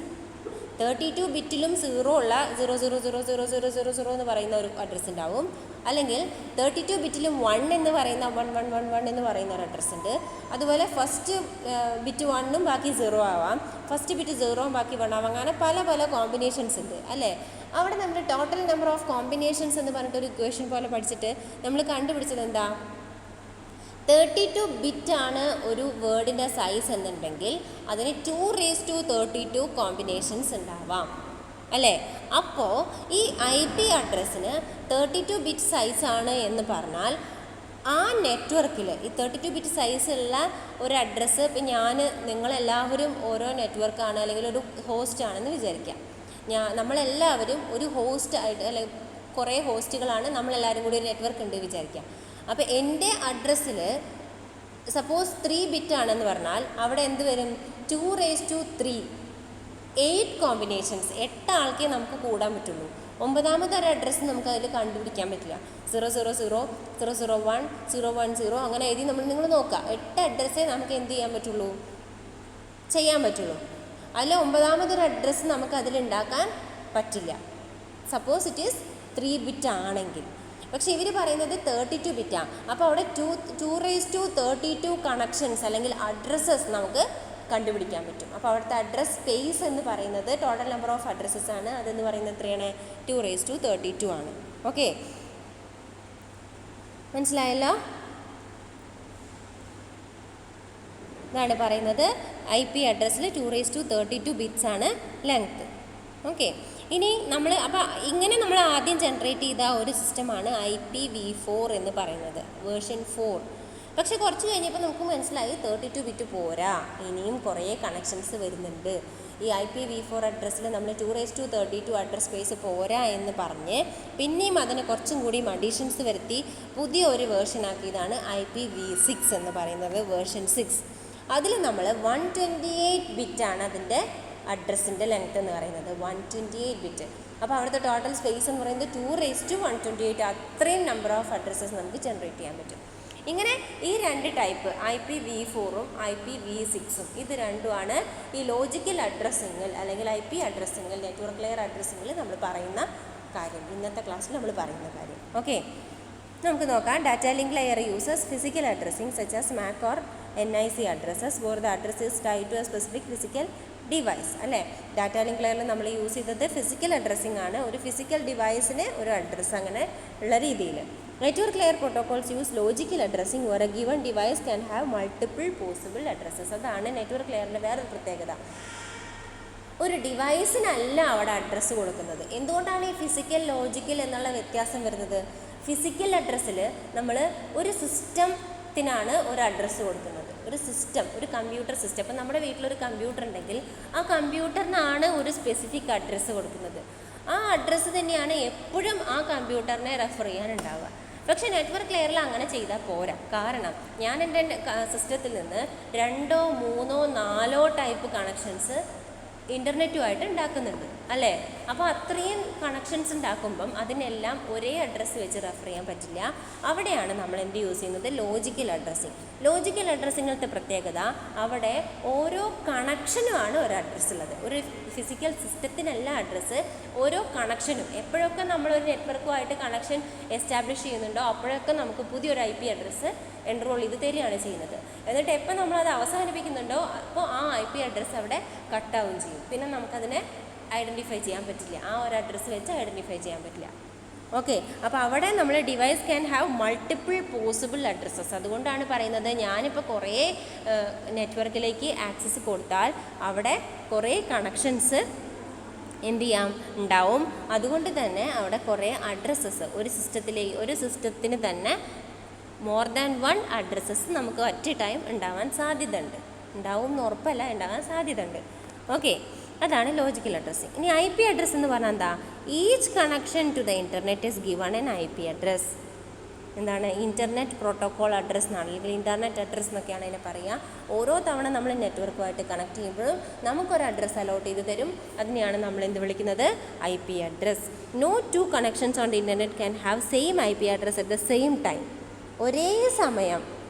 32 ബിറ്റിലും 0 ഉള്ള 00000000 എന്ന് പറയുന്ന ഒരു അഡ്രസ്സ് ഉണ്ടാവും. അല്ലെങ്കിൽ 32 ബിറ്റിലും 1 എന്ന് പറയുന്ന 1111 എന്ന് പറയുന്ന ഒരു അഡ്രസ്സ് ഉണ്ട്. അതുപോലെ ഫസ്റ്റ് ബിറ്റ് 1ഉം ബാക്കി 0 ആവാം, ഫസ്റ്റ് ബിറ്റ് 0ഉം ബാക്കി 1 ആവാം. അങ്ങനെ പല പല കോമ്പിനേഷൻസ് ഉണ്ട് അല്ലേ. അവിടെ നമ്മൾ ടോട്ടൽ നമ്പർ ഓഫ് കോമ്പിനേഷൻസ് എന്ന് പറഞ്ഞിട്ടൊരു ഇക്വേഷൻ പോലെ പഠിച്ചിട്ട് നമ്മൾ കണ്ടുപിടിച്ചത് എന്താ, 32 ബിറ്റാണ് ഒരു വേർഡിൻ്റെ സൈസ് എന്നുണ്ടെങ്കിൽ അതിന് 232 കോമ്പിനേഷൻസ് ഉണ്ടാവാം അല്ലേ. അപ്പോൾ ഈ IP അഡ്രസ്സിന് 32 ബിറ്റ് സൈസാണ് എന്ന് പറഞ്ഞാൽ ആ നെറ്റ്വർക്കിൽ ഈ 32 ബിറ്റ് സൈസുള്ള ഒരു അഡ്രസ്സ്, ഇപ്പം നിങ്ങളെല്ലാവരും ഓരോ നെറ്റ്വർക്കാണ് അല്ലെങ്കിൽ ഒരു ഹോസ്റ്റ് ആണെന്ന് വിചാരിക്കാം. നമ്മളെല്ലാവരും ഒരു ഹോസ്റ്റ് ആയിട്ട് അല്ലെങ്കിൽ കുറേ ഹോസ്റ്റുകളാണ്, നമ്മളെല്ലാവരും കൂടി ഒരു നെറ്റ്വർക്ക് ഉണ്ട് വിചാരിക്കാം. അപ്പോൾ എൻ്റെ അഡ്രസ്സിൽ സപ്പോസ് 3 ബിറ്റ് ആണെന്ന് പറഞ്ഞാൽ അവിടെ എന്ത് വരും, 2⁻3 8 കോമ്പിനേഷൻസ്, 8 ആൾക്കേ നമുക്ക് കൂടാൻ പറ്റുള്ളൂ. 9ാമത്തെ ഒരു അഡ്രസ്സ് നമുക്ക് അതിൽ കണ്ടുപിടിക്കാൻ പറ്റില്ല. 000 001 010 അങ്ങനെ എഴുതി നിങ്ങൾ നോക്കുക, 8 അഡ്രസ്സേ നമുക്ക് എന്ത് ചെയ്യാൻ പറ്റുള്ളൂ, ചെയ്യാൻ പറ്റുള്ളൂ. അതിൽ 9ാമതൊരു അഡ്രസ്സ് നമുക്ക് അതിലുണ്ടാക്കാൻ പറ്റില്ല, സപ്പോസ് ഇറ്റ് ഈസ് 3 ബിറ്റ് ആണെങ്കിൽ. പക്ഷേ ഇവർ പറയുന്നത് 32 ബിറ്റാണ്. അപ്പോൾ അവിടെ 2⁻32 കണക്ഷൻസ് അല്ലെങ്കിൽ അഡ്രസ്സസ് നമുക്ക് കണ്ടുപിടിക്കാൻ പറ്റും. അപ്പോൾ അവിടുത്തെ അഡ്രസ് സ്പേസ് എന്ന് പറയുന്നത് ടോട്ടൽ നമ്പർ ഓഫ് അഡ്രസ്സസ് ആണ്. അതെന്ന് പറയുന്നത് എത്രയാണ്, 2⁻32 ആണ്. ഓക്കെ, മനസ്സിലായല്ലോ. ഇതാണ് പറയുന്നത്, IP അഡ്രസ്സിൽ 2⁻32 ബിറ്റ്സ് ആണ് ലെങ്ത്ത്. ഓക്കെ, ഇനി ഇങ്ങനെ നമ്മൾ ആദ്യം ജനറേറ്റ് ചെയ്ത ഒരു സിസ്റ്റമാണ് IPv4 എന്ന് പറയുന്നത്, വേർഷൻ 4. പക്ഷെ കുറച്ച് കഴിഞ്ഞപ്പോൾ നമുക്ക് മനസ്സിലായി 32 ബിറ്റ് പോരാ, ഇനിയും കുറേ കണക്ഷൻസ് വരുന്നുണ്ട്. ഈ IPv4 അഡ്രസ്സിൽ നമ്മൾ 2⁻32 അഡ്രസ് സ്പേസ് പോരാ എന്ന് പറഞ്ഞ് പിന്നെയും അതിന് കുറച്ചും കൂടി അഡീഷൻസ് വരുത്തി പുതിയ ഒരു വേർഷൻ ആക്കിയതാണ് IPv6 എന്ന് പറയുന്നത്, വേർഷൻ 6. അതിൽ നമ്മൾ 128 ബിറ്റാണ് അതിൻ്റെ അഡ്രസ്സിൻ്റെ ലെങ്ത്ത് എന്ന് പറയുന്നത്, 128 ബിറ്റ്. അപ്പോൾ അവിടുത്തെ ടോട്ടൽ സ്പേസ് എന്ന് പറയുന്നത് 2⁻128, അത്രയും നമ്പർ ഓഫ് അഡ്രസ്സസ് നമുക്ക് ജനറേറ്റ് ചെയ്യാൻ പറ്റും. ഇങ്ങനെ ഈ 2 ടൈപ്പ് IPv4ഉം IPv6ഉം ഇത് രണ്ടുമാണ് ഈ ലോജിക്കൽ അഡ്രസ്സിങ്ങിൽ അല്ലെങ്കിൽ IP അഡ്രസ്സിങ്ങിൽ, നെറ്റ്വർക്ക് ലെയർ അഡ്രസ്സിങ്ങിൽ നമ്മൾ പറയുന്ന കാര്യം, ഇന്നത്തെ ക്ലാസ്സിൽ നമ്മൾ പറയുന്ന കാര്യം. ഓക്കെ, നമുക്ക് നോക്കാം. Data link layer uses physical addressing such as MAC or NIC addresses where the address is tied to a specific physical device അല്ലേ. ഡാറ്റ ലിങ്ക് ലെയറിൽ നമ്മൾ യൂസ് ചെയ്തത് ഫിസിക്കൽ അഡ്രസ്സിംഗ് ആണ്, ഒരു ഫിസിക്കൽ ഡിവൈസിന് ഒരു അഡ്രസ്സ് അങ്ങനെ ഉള്ള രീതിയിൽ. Network layer protocols use logical addressing where a given device can have multiple possible addresses. അതാണ് നെറ്റ്വർക്ക് ലെയറിൻ്റെ വേറൊരു പ്രത്യേകത. ഒരു ഡിവൈസിനല്ല അവിടെ അഡ്രസ്സ് കൊടുക്കുന്നത്. എന്തുകൊണ്ടാണ് ഈ ഫിസിക്കൽ ലോജിക്കൽ എന്നുള്ള വ്യത്യാസം വരുന്നത്? ഫിസിക്കൽ അഡ്രസ്സിൽ നമ്മൾ ഒരു സിസ്റ്റത്തിനാണ് ഒരു അഡ്രസ്സ് കൊടുക്കുന്നത്, ഒരു സിസ്റ്റം, ഒരു കമ്പ്യൂട്ടർ സിസ്റ്റം. അപ്പം നമ്മുടെ വീട്ടിലൊരു കമ്പ്യൂട്ടർ ഉണ്ടെങ്കിൽ ആ കമ്പ്യൂട്ടറിനാണ് ഒരു സ്പെസിഫിക് അഡ്രസ്സ് കൊടുക്കുന്നത്. ആ അഡ്രസ്സ് തന്നെയാണ് എപ്പോഴും ആ കമ്പ്യൂട്ടറിനെ റെഫർ ചെയ്യാനുണ്ടാവുക. പക്ഷേ നെറ്റ്വർക്ക് ലെയറിൽ അങ്ങനെ ചെയ്താൽ പോരാ. കാരണം ഞാൻ എൻ്റെ സിസ്റ്റത്തിൽ നിന്ന് 2, 3, 4 ടൈപ്പ് കണക്ഷൻസ് ഇൻ്റർനെറ്റുമായിട്ട് ഉണ്ടാക്കുന്നുണ്ട് അല്ലേ. അപ്പോൾ അത്രയും കണക്ഷൻസ് ഉണ്ടാക്കുമ്പം അതിനെല്ലാം ഒരേ അഡ്രസ്സ് വെച്ച് റെഫർ ചെയ്യാൻ പറ്റില്ല. അവിടെയാണ് നമ്മൾ എന്ത് യൂസ് ചെയ്യുന്നത്, ലോജിക്കൽ അഡ്രസ്സിങ്. ലോജിക്കൽ അഡ്രസ്സിങ്ങനത്തെ പ്രത്യേകത, അവിടെ ഓരോ കണക്ഷനുമാണ് ഒരു അഡ്രസ്സ് ഉള്ളത്. ഒരു ഫിസിക്കൽ സിസ്റ്റത്തിനല്ല അഡ്രസ്സ്, ഓരോ കണക്ഷനും. എപ്പോഴൊക്കെ നമ്മളൊരു നെറ്റ്വർക്കുമായിട്ട് കണക്ഷൻ എസ്റ്റാബ്ലിഷ് ചെയ്യുന്നുണ്ടോ അപ്പോഴൊക്കെ നമുക്ക് പുതിയൊരു IP അഡ്രസ്സ് എൻറോൾ ചെയ്ത് തരികയാണ് ചെയ്യുന്നത്. എന്നിട്ട് എപ്പോൾ നമ്മളത് അവസാനിപ്പിക്കുന്നുണ്ടോ അപ്പോൾ ആ IP അഡ്രസ്സ് അവിടെ കട്ടാവുകയും ചെയ്യും. പിന്നെ നമുക്കതിനെ ഐഡൻറ്റിഫൈ ചെയ്യാൻ പറ്റില്ല, ആ ഒരു അഡ്രസ്സ് വെച്ച് ഐഡൻറ്റിഫൈ ചെയ്യാൻ പറ്റില്ല. ഓക്കെ, അപ്പോൾ അവിടെ നമ്മൾ device can have multiple possible addresses. അതുകൊണ്ടാണ് പറയുന്നത് ഞാനിപ്പോൾ കുറേ നെറ്റ്വർക്കിലേക്ക് ആക്സസ് കൊടുത്താൽ അവിടെ കുറേ കണക്ഷൻസ് എന്ത് ചെയ്യാം ഉണ്ടാവും. അതുകൊണ്ട് തന്നെ അവിടെ കുറേ അഡ്രസ്സസ് ഒരു സിസ്റ്റത്തിന് തന്നെ മോർ ദാൻ 1 അഡ്രസ്സസ് നമുക്ക് ഒറ്റ ടൈം ഉണ്ടാവാൻ സാധ്യത ഉണ്ട്. ഉണ്ടാവും എന്ന് ഉറപ്പല്ല, ഉണ്ടാകാൻ സാധ്യത ഉണ്ട്. ഓക്കെ, അതാണ് ലോജിക്കൽ അഡ്രസ്സിങ്. ഇനി IP അഡ്രസ്സ് എന്ന് പറഞ്ഞാൽ എന്താ, each connection to the internet is given an IP address. എന്താണ്, ഇൻ്റർനെറ്റ് പ്രോട്ടോക്കോൾ അഡ്രസ്സ് എന്നാണ്, അല്ലെങ്കിൽ ഇൻ്റർനെറ്റ് അഡ്രസ്സ് എന്നൊക്കെയാണ് അതിനെ പറയുക. ഓരോ തവണ നമ്മൾ നെറ്റ്വർക്കുമായിട്ട് കണക്ട് ചെയ്യുമ്പോഴും നമുക്കൊരു അഡ്രസ്സ് അലോട്ട് ചെയ്ത് തരും. അതിനെയാണ് നമ്മൾ എന്ത് വിളിക്കുന്നത്, IP address. No 2 connections on the internet can have same IP address at the same time. ഒരേ സമയം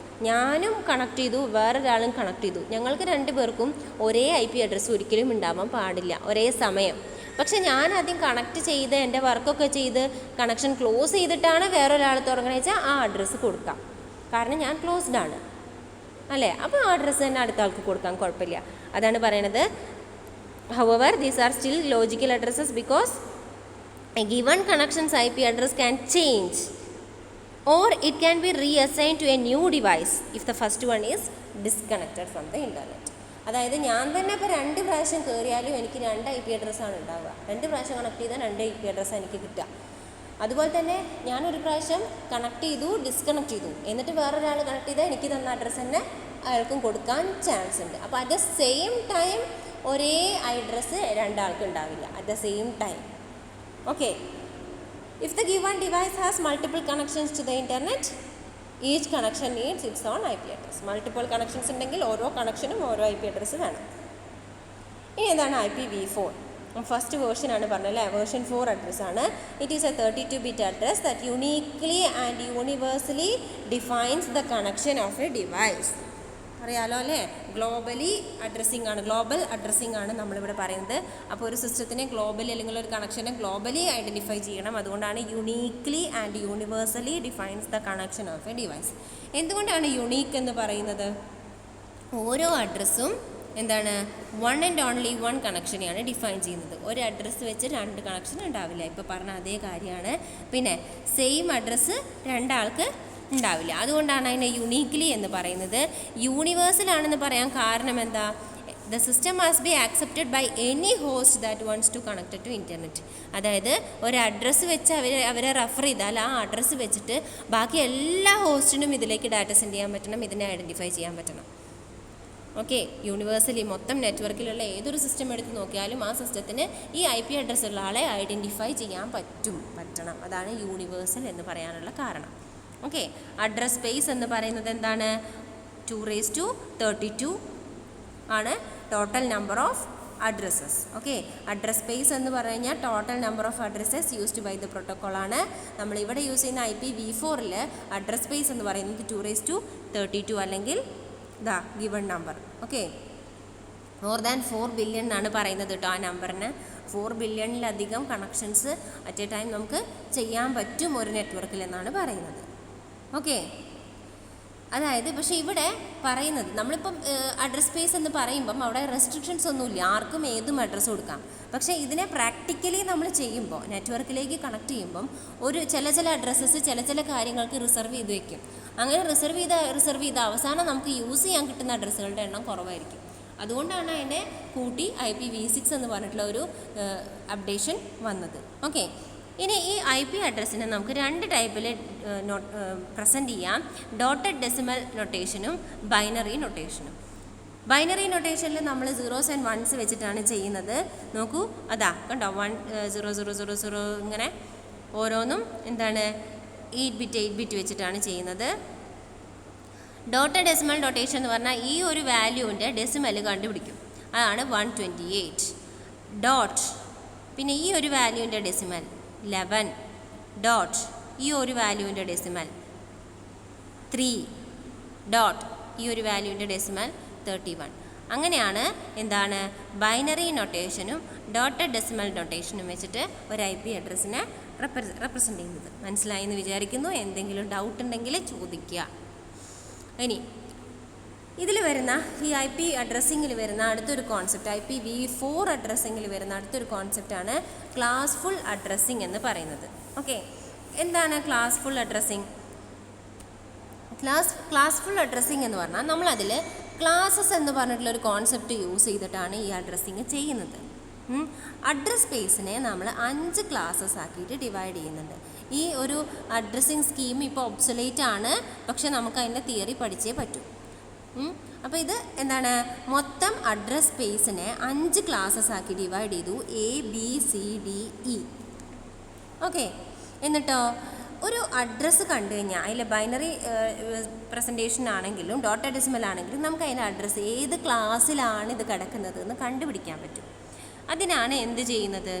ഞാനും കണക്ട് ചെയ്തു, വേറൊരാളും കണക്ട് ചെയ്തു. ഞങ്ങൾക്ക് 2 പേർക്കും ഒരേ IP അഡ്രസ്സ് ഒരിക്കലും ഉണ്ടാവാൻ പാടില്ല ഒരേ സമയം. പക്ഷെ ഞാൻ ആദ്യം കണക്ട് ചെയ്ത് എൻ്റെ വർക്കൊക്കെ ചെയ്ത് കണക്ഷൻ ക്ലോസ് ചെയ്തിട്ടാണ് വേറൊരാൾ തുടങ്ങണമെന്ന് വെച്ചാൽ ആ അഡ്രസ്സ് കൊടുക്കാം. കാരണം ഞാൻ ക്ലോസ്ഡ് ആണ് അല്ലേ, അപ്പോൾ ആ അഡ്രസ്സ് തന്നെ അടുത്ത ആൾക്ക് കൊടുക്കാൻ കുഴപ്പമില്ല. അതാണ് പറയണത്. However, these are still logical addresses because a given connection's IP address can change or it can be reassigned to a new device if the first one is disconnected from the internet. അതായത് ഞാൻ തന്നെ ഇപ്പോൾ 2 പ്രാവശ്യം കയറിയാലും എനിക്ക് 2 IP അഡ്രസ്സാണ് ഉണ്ടാവുക. 2 പ്രാവശ്യം connect ചെയ്താൽ 2 IP അഡ്രസ്സാണ് എനിക്ക് കിട്ടുക. അതുപോലെ തന്നെ ഞാനൊരു പ്രാവശ്യം കണക്ട് ചെയ്തു, ഡിസ്കണക്ട് ചെയ്തു, എന്നിട്ട് വേറൊരാൾ കണക്ട് ചെയ്താൽ എനിക്ക് തന്ന അഡ്രസ്സ് തന്നെ അയാൾക്കും കൊടുക്കാൻ ചാൻസ് ഉണ്ട്. അപ്പോൾ അറ്റ് ദ സെയിം ടൈം ഒരേ അഡ്രസ്സ് 2 ആൾക്ക് ഉണ്ടാവില്ല at the same time. Okay. If the given device has multiple connections to the internet, each connection needs its own IP address. Multiple connections ഉണ്ടെങ്കിൽ ഓരോ കണക്ഷനും ഓരോ IP അഡ്രസ്സ് വേണം. ഇനി എന്താണ് IPv4? ഫസ്റ്റ് വേർഷൻ ആണ് പറഞ്ഞല്ലേ, വേർഷൻ 4 അഡ്രസ്സാണ്. It is a 32-bit address that uniquely and universally defines the connection of a device. അറിയാലോ അല്ലേ, ഗ്ലോബലി അഡ്രസ്സിംഗ് ആണ്, ഗ്ലോബൽ അഡ്രസ്സിംഗ് ആണ് നമ്മളിവിടെ പറയുന്നത്. അപ്പോൾ ഒരു സിസ്റ്റത്തിനെ ഗ്ലോബലി അല്ലെങ്കിൽ ഒരു കണക്ഷനെ ഗ്ലോബലി ഐഡൻറ്റിഫൈ ചെയ്യണം. അതുകൊണ്ടാണ് uniquely and universally defines the connection of a device. എന്തുകൊണ്ടാണ് യുണീക്ക് എന്ന് പറയുന്നത്? ഓരോ അഡ്രസ്സും എന്താണ്, 1 and only 1 കണക്ഷനെയാണ് ഡിഫൈൻ ചെയ്യുന്നത്. ഒരു അഡ്രസ്സ് വെച്ച് 2 കണക്ഷൻ ഉണ്ടാവില്ല. ഇപ്പോൾ പറഞ്ഞ അതേ കാര്യമാണ്. പിന്നെ സെയിം അഡ്രസ്സ് 2 ആൾക്ക് ഉണ്ടാവില്ല. അതുകൊണ്ടാണ് അതിനെ യുണീക്ലി എന്ന് പറയുന്നത്. യൂണിവേഴ്സൽ ആണെന്ന് പറയാൻ കാരണം എന്താ? The system must be accepted by any host that wants to connected to internet. അതായത് ഒരു അഡ്രസ്സ് വെച്ച് അവരെ റെഫർ ചെയ്താൽ ആ അഡ്രസ്സ് വെച്ചിട്ട് ബാക്കി എല്ലാ ഹോസ്റ്റിനും ഇതിലേക്ക് ഡാറ്റ സെൻഡ് ചെയ്യാൻ പറ്റണം, ഇതിനെ ഐഡൻറ്റിഫൈ ചെയ്യാൻ പറ്റണം. ഓക്കെ. യൂണിവേഴ്സലി മൊത്തം നെറ്റ്വർക്കിലുള്ള ഏതൊരു സിസ്റ്റം എടുത്ത് നോക്കിയാലും ആ സിസ്റ്റത്തിന് ഈ IP അഡ്രസ്സ് ഉള്ള ആളെ ഐഡൻറ്റിഫൈ ചെയ്യാൻ പറ്റണം. അതാണ് യൂണിവേഴ്സൽ എന്ന് പറയാനുള്ള കാരണം. ഓക്കെ. അഡ്രസ് സ്പേസ് എന്ന് പറയുന്നത് എന്താണ്? 232 ആണ് total number of addresses. Okay. Address space എന്ന് പറഞ്ഞു കഴിഞ്ഞാൽ total number of addresses used by the protocol ആണ്. നമ്മളിവിടെ യൂസ് ചെയ്യുന്ന IPv4-ൽ അഡ്രസ് സ്പേസ് എന്ന് പറയുന്നത് 232 അല്ലെങ്കിൽ ദാ given number. Okay. More than 4 billion എന്നാണ് പറയുന്നത് കേട്ടോ ആ നമ്പറിന്. 4 ബില്യണിലധികം കണക്ഷൻസ് അറ്റ് എ ടൈം നമുക്ക് ചെയ്യാൻ പറ്റും ഒരു നെറ്റ്വർക്കിൽ എന്നാണ് പറയുന്നത്. ഓക്കെ. അതായത് പക്ഷേ ഇവിടെ പറയുന്നത് നമ്മളിപ്പം അഡ്രസ് സ്പേസ് എന്ന് പറയുമ്പം അവിടെ റെസ്ട്രിക്ഷൻസ് ഒന്നുമില്ല, ആർക്കും ഏതും അഡ്രസ്സ് കൊടുക്കാം. പക്ഷേ ഇതിനെ പ്രാക്ടിക്കലി നമ്മൾ ചെയ്യുമ്പോൾ നെറ്റ്വർക്കിലേക്ക് കണക്ട് ചെയ്യുമ്പം ഒരു ചില അഡ്രസ്സസ് ചില കാര്യങ്ങൾക്ക് റിസർവ് ചെയ്ത് വയ്ക്കും. അങ്ങനെ റിസർവ് ചെയ്ത് അവസാനം നമുക്ക് യൂസ് ചെയ്യാൻ കിട്ടുന്ന അഡ്രസ്സുകളുടെ എണ്ണം കുറവായിരിക്കും. അതുകൊണ്ടാണ് അതിനെ കൂട്ടി IPv6 എന്ന് പറഞ്ഞിട്ടുള്ള ഒരു അപ്ഡേഷൻ വന്നത്. ഓക്കെ. ഇനി ഈ IP അഡ്രസ്സിനെ നമുക്ക് 2 ടൈപ്പിൽ പ്രസൻറ്റ് ചെയ്യാം. ഡോട്ടഡ് ഡെസിമൽ നൊട്ടേഷനും ബൈനറി നൊട്ടേഷനും. ബൈനറി നൊട്ടേഷനിൽ നമ്മൾ 0s and 1s വെച്ചിട്ടാണ് ചെയ്യുന്നത്. നോക്കൂ, അതാ കണ്ടോ, 1 0 0 0 0 ഇങ്ങനെ ഓരോന്നും എന്താണ് 8 ബിറ്റ് വെച്ചിട്ടാണ് ചെയ്യുന്നത്. ഡോട്ടഡ് ഡെസിമൽ നൊട്ടേഷൻ എന്ന് പറഞ്ഞാൽ ഈ ഒരു വാല്യൂവിൻ്റെ ഡെസിമൽ കണ്ടുപിടിക്കും. അതാണ് 128 ഡോട്ട്. പിന്നെ ഈ ഒരു വാല്യൂവിൻ്റെ ഡെസിമൽ 11 ഡോട്ട്. ഈ ഒരു വാല്യൂവിൻ്റെ ഡെസിമൽ 3 ഡോട്ട്. ഈ ഒരു വാല്യൂവിൻ്റെ ഡെസിമൽ 31. അങ്ങനെയാണ് എന്താണ് ബൈനറി നൊട്ടേഷനും ഡോട്ടഡ് ഡെസിമൽ നൊട്ടേഷനും വെച്ചിട്ട് ഒരു IP അഡ്രസ്സിനെ റെപ്രസെൻ്റ് ചെയ്യുന്നത്. മനസ്സിലായി എന്ന് വിചാരിക്കുന്നു. എന്തെങ്കിലും ഡൗട്ട് ഉണ്ടെങ്കിൽ ചോദിക്കുക. ഇനി ഇതിൽ വരുന്ന ഈ IP അഡ്രസ്സിങ്ങിൽ വരുന്ന അടുത്തൊരു കോൺസെപ്റ്റ്, IPv4 അഡ്രസ്സിങ്ങിൽ വരുന്ന അടുത്തൊരു കോൺസെപ്റ്റാണ് ക്ലാസ്ഫുൾ അഡ്രസ്സിങ് എന്ന് പറയുന്നത്. ഓക്കെ. എന്താണ് ക്ലാസ്ഫുൾ അഡ്രസ്സിങ്? ക്ലാസ്ഫുൾ അഡ്രസ്സിങ് എന്ന് പറഞ്ഞാൽ നമ്മളതിൽ ക്ലാസസ് എന്ന് പറഞ്ഞിട്ടുള്ളൊരു കോൺസെപ്റ്റ് യൂസ് ചെയ്തിട്ടാണ് ഈ അഡ്രസ്സിങ് ചെയ്യുന്നത്. അഡ്രസ് സ്പേസിനെ നമ്മൾ 5 ക്ലാസ്സസ് ആക്കിയിട്ട് ഡിവൈഡ് ചെയ്യുന്നുണ്ട്. ഈ ഒരു അഡ്രസ്സിങ് സ്കീം ഇപ്പോൾ ഒബ്സൊലേറ്റ് ആണ്, പക്ഷെ നമുക്ക് അതിൻ്റെ തിയറി പഠിച്ചേ പറ്റൂ. അപ്പോൾ ഇത് എന്താണ്, മൊത്തം അഡ്രസ് സ്പേസിനെ 5 ക്ലാസ്സസ് ആക്കി ഡിവൈഡ് ചെയ്തു, ABCDE. ഓക്കെ. എന്നിട്ടോ ഒരു അഡ്രസ്സ് കണ്ടു കഴിഞ്ഞാൽ അതിൽ ബൈനറി പ്രസൻറ്റേഷൻ ആണെങ്കിലും ഡോട്ടഡ് ഡെസിമൽ ആണെങ്കിലും നമുക്ക് അതിൻ്റെ അഡ്രസ്സ് ഏത് ക്ലാസ്സിലാണ് ഇത് കിടക്കുന്നത് എന്ന് കണ്ടുപിടിക്കാൻ പറ്റും. അതിനാണ് എന്ത് ചെയ്യുന്നത്?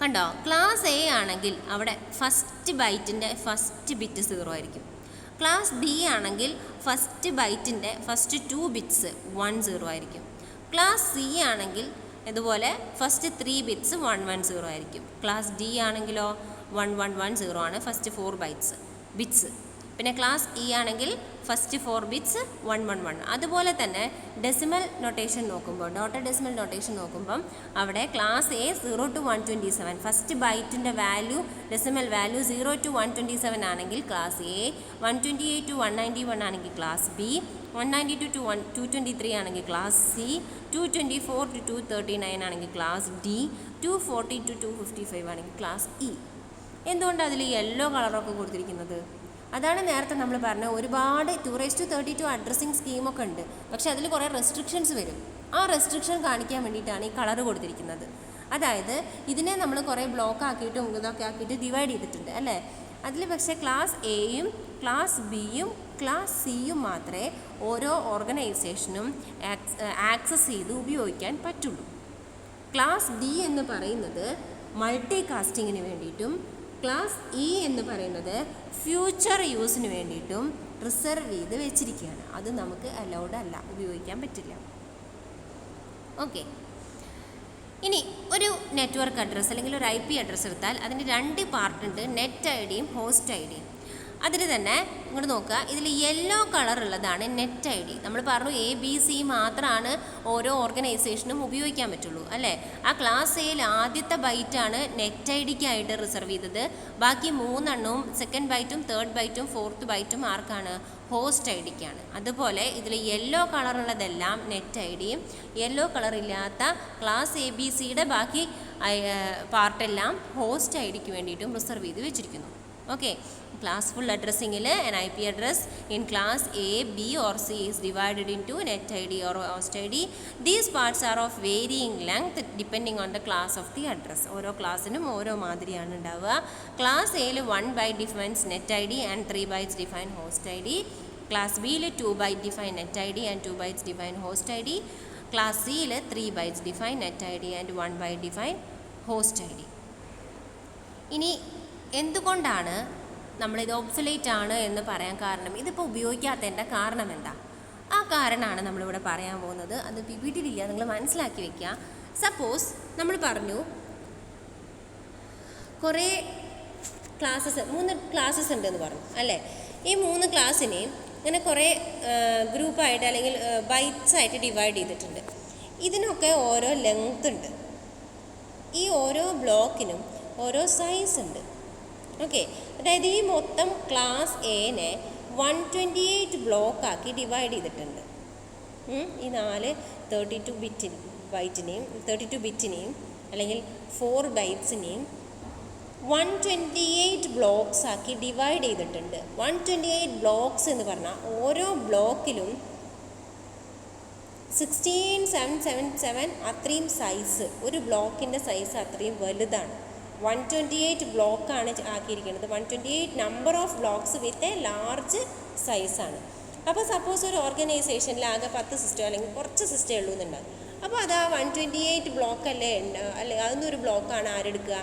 കണ്ടോ, ക്ലാസ് A ആണെങ്കിൽ അവിടെ ഫസ്റ്റ് ബൈറ്റിൻ്റെ ഫസ്റ്റ് ബിറ്റ് 0 ആയിരിക്കും. ക്ലാസ് ബി ആണെങ്കിൽ ഫസ്റ്റ് ബൈറ്റിൻ്റെ ഫസ്റ്റ് 2 ബിറ്റ്സ് 10 ആയിരിക്കും. ക്ലാസ് സി ആണെങ്കിൽ ഇതുപോലെ ഫസ്റ്റ് 3 ബിറ്റ്സ് 110 ആയിരിക്കും. ക്ലാസ് ഡി ആണെങ്കിലോ 1110 ആണ് ഫസ്റ്റ് 4 ബിറ്റ്സ്. പിന്നെ ക്ലാസ് ഇ ആണെങ്കിൽ ഫസ്റ്റ് 4 ബിറ്റ്സ് 111. അതുപോലെ തന്നെ ഡെസിമൽ നൊട്ടേഷൻ നോക്കുമ്പോൾ, ഡോട്ടഡ് ഡെസിമൽ നൊട്ടേഷൻ നോക്കുമ്പം അവിടെ ക്ലാസ് എ 0 to 127 ഫസ്റ്റ് ബൈറ്റിൻ്റെ വാല്യൂ ഡെസിമൽ വാല്യൂ 0 to 127 ആണെങ്കിൽ ക്ലാസ് എ, 128 to 191 ആണെങ്കിൽ ക്ലാസ് ബി, 192 to 223 ആണെങ്കിൽ ക്ലാസ് സി, 224 to 239 ആണെങ്കിൽ ക്ലാസ് ഡി, 240 to 255 ആണെങ്കിൽ ക്ലാസ് ഇ. എന്തുകൊണ്ടാണ് അതിൽ യെല്ലോ കളറൊക്കെ കൊടുത്തിരിക്കുന്നത്? അതാണ് നേരത്തെ നമ്മൾ പറഞ്ഞ ഒരുപാട് 232 അഡ്രസ്സിങ് സ്കീമൊക്കെ ഉണ്ട്. പക്ഷെ അതിൽ കുറേ റെസ്ട്രിക്ഷൻസ് വരും. ആ റെസ്ട്രിക്ഷൻ കാണിക്കാൻ വേണ്ടിയിട്ടാണ് ഈ കളർ കൊടുത്തിരിക്കുന്നത്. അതായത് ഇതിനെ നമ്മൾ കുറേ ബ്ലോക്ക് ആക്കിയിട്ടും ഇതൊക്കെ ആക്കിയിട്ട് ഡിവൈഡ് ചെയ്തിട്ടുണ്ട് അല്ലേ. അതിൽ പക്ഷേ ക്ലാസ് എയും ക്ലാസ് ബിയും ക്ലാസ് സിയും മാത്രമേ ഓരോ ഓർഗനൈസേഷനും ആക്സസ് ചെയ്ത് ഉപയോഗിക്കാൻ പറ്റുള്ളൂ. ക്ലാസ് ഡി എന്ന് പറയുന്നത് മൾട്ടി കാസ്റ്റിങ്ങിന് വേണ്ടിയിട്ടും ക്ലാസ് ഇ എന്ന് പറയുന്നത് ഫ്യൂച്ചർ യൂസിന് വേണ്ടിയിട്ടും റിസർവ് ചെയ്ത് വെച്ചിരിക്കുകയാണ്. അത് നമുക്ക് അലൗഡ് അല്ല, ഉപയോഗിക്കാൻ പറ്റില്ല. ഓക്കെ, ഇനി ഒരു നെറ്റ്വർക്ക് അഡ്രസ്സ് അല്ലെങ്കിൽ ഒരു IP അഡ്രസ്സ് എടുത്താൽ അതിന് 2 പാർട്ടുണ്ട്, നെറ്റ് ഐ ഡിയും ഹോസ്റ്റ് ഐ ഡിയും. അതിൽ തന്നെ ഇങ്ങോട്ട് നോക്കുക, ഇതിൽ യെല്ലോ കളർ ഉള്ളതാണ് നെറ്റ് ഐ ഡി. നമ്മൾ പറഞ്ഞു ABC മാത്രമാണ് ഓരോ ഓർഗനൈസേഷനും ഉപയോഗിക്കാൻ പറ്റുള്ളൂ അല്ലേ. ആ ക്ലാസ് എയിൽ ആദ്യത്തെ ബൈറ്റാണ് നെറ്റ് ഐ ഡിക്കായിട്ട് റിസർവ് ചെയ്തത്. ബാക്കി 3 എണ്ണവും സെക്കൻഡ് ബൈറ്റും തേർഡ് ബൈറ്റും ഫോർത്ത് ബൈറ്റും ആർക്കാണ്? ഹോസ്റ്റ് ഐ ഡിക്കാണ്. അതുപോലെ ഇതിൽ യെല്ലോ കളറുള്ളതെല്ലാം നെറ്റ് ഐ ഡിയും, യെല്ലോ കളർ ഇല്ലാത്ത ക്ലാസ് ABCയുടെ ബാക്കി പാർട്ടെല്ലാം ഹോസ്റ്റ് ഐ ഡിക്ക് വേണ്ടിയിട്ടും റിസർവ് ചെയ്ത് വെച്ചിരിക്കുന്നു. Okay, class full addressing an IP address in class A, B or C is divided into net ID or host ID. These parts are of varying length depending on the class of the address. ഓരോ ക്ലാസ്സിനും ഓരോ മാതിരിയാണ് ഉണ്ടാവുക. Class എയിൽ 1 byte defines net ID and 3 bytes define host ID. Class ബിയിൽ 2 byte define net ID and 2 bytes define host ID. Class സിയിൽ 3 bytes define net ID and 1 byte define host ID. ഇനി എന്തുകൊണ്ടാണ് നമ്മളിത് ഒബ്സൊലേറ്റ് ആണ് എന്ന് പറയാൻ കാരണം? ഇതിപ്പോൾ ഉപയോഗിക്കാത്തതിൻ്റെ കാരണം എന്താ? ആ കാരണമാണ് നമ്മളിവിടെ പറയാൻ പോകുന്നത്. അത് PPTയിലില്ല, നിങ്ങൾ മനസ്സിലാക്കി വെക്കുക. സപ്പോസ് നമ്മൾ പറഞ്ഞു കുറേ 3 ക്ലാസ്സസ് ഉണ്ടെന്ന് പറഞ്ഞു അല്ലേ. ഈ 3 ക്ലാസ്സിനെയും ഇങ്ങനെ കുറേ ഗ്രൂപ്പായിട്ട് അല്ലെങ്കിൽ ബൈറ്റ്സ് ആയിട്ട് ഡിവൈഡ് ചെയ്തിട്ടുണ്ട്. ഇതിനൊക്കെ ഓരോ ലെങ്ത് ഉണ്ട്. ഈ ഓരോ ബ്ലോക്കിനും ഓരോ സൈസ് ഉണ്ട്. ഓക്കെ, അതായത് ഈ മൊത്തം ക്ലാസ് എനെ 128 ബ്ലോക്കാക്കി ഡിവൈഡ് ചെയ്തിട്ടുണ്ട്. ഈ 4 32 ബിറ്റിനെയും അല്ലെങ്കിൽ 4 ബൈറ്റ്സിനെയും 128 ബ്ലോക്സ് ആക്കി ഡിവൈഡ് ചെയ്തിട്ടുണ്ട്. 128 ബ്ലോക്സ് എന്ന് പറഞ്ഞാൽ ഓരോ ബ്ലോക്കിലും 16777 അത്രയും സൈസ്, ഒരു ബ്ലോക്കിൻ്റെ സൈസ് അത്രയും വലുതാണ്. 128 ബ്ലോക്കാണ് ആക്കിയിരിക്കുന്നത്. 128 number of blocks with a large സൈസാണ്. അപ്പോൾ സപ്പോസ് ഒരു ഓർഗനൈസേഷനിൽ ആകെ 10 സിസ്റ്റം അല്ലെങ്കിൽ കുറച്ച് സിസ്റ്റം ഉള്ളൂ എന്നുണ്ടാകും. അപ്പോൾ അത് ആ 128 ബ്ലോക്കല്ലേ അല്ലെ, അതൊന്നൊരു ബ്ലോക്കാണ് ആരെടുക്കുക?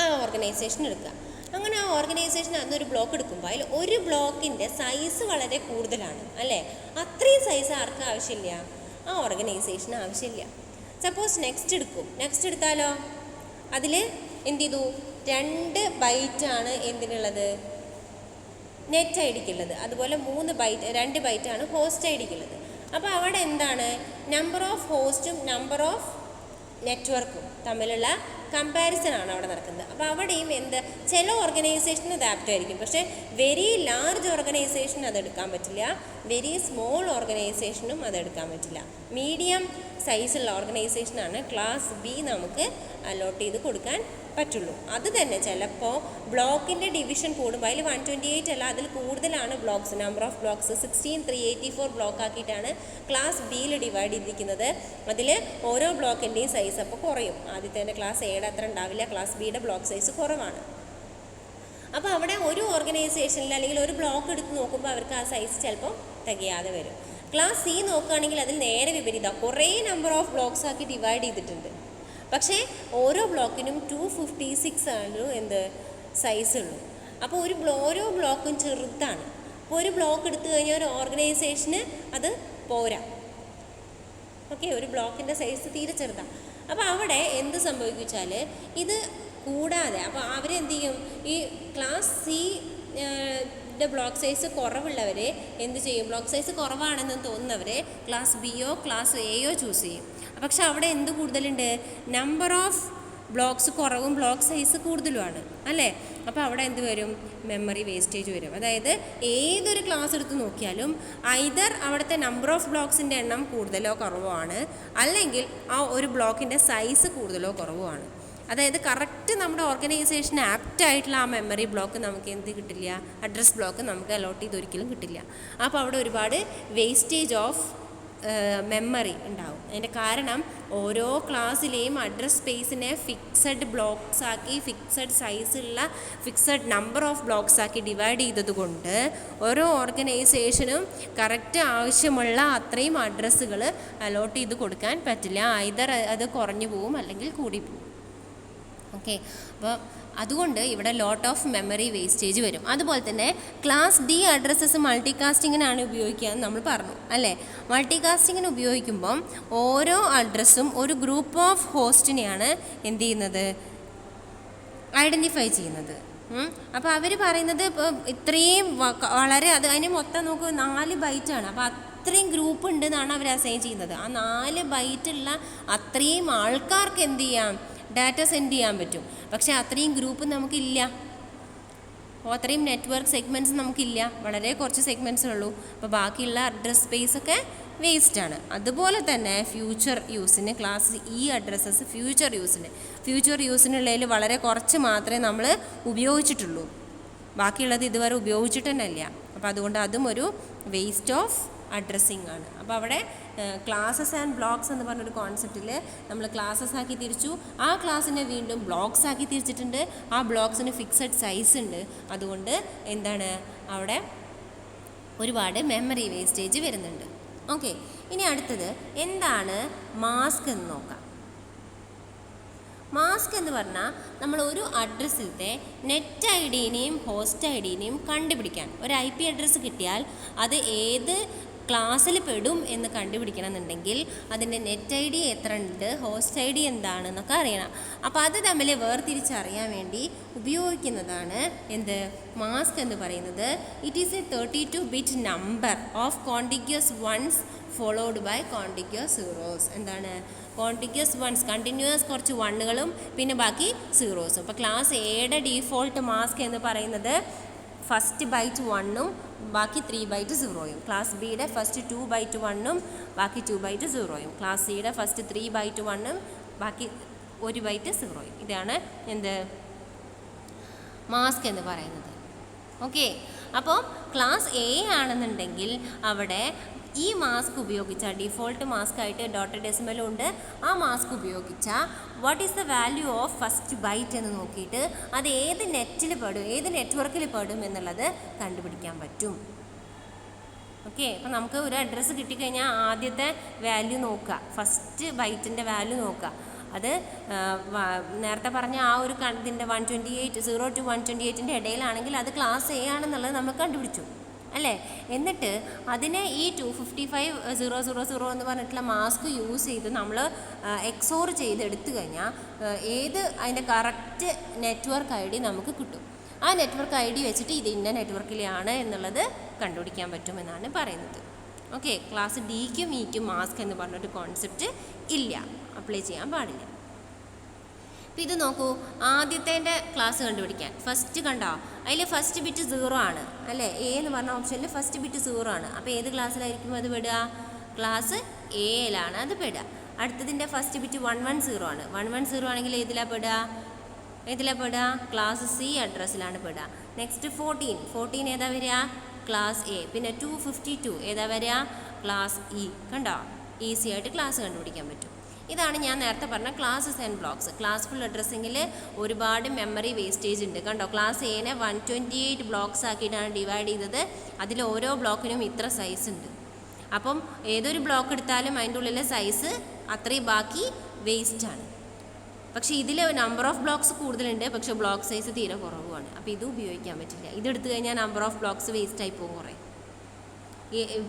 ആ ഓർഗനൈസേഷൻ എടുക്കുക. അങ്ങനെ ആ ഓർഗനൈസേഷൻ അന്നൊരു ബ്ലോക്ക് എടുക്കുമ്പോൾ അതിൽ ഒരു ബ്ലോക്കിൻ്റെ സൈസ് വളരെ കൂടുതലാണ് അല്ലേ. അത്രയും സൈസ് ആർക്കും ആവശ്യമില്ല? ആ ഓർഗനൈസേഷന് ആവശ്യമില്ല. സപ്പോസ് നെക്സ്റ്റ് എടുക്കും. നെക്സ്റ്റ് എടുത്താലോ അതിൽ എന്ത് ചെയ്തു? 2 ബൈറ്റാണ് എന്തിനുള്ളത്? Net I ഡിക്കുള്ളത്. അതുപോലെ 2 ബൈറ്റാണ് ഹോസ്റ്റ് ഐ ഡിക്കുള്ളത്. അപ്പോൾ അവിടെ എന്താണ്? നമ്പർ ഓഫ് ഹോസ്റ്റും നമ്പർ ഓഫ് നെറ്റ്വർക്കും തമ്മിലുള്ള കമ്പാരിസൺ ആണ് അവിടെ നടക്കുന്നത്. അപ്പോൾ അവിടെയും ചില ഓർഗനൈസേഷന് ഇത് ആപ്റ്റായിരിക്കും, പക്ഷേ വെരി ലാർജ് ഓർഗനൈസേഷൻ അതെടുക്കാൻ പറ്റില്ല, വെരി സ്മോൾ ഓർഗനൈസേഷനും അതെടുക്കാൻ പറ്റില്ല. മീഡിയം സൈസുള്ള ഓർഗനൈസേഷനാണ് ക്ലാസ് ബി നമുക്ക് അലോട്ട് ചെയ്ത് കൊടുക്കാൻ പറ്റുള്ളൂ. അത് തന്നെ ചിലപ്പോൾ ബ്ലോക്കിൻ്റെ ഡിവിഷൻ കൂടുമ്പോൾ അതിൽ 128 അല്ല, അതിൽ കൂടുതലാണ് blocks. Number of blocks 16384 block ആക്കിയിട്ടാണ് ക്ലാസ് ബിയിൽ ഡിവൈഡ് ചെയ്തിരിക്കുന്നത്. അതിൽ ഓരോ ബ്ലോക്കിൻ്റെയും സൈസ് അപ്പോൾ കുറയും. ആദ്യത്തെ ക്ലാസ് എയുടെ അത്ര ഉണ്ടാവില്ല, ക്ലാസ് ബിയുടെ ബ്ലോക്ക് സൈസ് കുറവാണ്. അപ്പോൾ അവിടെ ഒരു ഓർഗനൈസേഷനിൽ അല്ലെങ്കിൽ ഒരു ബ്ലോക്ക് എടുത്ത് നോക്കുമ്പോൾ അവർക്ക് ആ സൈസ് ചിലപ്പോൾ തികയാതെ വരും. ക്ലാസ് സി നോക്കുകയാണെങ്കിൽ അതിൽ നേരെ വിപരീതം, കുറേ നമ്പർ ഓഫ് ബ്ലോക്സ് ആക്കി ഡിവൈഡ് ചെയ്തിട്ടുണ്ട്. പക്ഷേ ഓരോ ബ്ലോക്കിനും 256 ആണ് സൈസ് ഉള്ളൂ. അപ്പോൾ ഓരോ ബ്ലോക്കും ചെറുതാണ്. അപ്പോൾ ഒരു ബ്ലോക്ക് എടുത്തു കഴിഞ്ഞാൽ ഒരു ഓർഗനൈസേഷന് അത് പോരാ. ഓക്കെ, ഒരു ബ്ലോക്കിൻ്റെ സൈസ് തീരെ ചെറുതാണ്. അപ്പോൾ അവിടെ എന്ത് സംഭവിച്ചാൽ ഇത് കൂടാതെ അപ്പോൾ അവരെന്ത് ചെയ്യും, ഈ ക്ലാസ് സി ബ്ലോക്ക് സൈസ് കുറവുള്ളവരെ എന്ത് ചെയ്യും, ബ്ലോക്ക് സൈസ് കുറവാണെന്ന് തോന്നുന്നവരെ ക്ലാസ് ബിയോ ക്ലാസ് എയോ ചൂസ് ചെയ്യും. പക്ഷെ അവിടെ എന്ത് കൂടുതലുണ്ട്, നമ്പർ ഓഫ് ബ്ലോക്സ് കുറവും ബ്ലോക്ക് സൈസ് കൂടുതലുമാണ് അല്ലേ. അപ്പോൾ അവിടെ എന്ത് വരും, മെമ്മറി വേസ്റ്റേജ് വരും. അതായത് ഏതൊരു ക്ലാസ് എടുത്ത് നോക്കിയാലും ഐദർ അവിടുത്തെ നമ്പർ ഓഫ് ബ്ലോക്സിൻ്റെ എണ്ണം കൂടുതലോ കുറവോ ആണ്, അല്ലെങ്കിൽ ആ ഒരു ബ്ലോക്കിൻ്റെ സൈസ് കൂടുതലോ കുറവോ ആണ്. അതായത് കറക്റ്റ് നമ്മുടെ ഓർഗനൈസേഷന് ആപ്റ്റ് ആയിട്ടുള്ള ആ മെമ്മറി ബ്ലോക്ക് നമുക്ക് എന്ത് കിട്ടില്ല, അഡ്രസ് ബ്ലോക്ക് നമുക്ക് അലോട്ട് ചെയ്ത് ഒരിക്കലും കിട്ടില്ല. അപ്പോൾ അവിടെ ഒരുപാട് വേസ്റ്റേജ് ഓഫ് മെമ്മറി ഉണ്ടാവും. അതിൻ്റെ കാരണം ഓരോ ക്ലാസ്സിലെയും അഡ്രസ് സ്പേസിനെ ഫിക്സഡ് ബ്ലോക്സ് ആക്കി, ഫിക്സഡ് സൈസുള്ള ഫിക്സഡ് നമ്പർ ഓഫ് ബ്ലോക്സ് ആക്കി ഡിവൈഡ് ചെയ്തത് കൊണ്ട് ഓരോ ഓർഗനൈസേഷനും കറക്റ്റ് ആവശ്യമുള്ള അത്രയും അഡ്രസ്സുകൾ അലോട്ട് ചെയ്ത് കൊടുക്കാൻ പറ്റില്ല. ഐദർ അത് കുറഞ്ഞു പോവും അല്ലെങ്കിൽ കൂടി പോവും. ഓക്കെ, അപ്പോൾ അതുകൊണ്ട് ഇവിടെ ലോട്ട് ഓഫ് മെമ്മറി വേസ്റ്റേജ് വരും. അതുപോലെ തന്നെ ക്ലാസ് ഡി അഡ്രസ്സസ് മൾട്ടികാസ്റ്റിങ്ങിനാണ് ഉപയോഗിക്കുക എന്ന് നമ്മൾ പറഞ്ഞു അല്ലേ. മൾട്ടികാസ്റ്റിങ്ങിന് ഉപയോഗിക്കുമ്പം ഓരോ അഡ്രസ്സും ഒരു ഗ്രൂപ്പ് ഓഫ് ഹോസ്റ്റിനെയാണ് എന്ത് ചെയ്യുന്നത്, ഐഡൻറ്റിഫൈ ചെയ്യുന്നത്. അപ്പോൾ അവർ പറയുന്നത് ഇപ്പോൾ ഇത്രയും വളരെ അതിന് മൊത്തം നമുക്ക് 4 ബൈറ്റാണ്. അപ്പോൾ അത്രയും ഗ്രൂപ്പ് ഉണ്ടെന്നാണ് അവർ അസൈൻ ചെയ്യുന്നത്. ആ 4 ബൈറ്റുള്ള അത്രയും ആൾക്കാർക്ക് എന്ത് ചെയ്യാം, ഡാറ്റ സെൻഡ് ചെയ്യാൻ പറ്റും. പക്ഷേ അത്രയും ഗ്രൂപ്പ് നമുക്കില്ല, അത്രയും നെറ്റ്വർക്ക് സെഗ്മെൻറ്റ്സ് നമുക്കില്ല, വളരെ കുറച്ച് സെഗ്മെൻറ്റ്സേ ഉള്ളൂ. അപ്പോൾ ബാക്കിയുള്ള അഡ്രസ് സ്പേസൊക്കെ വേസ്റ്റാണ്. അതുപോലെ തന്നെ ഫ്യൂച്ചർ യൂസിന് ക്ലാസ് ഈ അഡ്രസ്സസ് ഫ്യൂച്ചർ യൂസിനുള്ളതിൽ വളരെ കുറച്ച് മാത്രമേ നമ്മൾ ഉപയോഗിച്ചിട്ടുള്ളൂ, ബാക്കിയുള്ളത് ഇതുവരെ ഉപയോഗിച്ചിട്ട് തന്നെ ഇല്ല. അപ്പോൾ അതുകൊണ്ട് അതും ഒരു വേസ്റ്റ് ഓഫ് അഡ്രസ്സിങ് ആണ്. അപ്പോൾ അവിടെ ക്ലാസ്സസ് ആൻഡ് ബ്ലോക്സ് എന്ന് പറഞ്ഞൊരു കോൺസെപ്റ്റിൽ നമ്മൾ ക്ലാസ്സസ് ആക്കി തിരിച്ചു, ആ ക്ലാസ്സിനെ വീണ്ടും ബ്ലോക്സ് ആക്കി തിരിച്ചിട്ടുണ്ട്. ആ ബ്ലോക്സിന് ഫിക്സഡ് സൈസ് ഉണ്ട്. അതുകൊണ്ട് എന്താണ് അവിടെ ഒരുപാട് മെമ്മറി വേസ്റ്റേജ് വരുന്നുണ്ട്. ഓക്കെ, ഇനി അടുത്തത് എന്താണ് മാസ്ക് എന്ന് നോക്കാം. മാസ്ക് എന്ന് പറഞ്ഞാൽ നമ്മൾ ഒരു അഡ്രസ്സിലത്തെ നെറ്റ് ഐ ഡിനെയും ഹോസ്റ്റ് ഐ ഡിനെയും കണ്ടുപിടിക്കാൻ, ഒരു IP അഡ്രസ്സ് കിട്ടിയാൽ അത് ഏത് ക്ലാസ്സിൽ പെടും എന്ന് കണ്ടുപിടിക്കണം എന്നുണ്ടെങ്കിൽ അതിൻ്റെ നെറ്റ് ഐ ഡി എത്ര ഉണ്ട്, ഹോസ്റ്റ് ഐ ഡി എന്താണെന്നൊക്കെ അറിയണം. അപ്പോൾ അത് തമ്മിൽ വേർതിരിച്ചറിയാൻ വേണ്ടി ഉപയോഗിക്കുന്നതാണ് എന്ത്, മാസ്ക് എന്ന് പറയുന്നത്. It is a 32-bit number of contiguous ones followed by contiguous zeros. എന്താണ് കോണ്ടിഗ്യുവസ് വൺസ്, കണ്ടിന്യൂസ് കുറച്ച് വണ്ണുകളും പിന്നെ ബാക്കി സീറോസും. അപ്പോൾ ക്ലാസ് എയുടെ ഡീഫോൾട്ട് മാസ്ക് എന്ന് പറയുന്നത് ഫസ്റ്റ് ബൈറ്റ് 1ഉം ബാക്കി 3 ബൈറ്റ് 0യും. ക്ലാസ് ബിയുടെ ഫസ്റ്റ് 2 ബൈറ്റ് 1ഉം ബാക്കി 2 ബൈറ്റ് 0യും. ക്ലാസ് സിയുടെ ഫസ്റ്റ് 3 ബൈറ്റ് 1ഉം ബാക്കി 1 ബൈറ്റ് 0യും. ഇതാണ് എന്ത് മാസ്ക് എന്ന് പറയുന്നത്. ഓക്കെ, അപ്പോൾ ക്ലാസ് എ ആണെന്നുണ്ടെങ്കിൽ അവിടെ ഈ മാസ്ക് ഉപയോഗിച്ച ഡിഫോൾട്ട് മാസ്ക് ആയിട്ട് ഡോട്ടഡ് ഡെസിമലും ഉണ്ട്. ആ മാസ്ക് ഉപയോഗിച്ച what is the value of first byte എന്ന് നോക്കിയിട്ട് അത് ഏത് നെറ്റിൽ പെടും, ഏത് നെറ്റ്വർക്കിൽ പെടും എന്നുള്ളത് കണ്ടുപിടിക്കാൻ പറ്റും. ഓക്കെ, അപ്പോൾ നമുക്ക് ഒരു അഡ്രസ്സ് കിട്ടിക്കഴിഞ്ഞാൽ ആദ്യത്തെ വാല്യൂ നോക്കുക, ഫസ്റ്റ് ബൈറ്റിൻ്റെ വാല്യൂ നോക്കുക. അത് നേരത്തെ പറഞ്ഞ ആ ഒരു ഇതിൻ്റെ 128 0 to 128ൻ്റെ ഇടയിലാണെങ്കിൽ അത് ക്ലാസ് എ ആണെന്നുള്ളത് നമ്മൾ കണ്ടുപിടിച്ചു അല്ലേ. എന്നിട്ട് അതിനെ ഈ 255,000 എന്ന് പറഞ്ഞിട്ടുള്ള മാസ്ക് യൂസ് ചെയ്ത് നമ്മൾ എക്സോർ ചെയ്ത് എടുത്തു കഴിഞ്ഞാൽ അതിൻ്റെ കറക്റ്റ് നെറ്റ്വർക്ക് ഐ ഡി നമുക്ക് കിട്ടും. ആ നെറ്റ്വർക്ക് ഐ ഡി വെച്ചിട്ട് ഇത് ഇന്ന നെറ്റ്വർക്കിലാണ് എന്നുള്ളത് കണ്ടുപിടിക്കാൻ പറ്റുമെന്നാണ് പറയുന്നത്. ഓക്കെ, ക്ലാസ് ഡിക്കും ഇക്കും മാസ്ക് എന്ന് പറഞ്ഞൊരു കോൺസെപ്റ്റ് ഇല്ല, അപ്ലൈ ചെയ്യാൻ പാടില്ല. അപ്പോൾ ഇത് നോക്കൂ, ആദ്യത്തെ ക്ലാസ് കണ്ടുപിടിക്കാൻ ഫസ്റ്റ് കണ്ടോ, അതിൽ ഫസ്റ്റ് ബിറ്റ് 0 ആണ് അല്ലേ. എ എന്ന് പറഞ്ഞ ഓപ്ഷനിൽ ഫസ്റ്റ് ബിറ്റ് 0 ആണ്. അപ്പോൾ ഏത് ക്ലാസ്സിലായിരിക്കും അത് പെടുക, ക്ലാസ് എയിലാണ് അത് പെടുക. അടുത്തതിൻ്റെ ഫസ്റ്റ് ബിറ്റ് 110 ആണ്. 110 ആണെങ്കിൽ ഏതിലാണ് പെടുക, ക്ലാസ് സി അഡ്രസ്സിലാണ് പെടുക. നെക്സ്റ്റ് 14 ഏതാ വരിക, ക്ലാസ് എ. പിന്നെ 252 ഏതാ വരിക, ക്ലാസ് ഇ. കണ്ടോ, ഈസി ആയിട്ട് ക്ലാസ് കണ്ടുപിടിക്കാൻ പറ്റും. ഇതാണ് ഞാൻ നേരത്തെ പറഞ്ഞ classes and blocks. Class full അഡ്രസ്സിങ്ങിൽ ഒരുപാട് മെമ്മറി വേസ്റ്റേജ് ഉണ്ട്. കണ്ടോ, ക്ലാസ് എനെ 128 ബ്ലോക്സ് ആക്കിയിട്ടാണ് ഡിവൈഡ് ചെയ്തത്. അതിൽ ഓരോ ബ്ലോക്കിനും ഇത്ര സൈസ് ഉണ്ട്. അപ്പം ഏതൊരു ബ്ലോക്ക് എടുത്താലും അതിൻ്റെ ഉള്ളിലെ സൈസ് അത്രയും ബാക്കി വേസ്റ്റാണ്. പക്ഷേ ഇതിൽ നമ്പർ ഓഫ് ബ്ലോക്സ് കൂടുതലുണ്ട്, പക്ഷേ ബ്ലോക്ക് സൈസ് തീരെ കുറവുമാണ്. അപ്പോൾ ഇത് ഉപയോഗിക്കാൻ പറ്റില്ല. ഇതെടുത്തു കഴിഞ്ഞാൽ നമ്പർ ഓഫ് ബ്ലോക്സ് വേസ്റ്റായി പോകും കുറേ.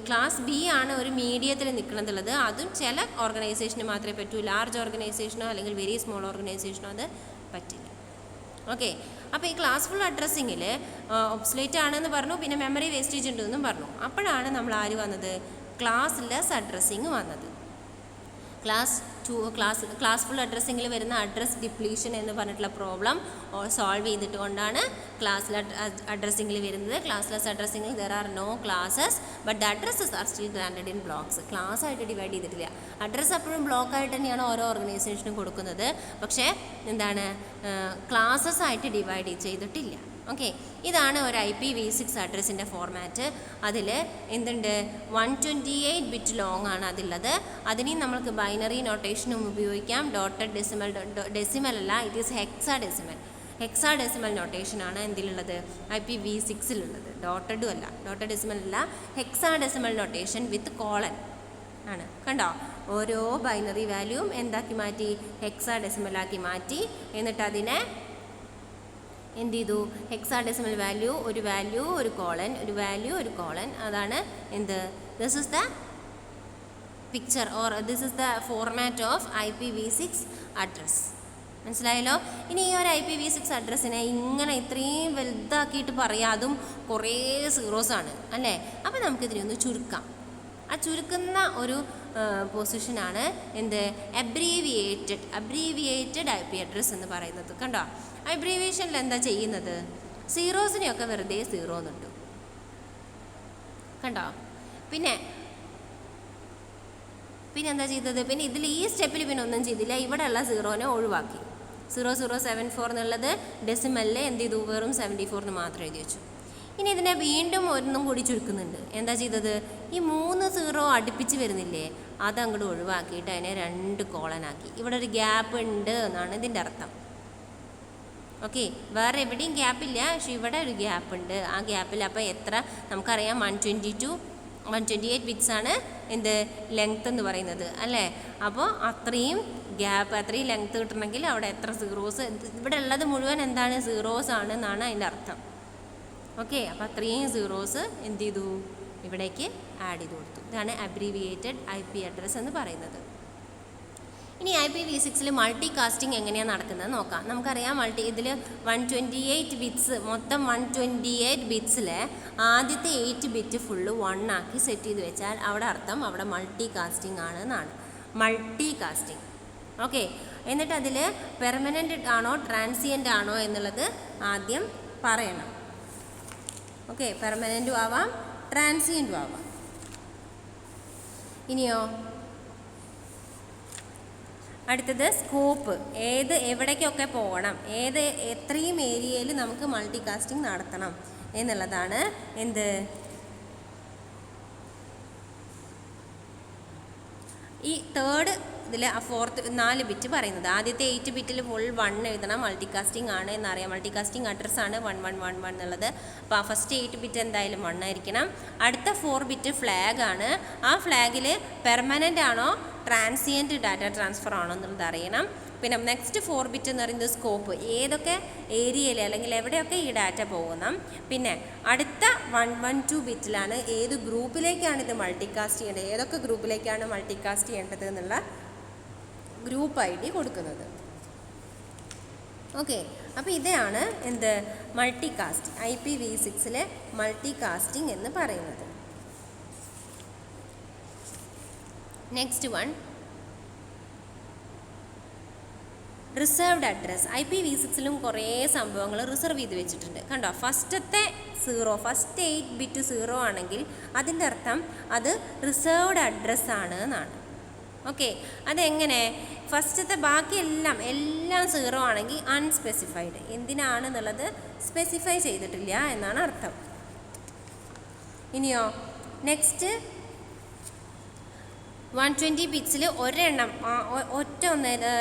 ക്ലാസ് ബി ആണ് ഒരു മീഡിയത്തിൽ നിൽക്കണമെന്നുള്ളത്. അതും ചില ഓർഗനൈസേഷന് മാത്രമേ പറ്റൂ. ലാർജ് ഓർഗനൈസേഷനോ അല്ലെങ്കിൽ വെരി സ്മോൾ ഓർഗനൈസേഷനോ അത് പറ്റില്ല. ഓക്കെ, അപ്പോൾ ഈ ക്ലാസ് ഫുൾ അഡ്രസ്സിങ്ങിൽ ഒബ്സൊലേറ്റ് ആണെന്ന് പറഞ്ഞു, പിന്നെ മെമ്മറി വേസ്റ്റേജ് ഉണ്ടെന്നും പറഞ്ഞു. അപ്പോഴാണ് നമ്മൾ ആര് വന്നത്? ക്ലാസ് ലെസ് അഡ്രസ്സിങ് വന്നത്. ക്ലാസ് ഫുൾ അഡ്രസ്സിങ്ങിൽ വരുന്ന അഡ്രസ് ഡിപ്ലീഷൻ എന്ന് പറഞ്ഞിട്ടുള്ള പ്രോബ്ലം സോൾവ് ചെയ്തിട്ട് കൊണ്ടാണ് ക്ലാസ് അഡ്രസ്സിങ്ങിൽ വരുന്നത്. ക്ലാസ്ലെസ് അഡ്രസ്സിങ്ങിൽ there are no classes but the addresses are still granted in blocks. Class ആയിട്ട് ഡിവൈഡ് ചെയ്തിട്ടില്ല. അഡ്രസ്സ് അപ്പോഴും ബ്ലോക്കായിട്ട് തന്നെയാണ് ഓരോ ഓർഗനൈസേഷനും കൊടുക്കുന്നത്, പക്ഷേ എന്താണ് ക്ലാസസ് ആയിട്ട് ഡിവൈഡ് ചെയ്തിട്ടില്ല. ഓക്കെ, ഇതാണ് ഒരു IPv6 അഡ്രസ്സിൻ്റെ ഫോർമാറ്റ്. അതിൽ എന്തുണ്ട്? 128 ബിറ്റ് ലോങ് ആണ് അതിലുള്ളത്. അതിനെയും നമ്മൾക്ക് ബൈനറി നൊട്ടേഷനും ഉപയോഗിക്കാം. ഡോട്ടഡ് ഡെസിമൽ അല്ല, ഇറ്റ് ഈസ് ഹെക്സാഡെസിമൽ നൊട്ടേഷനാണ് എന്തിലുള്ളത്? IPv6ലുള്ളത്. ഡോട്ടഡും അല്ല, ഡോട്ടഡ് ഡെസിമൽ അല്ല, ഹെക്സാഡെസിമൽ നൊട്ടേഷൻ വിത്ത് കോളൻ ആണ്. കണ്ടോ? ഓരോ ബൈനറി വാല്യൂവും എന്താക്കി മാറ്റി? ഹെക്സാഡെസിമലാക്കി മാറ്റി. എന്നിട്ട് അതിനെ എന്ത് ചെയ്തു? ഹെക്സാഡെസിമൽ വാല്യൂ, ഒരു കോളൻ, ഒരു വാല്യൂ, ഒരു കോളൻ. അതാണ് എന്ത്? This is the picture or this is the format of IPv6 address. മനസ്സിലായല്ലോ? ഇനി ഈ ഒരു IPv6 അഡ്രസ്സിനെ ഇങ്ങനെ ഇത്രയും വലുതാക്കിയിട്ട് പറയാം, അതും കുറേ സീറോസാണ് അല്ലേ? അപ്പോൾ നമുക്കിതിനെ ഒന്ന് ചുരുക്കാം. ആ ചുരുക്കുന്ന ഒരു പൊസിഷനാണ് എന്ത്? അബ്രീവിയേറ്റഡ് IP അഡ്രസ്സ് എന്ന് പറയുന്നത്. കണ്ടോ? അബ്രീവിയേഷനിൽ എന്താ ചെയ്യുന്നത്? സീറോസിനെയൊക്കെ വെറുതെ സീറോ എന്നിട്ടു. കണ്ടോ? പിന്നെ എന്താ ചെയ്തത്? പിന്നെ ഇതിൽ ഈ സ്റ്റെപ്പിൽ പിന്നെ ഒന്നും ചെയ്തില്ല. ഇവിടെയുള്ള സീറോനെ ഒഴിവാക്കി. 0074 എന്നുള്ളത് ഡെസിമലിൽ എന്ത് ചെയ്തു? വെറും 74 എന്ന് മാത്രം എഴുതി വെച്ചു. ഇനി ഇതിനെ വീണ്ടും ഒന്നും കൂടി ചുരുക്കുന്നുണ്ട്. എന്താ ചെയ്തത്? ഈ 3 സീറോ അടുപ്പിച്ച് വരുന്നില്ലേ, അതങ്ങോട്ട് ഒഴിവാക്കിയിട്ട് അതിനെ 2 കോളനാക്കി. ഇവിടെ ഒരു ഗ്യാപ്പ് ഉണ്ട് എന്നാണ് ഇതിൻ്റെ അർത്ഥം. ഓക്കെ, വേറെ എവിടെയും ഗ്യാപ്പില്ല, പക്ഷെ ഇവിടെ ഒരു ഗ്യാപ്പ് ഉണ്ട്. ആ ഗ്യാപ്പിൽ അപ്പോൾ എത്ര നമുക്കറിയാം? 128 ബിറ്റ്സ് ആണ് എന്ത് ലെങ്ത് എന്ന് പറയുന്നത് അല്ലേ? അപ്പോൾ അത്രയും ഗ്യാപ്പ്, അത്രയും ലെങ്ത് കിട്ടണമെങ്കിൽ അവിടെ എത്ര സീറോസ്? ഇവിടെ ഉള്ളത് മുഴുവൻ എന്താണ്? സീറോസ് ആണ് എന്നാണ് അതിൻ്റെ അർത്ഥം. ഓക്കെ, അപ്പോൾ അത്രയും സീറോസ് എന്ത് ചെയ്തു? ഇവിടേക്ക് ആഡ് ചെയ്ത് കൊടുത്തു. ഇതാണ് അബ്രീവിയേറ്റഡ് IP അഡ്രസ്സ് എന്ന് പറയുന്നത്. ഇനി IPv6ൽ മൾട്ടി കാസ്റ്റിംഗ് എങ്ങനെയാണ് നടക്കുന്നത് നോക്കാം. നമുക്കറിയാം ഇതിൽ 128 ബിറ്റ്സ്, മൊത്തം 128 ബിറ്റ്സിൽ ആദ്യത്തെ 8 ബിറ്റ് ഫുള്ള് 1 ആക്കി സെറ്റ് ചെയ്ത് വെച്ചാൽ അവിടെ അർത്ഥം അവിടെ മൾട്ടി കാസ്റ്റിംഗ് ആണ് എന്നാണ്. Multi casting. ഓക്കെ, എന്നിട്ട് അതിൽ പെർമനൻ്റ് ആണോ ട്രാൻസിയൻ്റ് ആണോ എന്നുള്ളത് ആദ്യം പറയണം. ഓക്കെ, പെർമനൻറ്റും ആവാം ട്രാൻസിയൻറ്റും ആവാം. ഇനിയോ അടുത്തത് സ്കോപ്പ്. എവിടേക്കൊക്കെ പോകണം, എത്രയും ഏരിയയിൽ നമുക്ക് മൾട്ടി കാസ്റ്റിംഗ് നടത്തണം എന്നുള്ളതാണ് എന്ത്? ഈ തേർഡ് ഇതിൽ 4 ബിറ്റ് പറയുന്നത്. ആദ്യത്തെ 8 ബിറ്റിൽ ഫുൾ 1 എഴുതണം, മൾട്ടികാസ്റ്റിംഗ് ആണ് എന്നറിയാം. മൾട്ടികാസ്റ്റിംഗ് അഡ്രസ്സാണ് 1111 എന്നുള്ളത്. അപ്പോൾ ആ ഫസ്റ്റ് 8 ബിറ്റ് എന്തായാലും 1 ആയിരിക്കണം. അടുത്ത 4 ബിറ്റ് ഫ്ലാഗ് ആണ്. ആ ഫ്ലാഗിൽ പെർമനൻ്റ് ആണോ ട്രാൻസിയൻറ്റ് ഡാറ്റ ട്രാൻസ്ഫർ ആണോ എന്നുള്ളത് അറിയണം. പിന്നെ നെക്സ്റ്റ് 4 ബിറ്റ് എന്ന് പറയുന്നത് സ്കോപ്പ്, ഏതൊക്കെ ഏരിയയിൽ അല്ലെങ്കിൽ എവിടെയൊക്കെ ഈ ഡാറ്റ പോകുന്നു. പിന്നെ അടുത്ത 112 ബിറ്റിലാണ് ഏത് ഗ്രൂപ്പിലേക്കാണ് ഇത് മൾട്ടികാസ്റ്റ് ചെയ്യേണ്ടത്, ഏതൊക്കെ ഗ്രൂപ്പിലേക്കാണ് മൾട്ടികാസ്റ്റ് ചെയ്യേണ്ടത് എന്നുള്ള ഗ്രൂപ്പ് ID കൊടുക്കുന്നത്. ഓക്കെ, അപ്പോൾ ഇതാണ് എന്ത് മൾട്ടികാസ്റ്റ്, IPv6ലെ മൾട്ടികാസ്റ്റിംഗ് എന്ന് പറയുന്നത്. Next one reserved address. IPv6ലും കുറേ സംഭവങ്ങൾ റിസർവ് ചെയ്ത് വെച്ചിട്ടുണ്ട്. കണ്ടോ, ഫസ്റ്റ് 8 ബിറ്റ് 0 ആണെങ്കിൽ അതിൻ്റെ അർത്ഥം അത് റിസർവ്ഡ് അഡ്രസ്സാണ് എന്നാണ്. ഓക്കെ, അതെങ്ങനെ? ഫസ്റ്റത്തെ ബാക്കി എല്ലാം 0 ആണെങ്കിൽ അൺസ്പെസിഫൈഡ്, എന്തിനാണെന്നുള്ളത് സ്പെസിഫൈ ചെയ്തിട്ടില്ല എന്നാണ് അർത്ഥം. ഇനിയോ നെക്സ്റ്റ് 120 ബിറ്റ്സിൽ ഒരെണ്ണം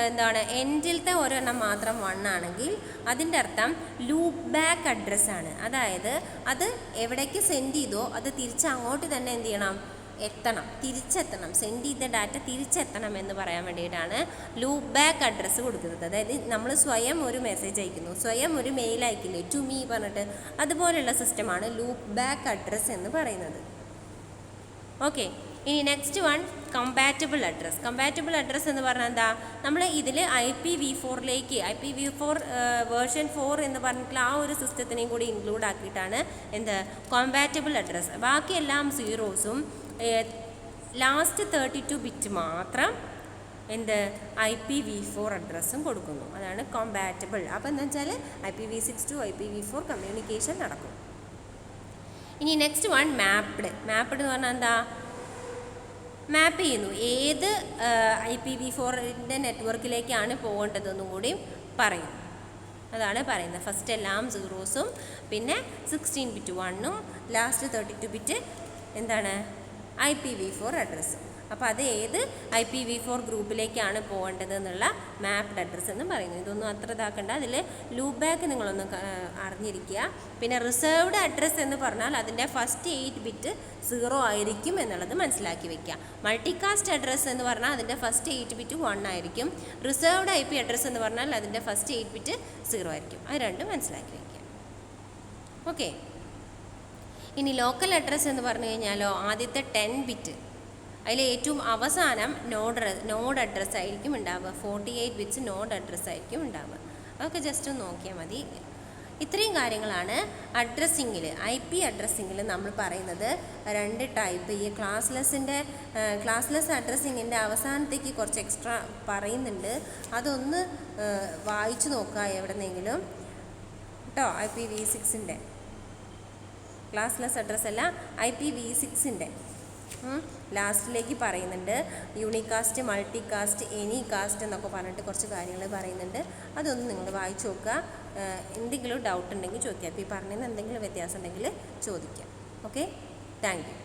എന്താണ് എൻഡിലത്തെ ഒരെണ്ണം മാത്രം 1 ആണെങ്കിൽ അതിൻ്റെ അർത്ഥം ലൂപ്പ് ബാക്ക് അഡ്രസ്സാണ്. അതായത് അത് എവിടേക്ക് സെൻഡ് ചെയ്തോ അത് തിരിച്ച് അങ്ങോട്ട് തന്നെ എന്ത് ചെയ്യണം, എത്തണം, തിരിച്ചെത്തണം, സെൻഡ് ചെയ്ത ഡാറ്റ തിരിച്ചെത്തണം എന്ന് പറയാൻ വേണ്ടിയിട്ടാണ് ലൂപ്പ് ബാക്ക് അഡ്രസ്സ് കൊടുക്കുന്നത്. അതായത് നമ്മൾ സ്വയം ഒരു മെസ്സേജ് അയക്കുന്നു, സ്വയം ഒരു മെയിൽ അയക്കില്ലേ ടു മീ പറഞ്ഞിട്ട്, അതുപോലെയുള്ള സിസ്റ്റമാണ് ലൂപ്പ് ബാക്ക് അഡ്രസ്സ് എന്ന് പറയുന്നത്. ഓക്കെ, ഇനി next one compatible address. Compatible address എന്ന് പറഞ്ഞാൽ എന്താ, നമ്മൾ ഇതിൽ IPv4ലേക്ക് IPv4 വേർഷൻ 4 എന്ന് പറഞ്ഞിട്ടുള്ള ആ ഒരു സിസ്റ്റത്തിനെയും കൂടി ഇൻക്ലൂഡ് ആക്കിയിട്ടാണ് എന്ത് കോമ്പാറ്റബിൾ അഡ്രസ്സ്. ബാക്കിയെല്ലാം സീറോസും ലാസ്റ്റ് 32 ബിറ്റ് മാത്രം എന്ത് IPv4 അഡ്രസ്സും കൊടുക്കുന്നു. അതാണ് കോമ്പാറ്റബിൾ. അപ്പോൾ എന്താ വെച്ചാൽ IPv6 to IPv4 കമ്മ്യൂണിക്കേഷൻ നടക്കും. ഇനി നെക്സ്റ്റ് വൺ മാപ്ഡ്. മാപ്ഡ് എന്ന് പറഞ്ഞാൽ എന്താ, മാപ്പ് ചെയ്യുന്നു, ഏത് IPv4ൻ്റെ നെറ്റ്വർക്കിലേക്കാണ് പോകേണ്ടതെന്നും കൂടി പറയും. അതാണ് പറയുന്നത്. ഫസ്റ്റ് എല്ലാം സീറോസും പിന്നെ 16 ബിറ്റ് 1ഉം ലാസ്റ്റ് 32 ബിറ്റ് എന്താണ് IPv4 അഡ്രസ്സും. അപ്പോൾ അത് ഏത് IPv4 ഗ്രൂപ്പിലേക്കാണ് പോകേണ്ടത് എന്നുള്ള മാപ്ഡ് അഡ്രസ്സ് എന്ന് പറയുന്നു. ഇതൊന്നും അത്ര ഇതാക്കണ്ട, അതിൽ ലൂപ്പ് ബാക്ക് നിങ്ങളൊന്ന് അറിഞ്ഞിരിക്കുക. പിന്നെ റിസർവ്ഡ് അഡ്രസ്സ് എന്ന് പറഞ്ഞാൽ അതിൻ്റെ ഫസ്റ്റ് 8 ബിറ്റ് 0 ആയിരിക്കും എന്നുള്ളത് മനസ്സിലാക്കി വെക്കുക. മൾട്ടികാസ്റ്റ് അഡ്രസ്സ് എന്ന് പറഞ്ഞാൽ അതിൻ്റെ ഫസ്റ്റ് 8 ബിറ്റ് 1 ആയിരിക്കും. റിസർവ്ഡ് IP അഡ്രസ്സ് എന്ന് പറഞ്ഞാൽ അതിൻ്റെ ഫസ്റ്റ് 8 ബിറ്റ് 0 ആയിരിക്കും. അത് രണ്ടും മനസ്സിലാക്കി വയ്ക്കുക. ഓക്കെ, ഇനി ലോക്കൽ അഡ്രസ്സ് എന്ന് പറഞ്ഞു കഴിഞ്ഞാലോ ആദ്യത്തെ 10 ബിറ്റ്, അതിൽ ഏറ്റവും അവസാനം നോഡ് അഡ്രസ്സ് ആയിരിക്കും ഉണ്ടാവുക. 48 ബിറ്റ്സ് നോഡ് അഡ്രസ്സ് ആയിരിക്കും ഉണ്ടാവുക. അതൊക്കെ ജസ്റ്റ് ഒന്ന് നോക്കിയാൽ മതി. ഇത്രയും കാര്യങ്ങളാണ് അഡ്രസ്സിങ്ങിൽ, IP അഡ്രസ്സിങ്ങിൽ നമ്മൾ പറയുന്നത്. 2 ടൈപ്പ്. ഈ ക്ലാസ്ലെസ് അഡ്രസ്സിങ്ങിൻ്റെ അവസാനത്തേക്ക് കുറച്ച് എക്സ്ട്രാ പറയുന്നുണ്ട്, അതൊന്ന് വായിച്ചു നോക്കുക എവിടെന്നെങ്കിലും കേട്ടോ. IPv6ൻ്റെ ക്ലാസ്ലെസ് അഡ്രസ്സ് അല്ല, IPv6ൻ്റെ ലാസ്റ്റിലേക്ക് പറയുന്നുണ്ട്. യൂണികാസ്റ്റ്, മൾട്ടികാസ്റ്റ്, എനി കാസ്റ്റ് എന്നൊക്കെ പറഞ്ഞിട്ട് കുറച്ച് കാര്യങ്ങൾ പറയുന്നുണ്ട്. അതൊന്ന് നിങ്ങൾ വായിച്ചു നോക്കുക. എന്തെങ്കിലും ഡൗട്ട് ഉണ്ടെങ്കിൽ ചോദിക്കുക. അപ്പോൾ ഈ പറഞ്ഞതിന് എന്തെങ്കിലും വ്യത്യാസം ഉണ്ടെങ്കിൽ ചോദിക്കുക. Okay, thank you.